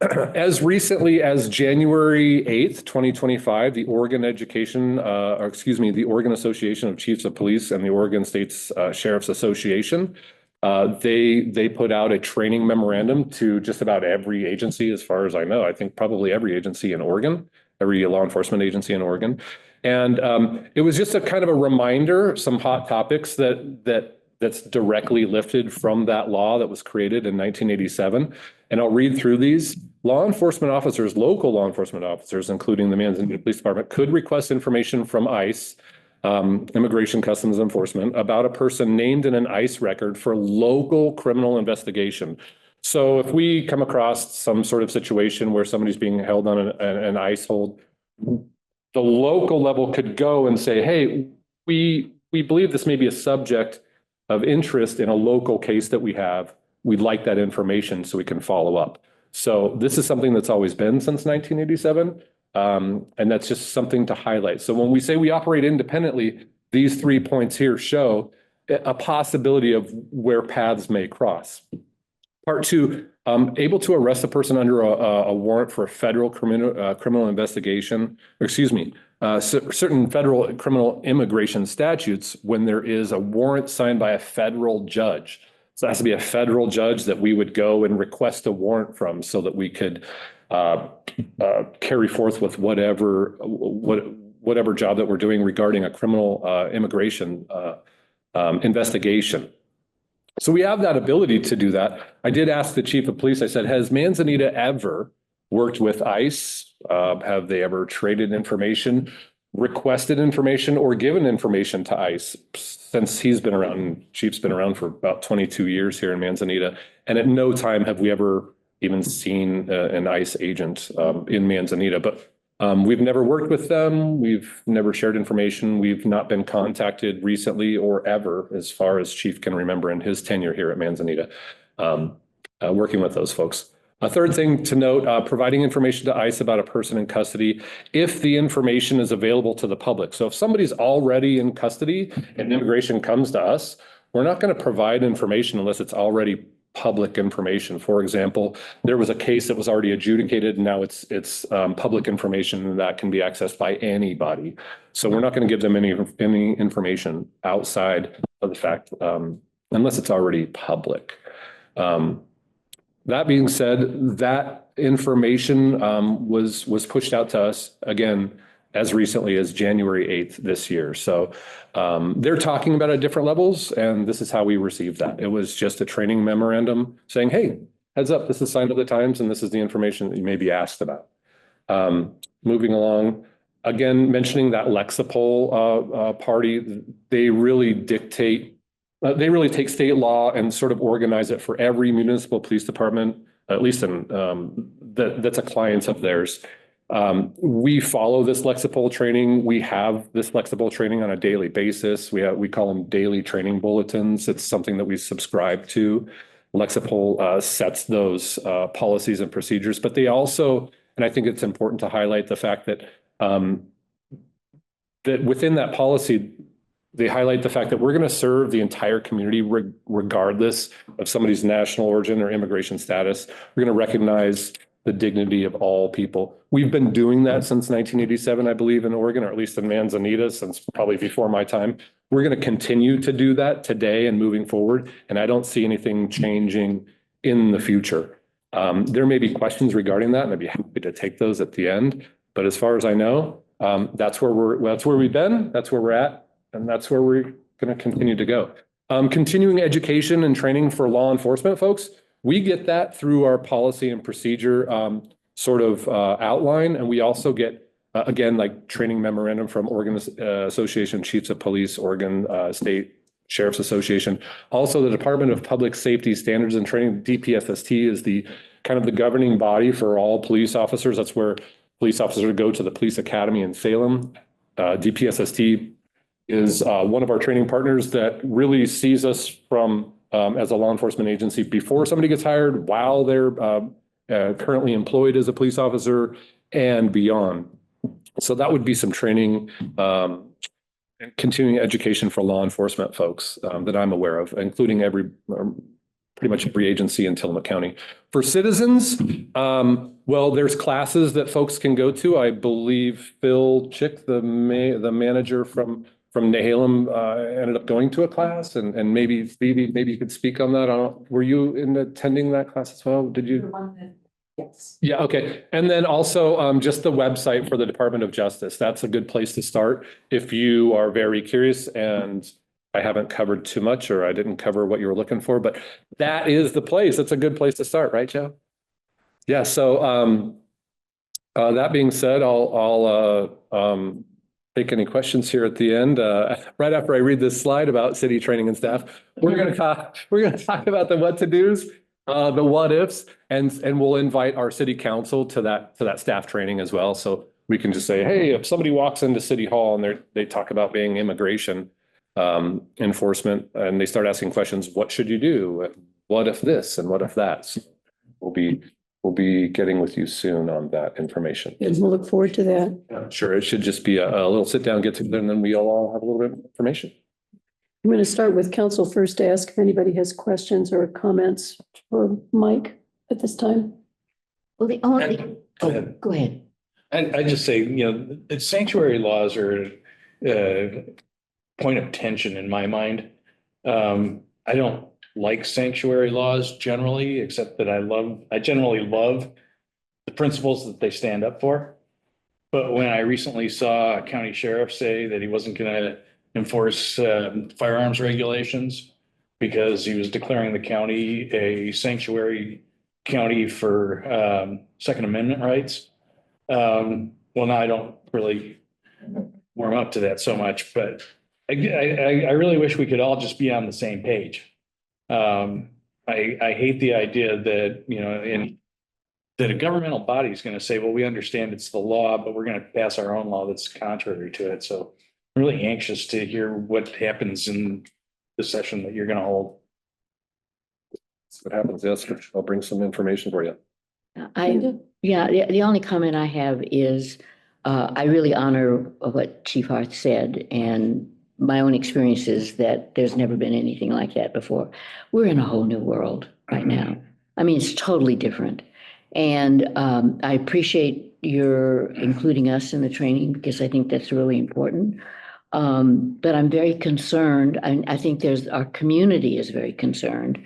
As recently as January 8th, 2025, the Oregon the Oregon Association of Chiefs of Police and the Oregon State's Sheriff's Association, they put out a training memorandum to just about every agency, as far as I know. I think probably every agency in Oregon, every law enforcement agency in Oregon. And it was just a kind of a reminder, some hot topics that's directly lifted from that law that was created in 1987. And I'll read through these. Law enforcement officers, local law enforcement officers, including the Manzanita Police Department, could request information from ICE, Immigration Customs Enforcement, about a person named in an ICE record for local criminal investigation. So if we come across some sort of situation where somebody's being held on an ICE hold, the local level could go and say, hey, we believe this may be a subject of interest in a local case that we have. We'd like that information so we can follow up. So this is something that's always been since 1987. And that's just something to highlight. So when we say we operate independently, these 3 points here show a possibility of where paths may cross. Part 2, able to arrest a person under a warrant for a federal criminal investigation, certain federal criminal immigration statutes when there is a warrant signed by a federal judge. So it has to be a federal judge that we would go and request a warrant from so that we could carry forth with whatever job that we're doing regarding a criminal immigration investigation. So we have that ability to do that. I did ask the chief of police, I said, has Manzanita ever worked with ICE? Have they ever traded information, requested information, or given information to ICE? Since he's been around, chief's been around for about 22 years here in Manzanita. And at no time have we ever even seen an ICE agent in Manzanita, but we've never worked with them. We've never shared information. We've not been contacted recently or ever, as far as chief can remember in his tenure here at Manzanita, working with those folks. A third thing to note, providing information to ICE about a person in custody if the information is available to the public. So if somebody's already in custody and immigration comes to us, we're not going to provide information unless it's already public information. For example, there was a case that was already adjudicated, and now it's public information that can be accessed by anybody. So we're not going to give them any information outside of the fact, unless it's already public. That being said, that information was pushed out to us again as recently as January 8th this year. So they're talking about it at different levels, and this is how we received that. It was just a training memorandum saying, hey, heads up, this is signed to the Times, and this is the information that you may be asked about. Moving along, again, mentioning that Lexipol party, they really dictate, they really take state law and sort of organize it for every municipal police department, at least in that's a client of theirs. We follow this Lexipol training. We have this Lexipol training on a daily basis. We call them daily training bulletins. It's something that we subscribe to. Lexipol sets those policies and procedures, but they also, and I think it's important to highlight the fact that that within that policy, they highlight the fact that we're going to serve the entire community regardless of somebody's national origin or immigration status. We're going to recognize the dignity of all people. We've been doing that since 1987, I believe, in Oregon, or at least in Manzanita, since probably before my time. We're going to continue to do that today and moving forward, and I don't see anything changing in the future. There may be questions regarding that, and I'd be happy to take those at the end. But as far as I know, that's where we've been, that's where we're at, and that's where we're going to continue to go. Continuing education and training for law enforcement folks, we get that through our policy and procedure outline, and we also get again, like training memorandum from Oregon Association of Chiefs of Police, Oregon State Sheriff's Association. Also, the Department of Public Safety Standards and Training, DPSST, is the kind of the governing body for all police officers. That's where police officers go to the police academy in Salem. DPSST is one of our training partners that really sees us from as a law enforcement agency before somebody gets hired, while they're currently employed as a police officer, and beyond. So that would be some training and continuing education for law enforcement folks that I'm aware of, including pretty much every agency in Tillamook County. For citizens, well, there's classes that folks can go to. I believe Phil Chick, the manager from Nehalem, ended up going to a class, and maybe Phoebe, maybe you could speak on that. Were you attending that class as well? Did you? Yes. Yeah, okay. And then also just the website for the Department of Justice. That's a good place to start if you are very curious, and I haven't covered too much, or I didn't cover what you were looking for, but that is the place. That's a good place to start, right, Joe? Yeah, so that being said, I'll take any questions here at the end. Right after I read this slide about city training and staff, we're gonna talk about the what to do's, the what ifs, and we'll invite our city council to that staff training as well. So we can just say, hey, if somebody walks into City Hall and they talk about being immigration enforcement, and they start asking questions, what should you do? What if this and what if that? So we'll be getting with you soon on that information. And we'll look forward to that. Sure, it should just be a little sit down, get together, and then we all have a little bit of information. I'm going to start with council first to ask if anybody has questions or comments for Mike at this time. Well, the only, go ahead. I just say, sanctuary laws are a point of tension in my mind. I don't like sanctuary laws generally, except that I generally love the principles that they stand up for. But when I recently saw a county sheriff say that he wasn't going to enforce firearms regulations because he was declaring the county a sanctuary county for Second Amendment rights. Well, now I don't really warm up to that so much, but I really wish we could all just be on the same page. I hate the idea that, that a governmental body is going to say, well, we understand it's the law, but we're going to pass our own law that's contrary to it. So I'm really anxious to hear what happens in the session that you're going to hold. That's what happens. Yes, I'll bring some information for you. The only comment I have is I really honor what Chief Hart said, and my own experience is that there's never been anything like that before. We're in a whole new world right now. I mean, it's totally different. And I appreciate your including us in the training, because I think that's really important. But I'm very concerned. I think our community is very concerned.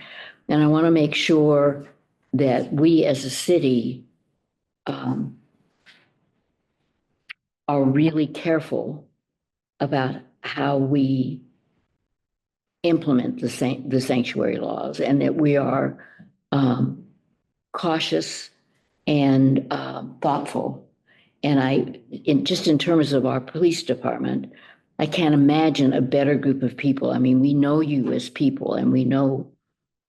And I want to make sure that we as a city are really careful about how we implement the sanctuary laws, and that we are cautious and thoughtful. And just in terms of our police department, I can't imagine a better group of people. I mean, we know you as people, and we know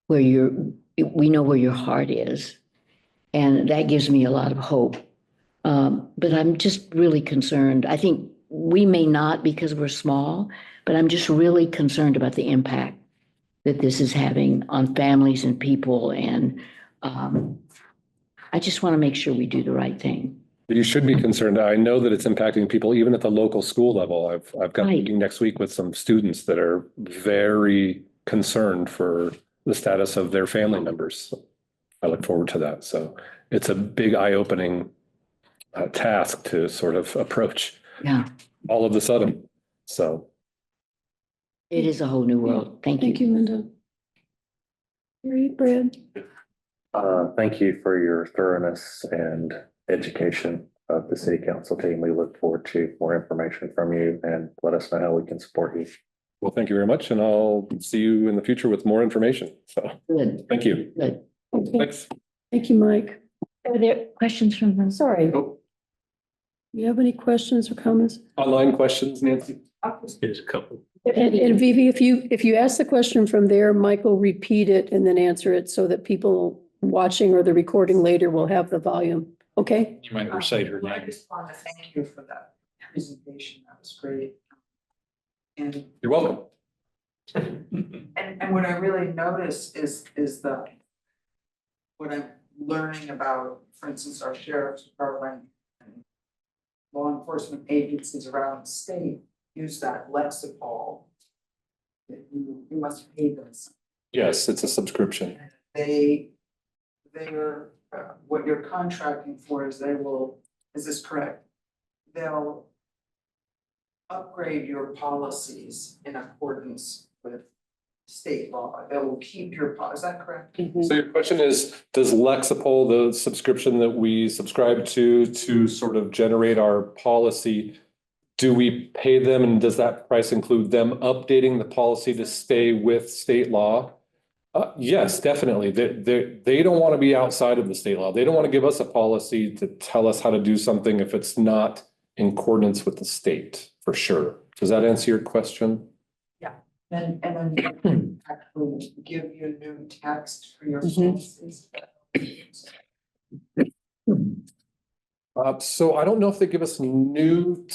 where your heart is. And that gives me a lot of hope. But I'm just really concerned. I think we may not, because we're small, but I'm just really concerned about the impact that this is having on families and people. And I just want to make sure we do the right thing. You should be concerned. I know that it's impacting people even at the local school level. I've got a meeting next week with some students that are very concerned for the status of their family members. I look forward to that. So it's a big eye-opening task to sort of approach Yeah, all of a sudden. So it is a whole new world. Thank Thank you. you, Linda. Great, Brad. Thank you for your thoroughness and education of the city council team. We look forward to more information from you and let us know how we can support you. well, thank you very much, and I'll see you in the future with more information. So Good, thank you. good. Okay. Thanks. Thank you, Mike. Are there questions from them? Sorry. Oh, Do you have any questions or comments? online questions, Nancy? There's a couple. And Vivi, if you ask the question from there, Mike will repeat it and then answer it so that people watching or the recording later will have the volume. Okay? You might recite her I name. just want to thank you for that presentation. That was great. And You're welcome. and what I really notice is the what I'm learning about, for instance, our sheriff's department and law enforcement agencies around the state use that Lexipol. That you must pay them. Yes, it's a subscription. They're what you're contracting for is they will, is this correct? They'll upgrade your policies in accordance with state law. They will keep your, is that correct? So your question is, does Lexipol, the subscription that we subscribe to sort of generate our policy, do we pay them, and does that price include them updating the policy to stay with state law? Yes, definitely. They don't want to be outside of the state law. They don't want to give us a policy to tell us how to do something if it's not in accordance with the state, for sure. Does that answer your question? Yeah, and then actually give you new text for your policies. So I don't know if they give us new,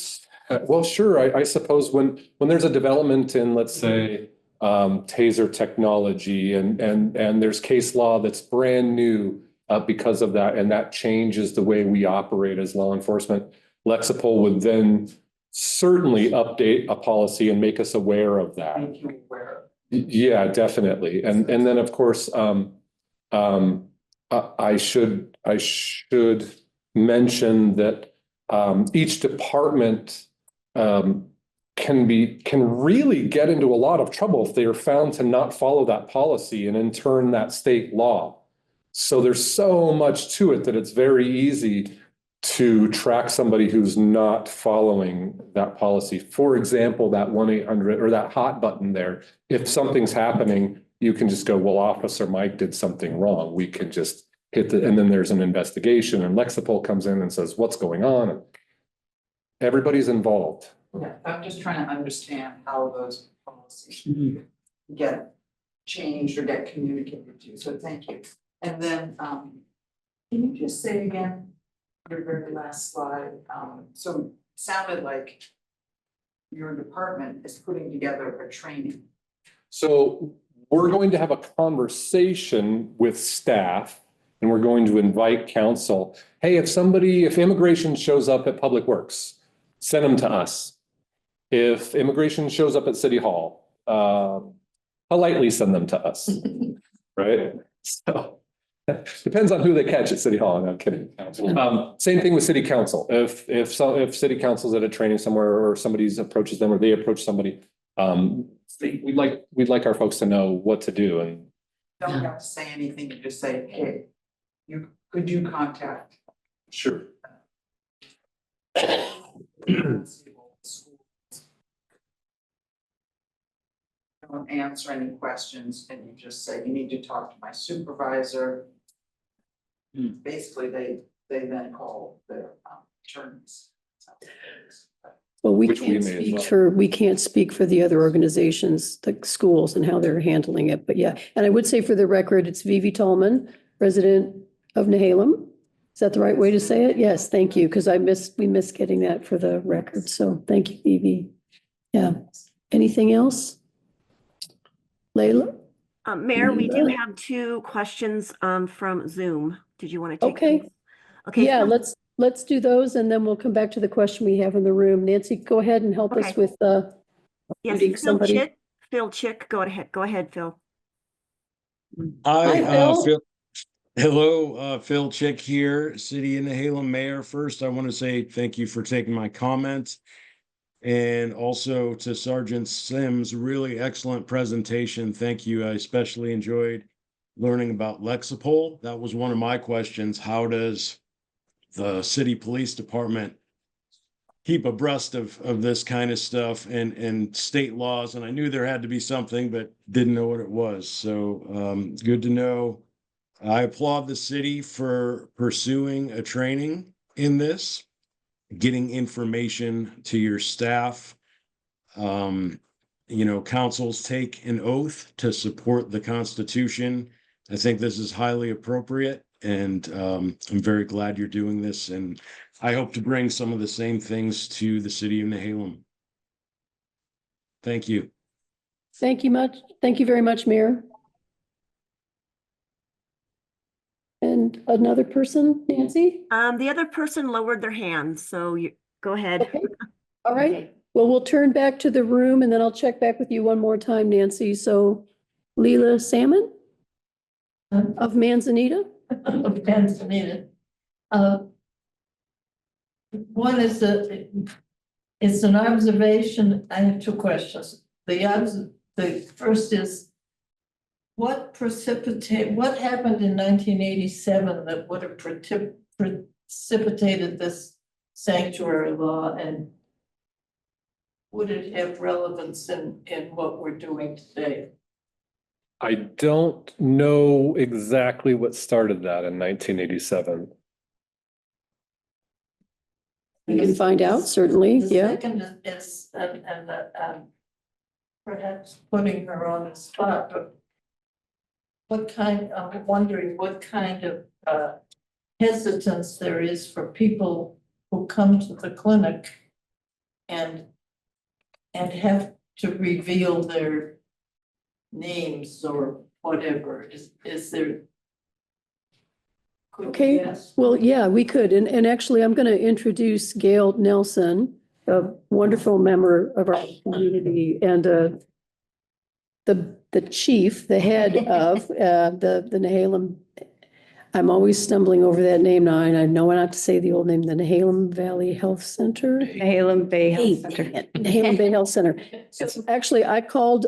well, sure, I suppose when there's a development in, let's say, taser technology and there's case law that's brand new because of that, and that changes the way we operate as law enforcement, Lexipol would then certainly update a policy and make us aware of that. Make you aware. Yeah, definitely. And then, of course, I should mention that each department can really get into a lot of trouble if they are found to not follow that policy and in turn that state law. So there's so much to it that it's very easy to track somebody who's not following that policy. For example, that 1-800 or that hot button there, if something's happening, you can just go, well, Officer Mike did something wrong. We can just hit and then there's an investigation and Lexipol comes in and says, what's going on? And everybody's involved. Yeah, I'm just trying to understand how those policies get changed or get communicated to, so thank you. And then, can you just say again, your very last slide, so it sounded like your department is putting together a training. So we're going to have a conversation with staff and we're going to invite council. Hey, if immigration shows up at Public Works, send them to us. If immigration shows up at City Hall, politely send them to us, right? So depends on who they catch at City Hall. No, I'm kidding. Same thing with City Council. If City Council's at a training somewhere or somebody approaches them or they approach somebody, we'd like our folks to know what to do. And Don't have to say anything, you just say, hey, could you contact? Sure. Don't answer any questions and you just say, you need to talk to my supervisor. Basically, they then call their attorneys. Well, we Which we can't may as speak well. for the other organizations, the schools and how they're handling it. But yeah, and I would say for the record, it's Vivi Tallman, resident of Nehalem. Is that the right way to say it? Yes, thank you, because we missed getting that for the record. So thank you, Vivi. Yeah. Anything else? Layla? Mayor, we do have 2 questions from Zoom. Did you want to take? Okay. these? Okay. Yeah, Phil- let's do those and then we'll come back to the question we have in the room. Nancy, go ahead and help us Okay. with Yes, muting Phil somebody. Chick. Phil Chick, go ahead, Phil. Hi, Phil. Hello, Phil Chick here, City of Nehalem Mayor. First, I want to say thank you for taking my comments. And also to Sergeant Sims, really excellent presentation. Thank you. I especially enjoyed learning about Lexipol. That was one of my questions. How does the city police department keep abreast of this kind of stuff and state laws? And I knew there had to be something, but didn't know what it was. So good to know. I applaud the city for pursuing a training in this, getting information to your staff. Councils take an oath to support the Constitution. I think this is highly appropriate, and I'm very glad you're doing this. And I hope to bring some of the same things to the city of Nehalem. Thank you. Thank you much. Thank you very much, Mayor. And another person, Nancy? The other person lowered their hand, so you go ahead. Okay. All right. Well, we'll turn back to the room and then I'll check back with you one more time, Nancy. So Leela Salmon of Manzanita? Of Manzanita. One is it's an observation. I have two questions. The first is, what happened in 1987 that would have precipitated this sanctuary law, and would it have relevance in what we're doing today? I don't know exactly what started that in 1987. You can find out, certainly, The yeah. second is, perhaps putting her on the spot, but I'm wondering what kind of hesitance there is for people who come to the clinic and have to reveal their names or whatever. Is there? Okay, well, yeah, we could. And actually, I'm going to introduce Gail Nelson, a wonderful member of our community, and the chief, the head of the Nehalem. I'm always stumbling over that name now, and I know not to say the old name, the Nehalem Valley Health Center. Nehalem Bay Health Center. Nehalem Bay Health Center. So actually, I called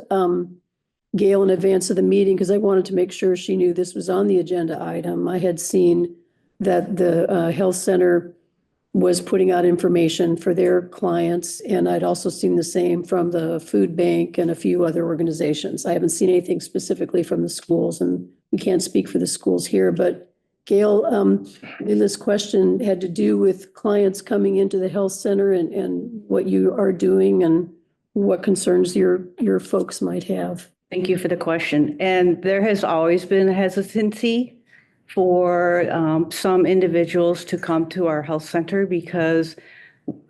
Gail in advance of the meeting because I wanted to make sure she knew this was on the agenda item. I had seen that the health center was putting out information for their clients, and I'd also seen the same from the food bank and a few other organizations. I haven't seen anything specifically from the schools, and we can't speak for the schools here, but Gail, this question had to do with clients coming into the health center and what you are doing and what concerns your folks might have. Thank you for the question. And there has always been a hesitancy for some individuals to come to our health center because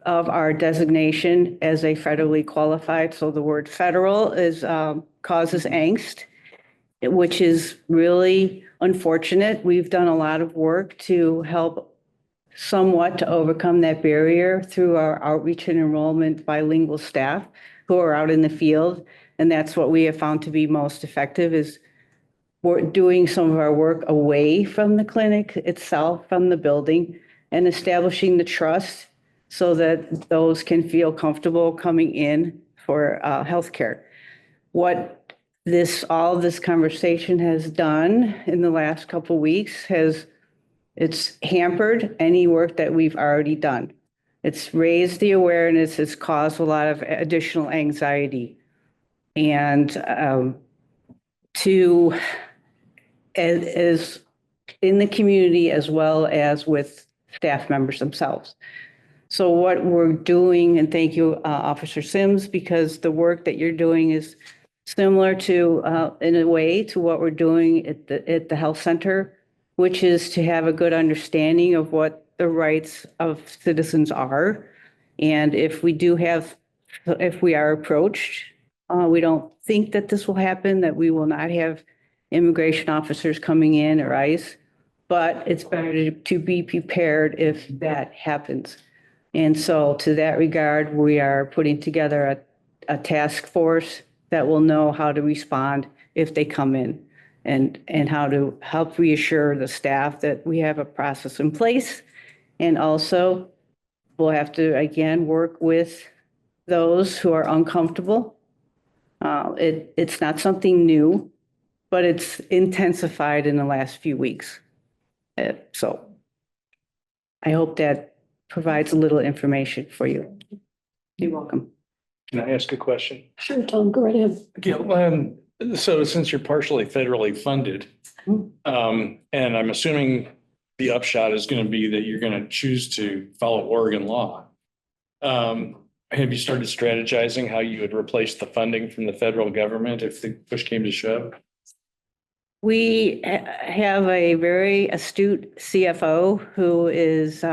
of our designation as a federally qualified. So the word federal is causes angst, which is really unfortunate. We've done a lot of work to help somewhat to overcome that barrier through our outreach and enrollment bilingual staff who are out in the field. And that's what we have found to be most effective is we're doing some of our work away from the clinic itself, from the building, and establishing the trust so that those can feel comfortable coming in for healthcare. What all this conversation has done in the last couple of weeks it's hampered any work that we've already done. It's raised the awareness, it's caused a lot of additional anxiety. And as in the community as well as with staff members themselves. So what we're doing, and thank you, Officer Sims, because the work that you're doing is similar to, in a way, to what we're doing at the health center, which is to have a good understanding of what the rights of citizens are. And if we are approached, we don't think that this will happen, that we will not have immigration officers coming in or ICE, but it's better to be prepared if that happens. And so to that regard, we are putting together a task force that will know how to respond if they come in. and how to help reassure the staff that we have a process in place. And also, we'll have to, again, work with those who are uncomfortable. It's not something new, but it's intensified in the last few weeks. So I hope that provides a little information for you. You're welcome. Can I ask a question? Sure, Tom, go right ahead. Gail, so since you're partially federally funded, and I'm assuming the upshot is going to be that you're going to choose to follow Oregon law. Have you started strategizing how you would replace the funding from the federal government if the push came to shove? We have a very astute CFO who is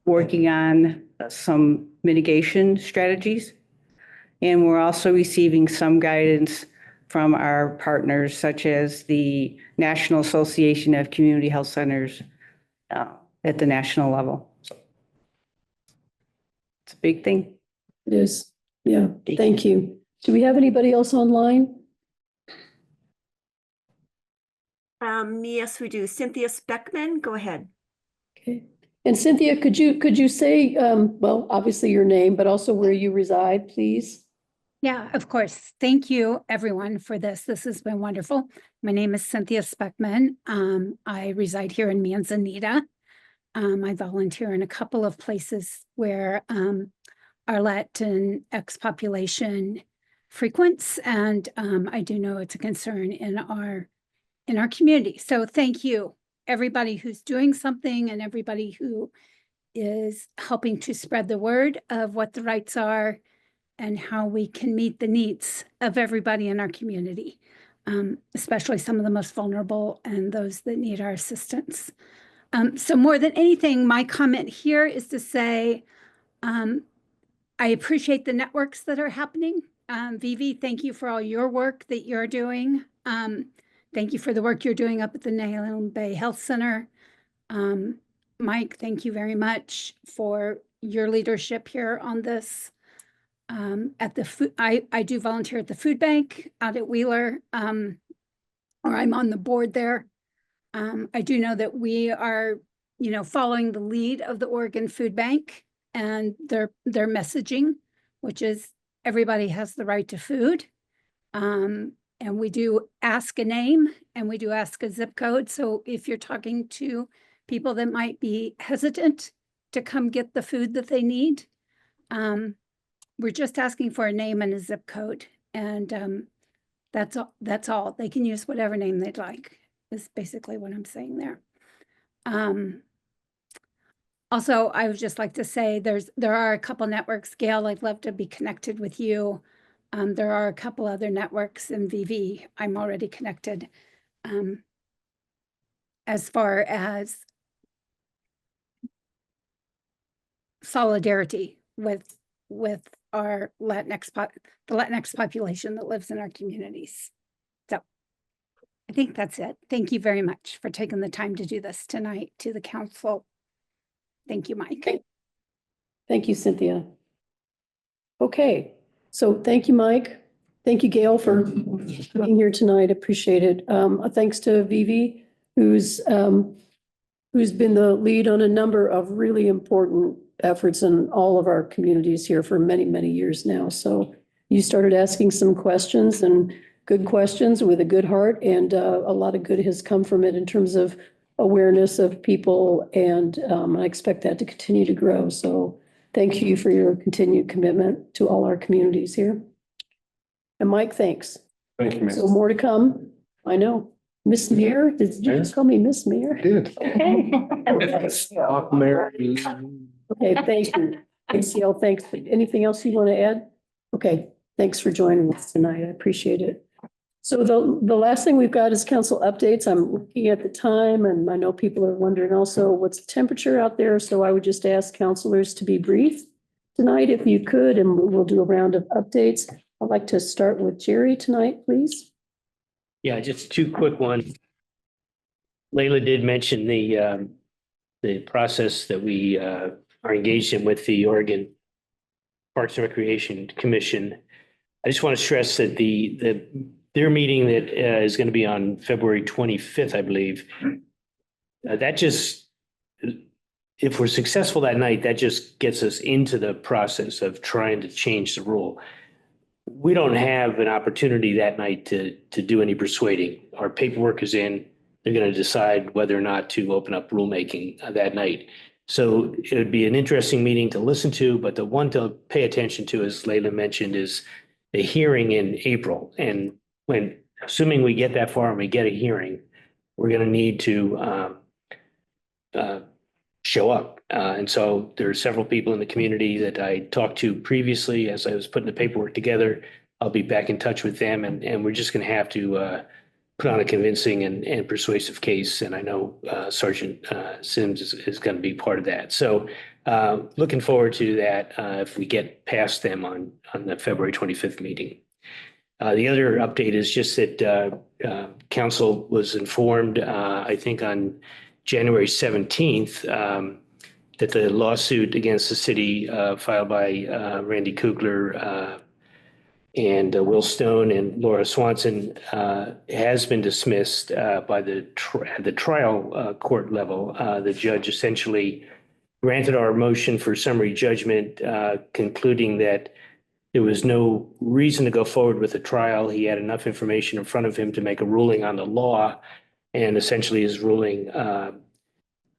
working on some mitigation strategies. And we're also receiving some guidance from our partners, such as the National Association of Community Health Centers at the national level. It's a big thing. It is. Yeah, thank you. Do we have anybody else online? Yes, we do. Cynthia Speckman, go ahead. Okay. And Cynthia, could you say, well, obviously your name, but also where you reside, please? Yeah, of course. Thank you, everyone, for this. This has been wonderful. My name is Cynthia Speckman. I reside here in Manzanita. I volunteer in a couple of places where our Latinx population frequents, and I do know it's a concern in our community. So thank you, everybody who's doing something and everybody who is helping to spread the word of what the rights are and how we can meet the needs of everybody in our community, especially some of the most vulnerable and those that need our assistance. So more than anything, my comment here is to say, I appreciate the networks that are happening. Vivi, thank you for all your work that you're doing. Thank you for the work you're doing up at the Nehalem Bay Health Center. Mike, thank you very much for your leadership here on this. I do volunteer at the food bank out at Wheeler, or I'm on the board there. I do know that we are, following the lead of the Oregon Food Bank and their messaging, which is everybody has the right to food. And we do ask a name and we do ask a zip code. So if you're talking to people that might be hesitant to come get the food that they need, we're just asking for a name and a zip code. And that's all. They can use whatever name they'd like, is basically what I'm saying there. Also, I would just like to say there are a couple networks. Gail, I'd love to be connected with you. There are a couple other networks in VV. I'm already connected. As far as solidarity with our the Latinx population that lives in our communities. So I think that's it. Thank you very much for taking the time to do this tonight to the council. Thank you, Mike. Thank you, Cynthia. Okay, so thank you, Mike. Thank you, Gail, for being here tonight. Appreciate it. Thanks to Vivi, who's been the lead on a number of really important efforts in all of our communities here for many, many years now. So you started asking some questions, and good questions with a good heart, and a lot of good has come from it in terms of awareness of people, and I expect that to continue to grow. So thank you for your continued commitment to all our communities here. And Mike, thanks. Thank you, So more to come. I know. Miss Mayor, did you just call me Miss Mayor? I did. Okay. Mayor. Okay, thank you. Thanks, Gail. Thanks. Anything else you want to add? Okay, thanks for joining us tonight. I appreciate it. So the last thing we've got is council updates. I'm looking at the time, and I know people are wondering also what's the temperature out there. So I would just ask councilors to be brief tonight if you could, and we'll do a round of updates. I'd like to start with Jerry tonight, please. Yeah, just two quick ones. Layla did mention the process that we are engaged in with the Oregon Parks and Recreation Commission. I just want to stress that the their meeting that is going to be on February 25th, I believe. That just, if we're successful that night, that just gets us into the process of trying to change the rule. We don't have an opportunity that night to do any persuading. Our paperwork is in. They're going to decide whether or not to open up rulemaking that night. So it would be an interesting meeting to listen to, but the one to pay attention to, as Leila mentioned, is the hearing in April. And when, assuming we get that far and we get a hearing, we're going to need to show up. And so there are several people in the community that I talked to previously as I was putting the paperwork together. I'll be back in touch with them, and we're just going to have to put on a convincing and persuasive case. And I know Sergeant Sims is going to be part of that. So looking forward to that if we get past them on the February 25th meeting. The other update is just that council was informed, I think on January 17th, that the lawsuit against the city filed by Randy Kugler and Will Stone and Laura Swanson has been dismissed by the trial court level. The judge essentially granted our motion for summary judgment, concluding that there was no reason to go forward with the trial. He had enough information in front of him to make a ruling on the law, and essentially his ruling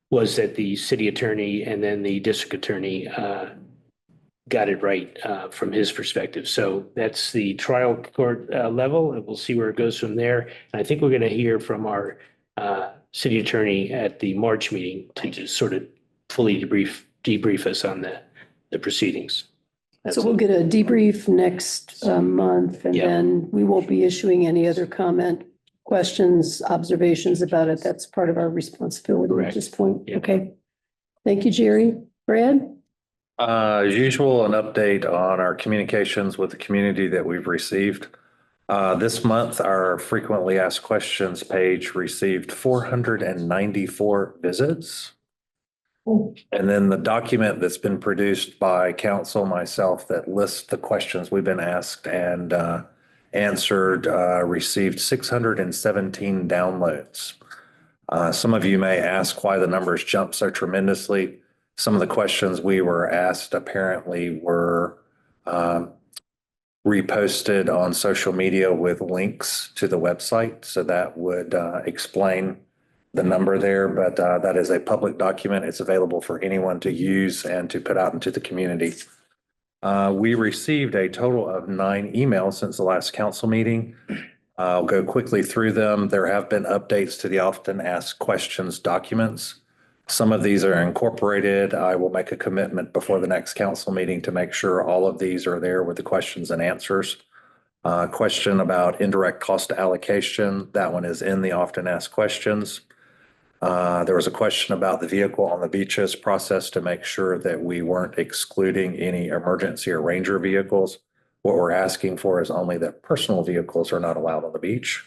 was that the city attorney and then the district attorney got it right from his perspective. So that's the trial court level, and we'll see where it goes from there. And I think we're going to hear from our city attorney at the March meeting to just sort of fully debrief us on the proceedings. So we'll get a debrief next month, and then we won't be issuing any other comment, questions, observations about it. That's part of our responsibility at this point. Yeah. Okay. Thank you, Jerry. Brad? As usual, an update on our communications with the community that we've received. This month, our frequently asked questions page received 494 visits. And then the document that's been produced by council, myself, that lists the questions we've been asked and answered, received 617 downloads. Some of you may ask why the numbers jump so tremendously. Some of the questions we were asked apparently were reposted on social media with links to the website. So that would explain the number there, but that is a public document. It's available for anyone to use and to put out into the community. We received a total of 9 emails since the last council meeting. I'll go quickly through them. There have been updates to the often asked questions documents. Some of these are incorporated. I will make a commitment before the next council meeting to make sure all of these are there with the questions and answers. Question about indirect cost allocation. That one is in the often asked questions. There was a question about the vehicle on the beaches process to make sure that we weren't excluding any emergency or ranger vehicles. What we're asking for is only that personal vehicles are not allowed on the beach.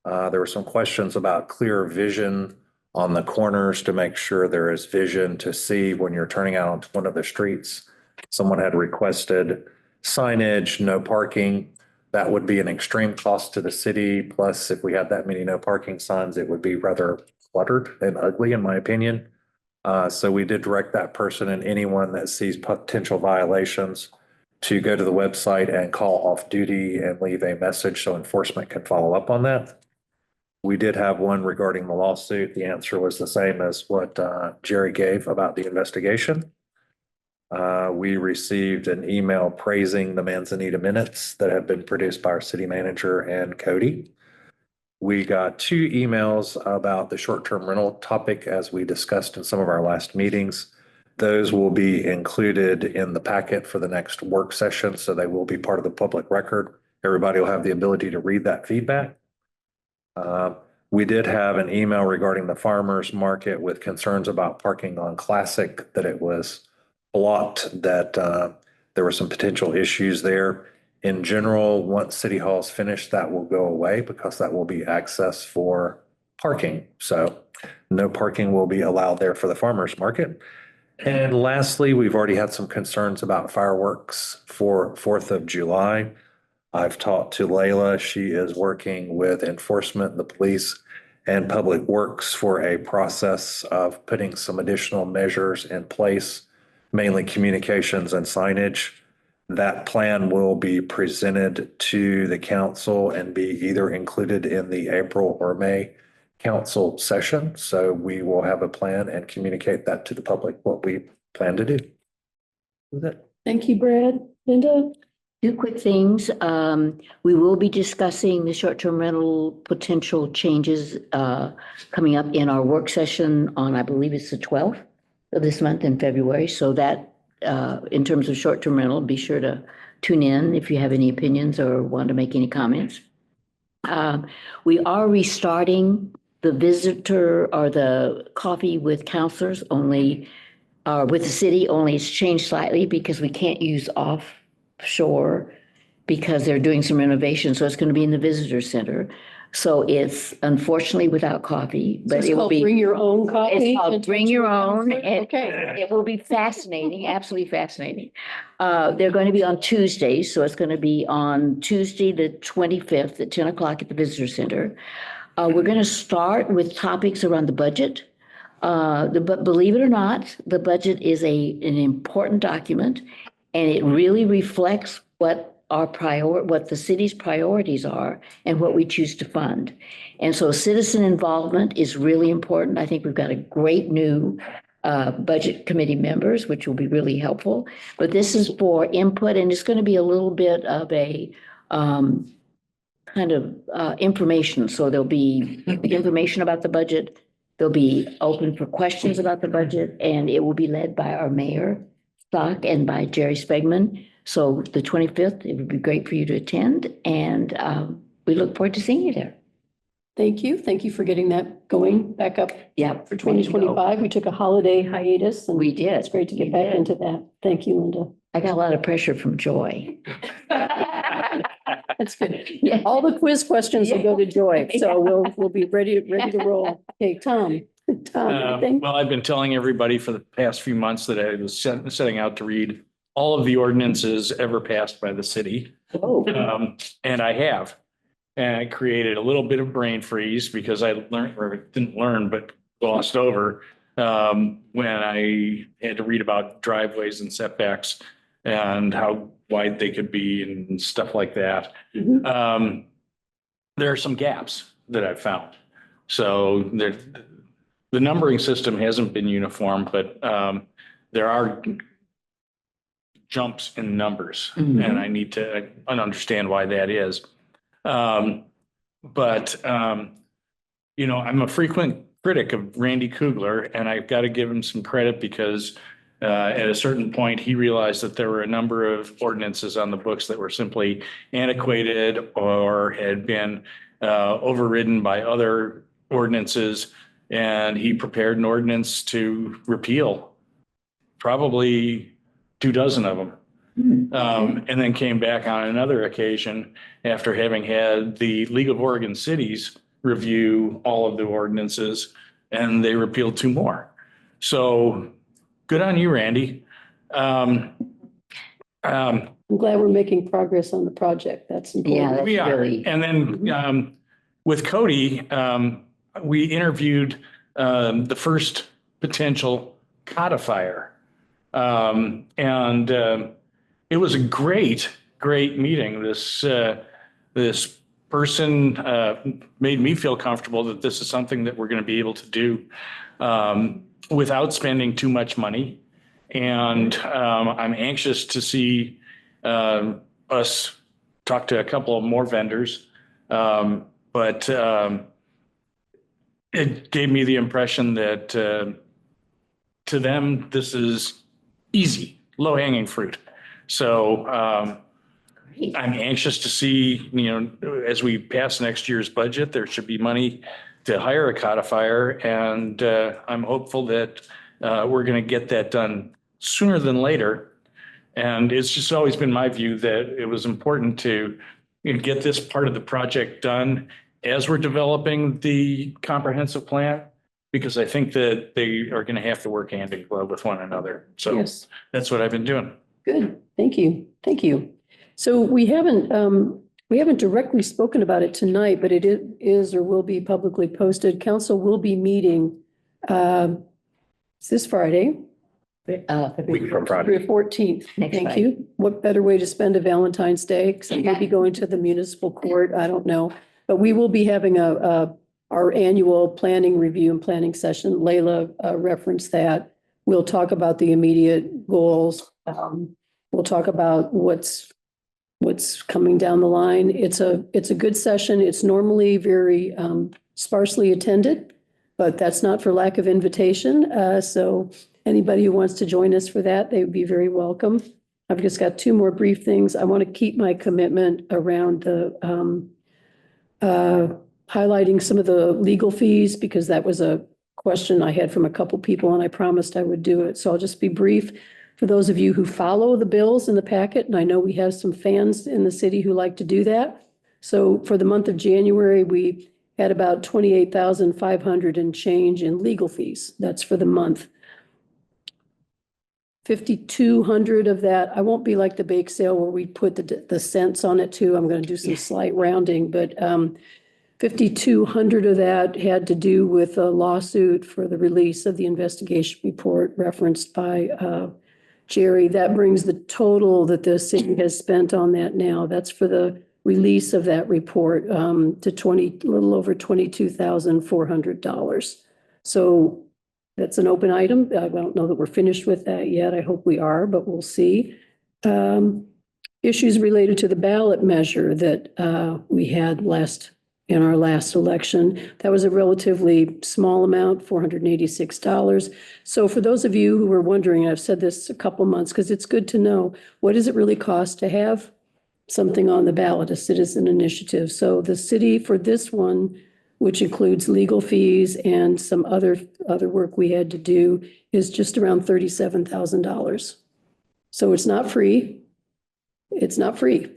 There were some questions about clear vision on the corners to make sure there is vision to see when you're turning out onto one of the streets. Someone had requested signage, no parking. That would be an extreme cost to the city. Plus, if we had that many no parking signs, it would be rather cluttered and ugly, in my opinion. So we did direct that person and anyone that sees potential violations to go to the website and call off duty and leave a message so enforcement can follow up on that. We did have one regarding the lawsuit. The answer was the same as what Jerry gave about the investigation. We received an email praising the Manzanita minutes that have been produced by our city manager and Cody. We got 2 emails about the short-term rental topic as we discussed in some of our last meetings. Those will be included in the packet for the next work session, so they will be part of the public record. Everybody will have the ability to read that feedback. We did have an email regarding the farmers market with concerns about parking on Classic, that it was blocked, that there were some potential issues there. In general, once City Hall's finished, that will go away because that will be access for parking. So no parking will be allowed there for the farmers market. And lastly, we've already had some concerns about fireworks for 4th of July. I've talked to Layla. She is working with enforcement, the police, and Public Works for a process of putting some additional measures in place, mainly communications and signage. That plan will be presented to the council and be either included in the April or May council session. So we will have a plan and communicate that to the public, what we plan to do. With it. Thank you, Brad. Linda? Two quick things. We will be discussing the short-term rental potential changes coming up in our work session on, I believe it's the 12th of this month in February. So that in terms of short-term rental, be sure to tune in if you have any opinions or want to make any comments. We are restarting the visitor or the coffee with counselors only, with the city, only it's changed slightly because we can't use offshore because they're doing some renovation. So it's going to be in the visitor center. So it's unfortunately without coffee, So but it's it will called be. Bring Your Own Coffee? It's called and Bring Your Own. Counselor? And Okay. it will be fascinating, absolutely fascinating. They're going to be on Tuesdays. So it's going to be on Tuesday, the 25th at 10 o'clock at the visitor center. We're going to start with topics around the budget. But believe it or not, the budget is an important document, and it really reflects what what the city's priorities are and what we choose to fund. And so citizen involvement is really important. I think we've got a great new budget committee members, which will be really helpful. But this is for input, and it's going to be a little bit of a kind of information. So there'll be information about the budget. They'll be open for questions about the budget, and it will be led by our mayor, Stock, and by Jerry Spegman. So the 25th, it would be great for you to attend, and we look forward to seeing you there. Thank you. Thank you for getting that going back up. Yeah. For 2025, we took a holiday hiatus. And we did. It's great to get back into that. Thank you, Linda. I got a lot of pressure from Joy. That's good. All the quiz questions will go to Joy, so we'll be ready to roll. Okay, Tom, anything? Well, I've been telling everybody for the past few months that I was setting out to read all of the ordinances ever passed by the city. And I have. And I created a little bit of brain freeze because I learned, or didn't learn, but glossed over when I had to read about driveways and setbacks and how wide they could be and stuff like that. There are some gaps that I've found. So the numbering system hasn't been uniform, but there are jumps in numbers, and I need to understand why that is. But you know, I'm a frequent critic of Randy Kugler, and I've got to give him some credit because at a certain point, he realized that there were a number of ordinances on the books that were simply antiquated or had been overridden by other ordinances. And he prepared an ordinance to repeal probably 24 of them. And then came back on another occasion after having had the League of Oregon Cities review all of the ordinances, and they repealed 2 more. So good on you, Randy. I'm glad we're making progress on the project. That's important. We are. And then with Cody, we interviewed the first potential codifier. It was a great meeting. This person made me feel comfortable that this is something that we're going to be able to do without spending too much money. And I'm anxious to see us talk to a couple of more vendors. But it gave me the impression that to them, this is easy, low-hanging fruit. So I'm anxious to see, you know, as we pass next year's budget, there should be money to hire a codifier. And I'm hopeful that we're going to get that done sooner than later. And it's just always been my view that it was important to get this part of the project done as we're developing the comprehensive plan, because I think that they are going to have to work hand in glove with one another. So that's what I've been doing. Good. Thank you. Thank you. So we haven't We haven't directly spoken about it tonight, but it is or will be publicly posted. Council will be meeting this Friday, Week from Friday. February 14th. Next Thank Friday. you. What better way to spend a Valentine's Day? Except we'll be going to the municipal court. I don't know. But we will be having our annual planning review and planning session. Layla referenced that. We'll talk about the immediate goals. We'll talk about what's coming down the line. It's a good session. It's normally very sparsely attended, but that's not for lack of invitation. So anybody who wants to join us for that, they would be very welcome. I've just got two more brief things. I want to keep my commitment around the highlighting some of the legal fees, because that was a question I had from a couple people and I promised I would do it. So I'll just be brief. For those of you who follow the bills in the packet, and I know we have some fans in the city who like to do that. So for the month of January, we had about 28,500 and change in legal fees. That's for the month. 5,200 of that, I won't be like the bake sale where we put the cents on it too. I'm going to do some slight rounding, but 5,200 of that had to do with a lawsuit for the release of the investigation report referenced by Jerry. That brings the total that the city has spent on that now. That's for the release of that report to a little over $22,400. So that's an open item. I don't know that we're finished with that yet. I hope we are, but we'll see. Issues related to the ballot measure that we had in our last election. That was a relatively small amount, $486. So for those of you who were wondering, I've said this a couple months because it's good to know, what does it really cost to have something on the ballot, a citizen initiative? So the city for this one, which includes legal fees and some other work we had to do, is just around $37,000. So it's not free. It's not free.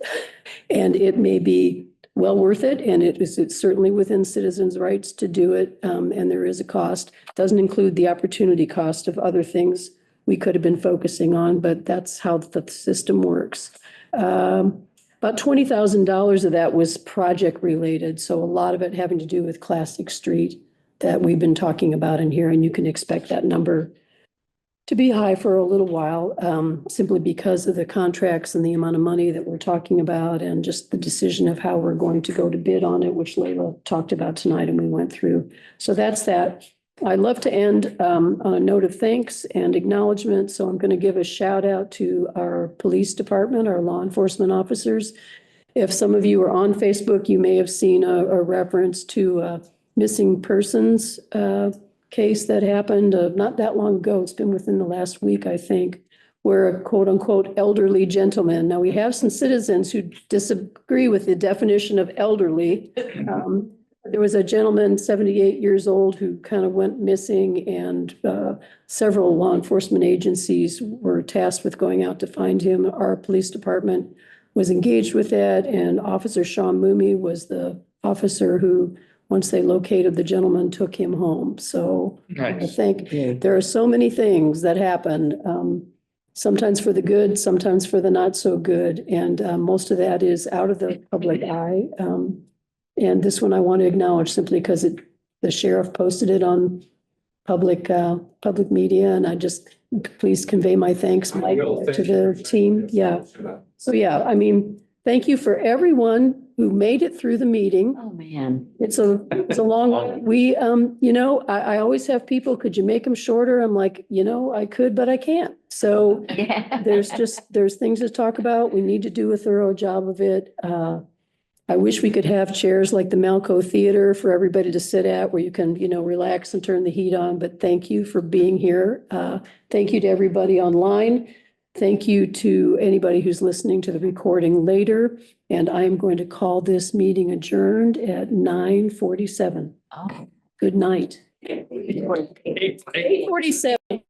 And it may be well worth it, and it's certainly within citizens' rights to do it, and there is a cost. Doesn't include the opportunity cost of other things we could have been focusing on, but that's how the system works. About $20,000 of that was project related, so a lot of it having to do with Classic Street that we've been talking about in here, and you can expect that number to be high for a little while, simply because of the contracts and the amount of money that we're talking about and just the decision of how we're going to go to bid on it, which Layla talked about tonight and we went through. So that's that. I'd love to end on a note of thanks and acknowledgement. So I'm going to give a shout out to our police department, our law enforcement officers. If some of you are on Facebook, you may have seen a reference to a missing persons case that happened not that long ago. It's been within the last week, I think, where a quote unquote elderly gentleman. Now we have some citizens who disagree with the definition of elderly. There was a gentleman, 78 years old, who kind of went missing, and several law enforcement agencies were tasked with going out to find him. Our police department was engaged with that, and Officer Sean Mooney was the officer who, once they located the gentleman, took him home. So I think there are so many things that happen, sometimes for the good, sometimes for the not so good. And most of that is out of the public eye. And this one I want to acknowledge simply because the sheriff posted it on public media. And I just, please convey my thanks, Mike, to the team. Yeah. So yeah, I mean, thank you for everyone who made it through the meeting. Oh, man. It's a long one. We, I always have people, could you make them shorter? I'm like, I could, but I can't. So there's things to talk about. We need to do a thorough job of it. I wish we could have chairs like the Malco Theater for everybody to sit at where you can, relax and turn the heat on. But thank you for being here. Thank you to everybody online. Thank you to anybody who's listening to the recording later. And I'm going to call this meeting adjourned at 9:47. Oh. Good night. 8:47.